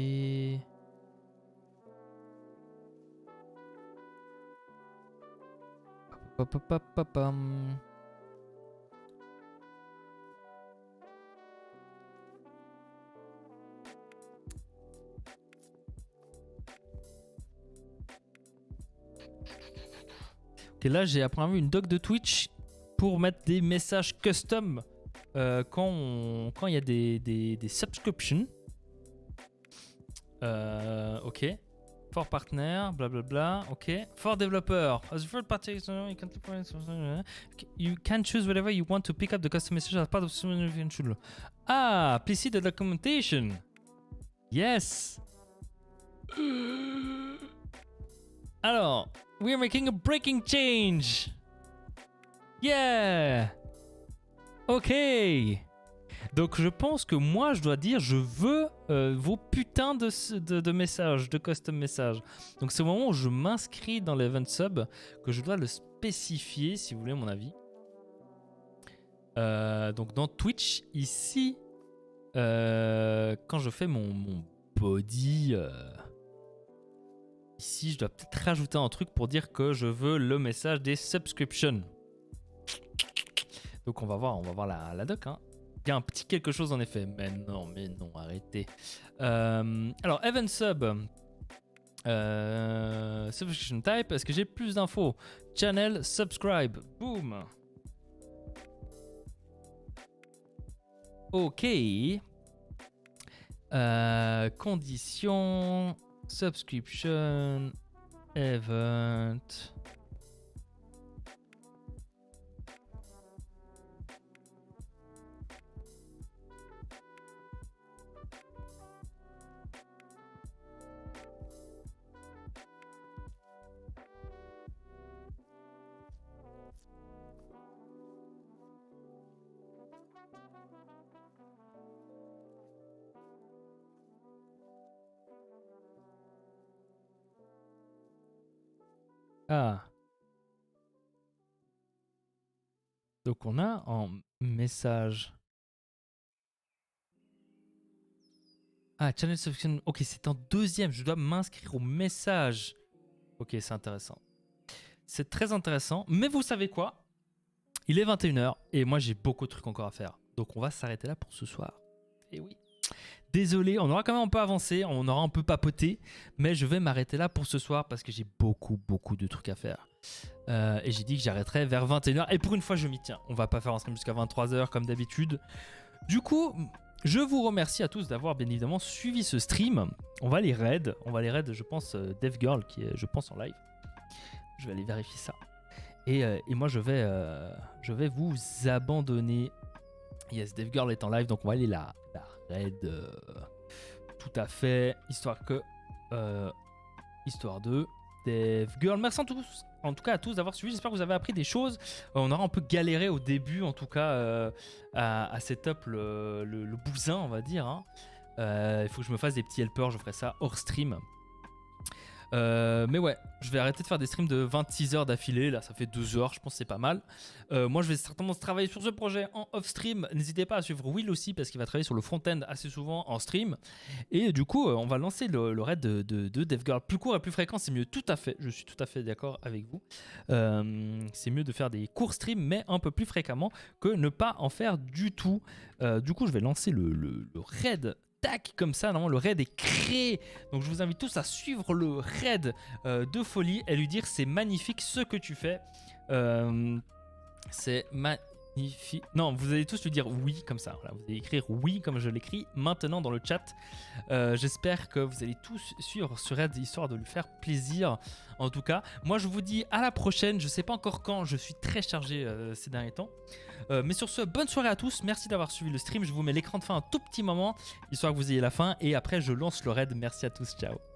Ok, là j'ai apparemment une doc de Twitch pour mettre des messages custom quand il y a des subscriptions. Ok. For partner, blablabla. Ok. For developer, as a third party, you can choose whatever you want to pick up the custom message as part of the. Ah, please see the documentation. Yes. Alors, we are making a breaking change. Yeah. Ok. Donc je pense que moi je dois dire je veux vos putains de messages, de custom messages. Donc c'est au moment où je m'inscris dans l'event sub que je dois le spécifier si vous voulez mon avis. Donc dans Twitch ici, quand je fais mon body, ici je dois peut-être rajouter un truc pour dire que je veux le message des subscriptions. Donc on va voir la doc hein. Il y a un petit quelque chose en effet. Mais non, arrêtez. Alors, Event Sub. Subscription type. Est-ce que j'ai plus d'infos? Channel, subscribe. Boom. Ok. Conditions. Subscription. Event. Ah. Donc on a en message. Ah, channel subscription. Ok, c'est en deuxième. Je dois m'inscrire au message. Ok, c'est intéressant. C'est très intéressant. Mais vous savez quoi? Il est 21h et moi j'ai beaucoup de trucs encore à faire. Donc on va s'arrêter là pour ce soir. Et oui. Désolé, on aura quand même un peu avancé, on aura un peu papoté, mais je vais m'arrêter là pour ce soir parce que j'ai beaucoup de trucs à faire. Et j'ai dit que j'arrêterais vers 21h. Et pour une fois, je m'y tiens. On va pas faire un stream jusqu'à 23h comme d'habitude. Du coup, je vous remercie à tous d'avoir bien évidemment suivi ce stream. On va les raid, je pense, DevGirl qui est, je pense, en live. Je vais aller vérifier ça. Et moi, je vais vous abandonner. Yes, DevGirl est en live, donc on va aller la raid tout à fait. Histoire de Dev Girl. Merci en tout cas à tous d'avoir suivi. J'espère que vous avez appris des choses. On aura un peu galéré au début, en tout cas, à setup le bousin, on va dire. Hein. Il faut que je me fasse des petits helpers. Je ferai ça hors stream. Mais ouais, je vais arrêter de faire des streams de 26 heures d'affilée. Là, ça fait 2 heures, je pense que c'est pas mal. Moi, je vais certainement travailler sur ce projet en off-stream. N'hésitez pas à suivre Will aussi, parce qu'il va travailler sur le front-end assez souvent en stream. Et du coup, on va lancer le raid de DevGirl. Plus court et plus fréquent, c'est mieux. Tout à fait, je suis tout à fait d'accord avec vous. C'est mieux de faire des courts streams, mais un peu plus fréquemment que ne pas en faire du tout. Du coup, je vais lancer le raid. Tac, comme ça, normalement le raid est créé. Donc je vous invite tous à suivre le raid de folie et lui dire c'est magnifique ce que tu fais. C'est magnifique. Non, vous allez tous lui dire oui comme ça. Voilà, vous allez écrire oui comme je l'écris maintenant dans le chat. J'espère que vous allez tous suivre ce raid histoire de lui faire plaisir. En tout cas, moi je vous dis à la prochaine. Je sais pas encore quand, je suis très chargé ces derniers temps. Mais sur ce, bonne soirée à tous. Merci d'avoir suivi le stream. Je vous mets l'écran de fin un tout petit moment, histoire que vous ayez la fin. Et après, je lance le raid. Merci à tous. Ciao.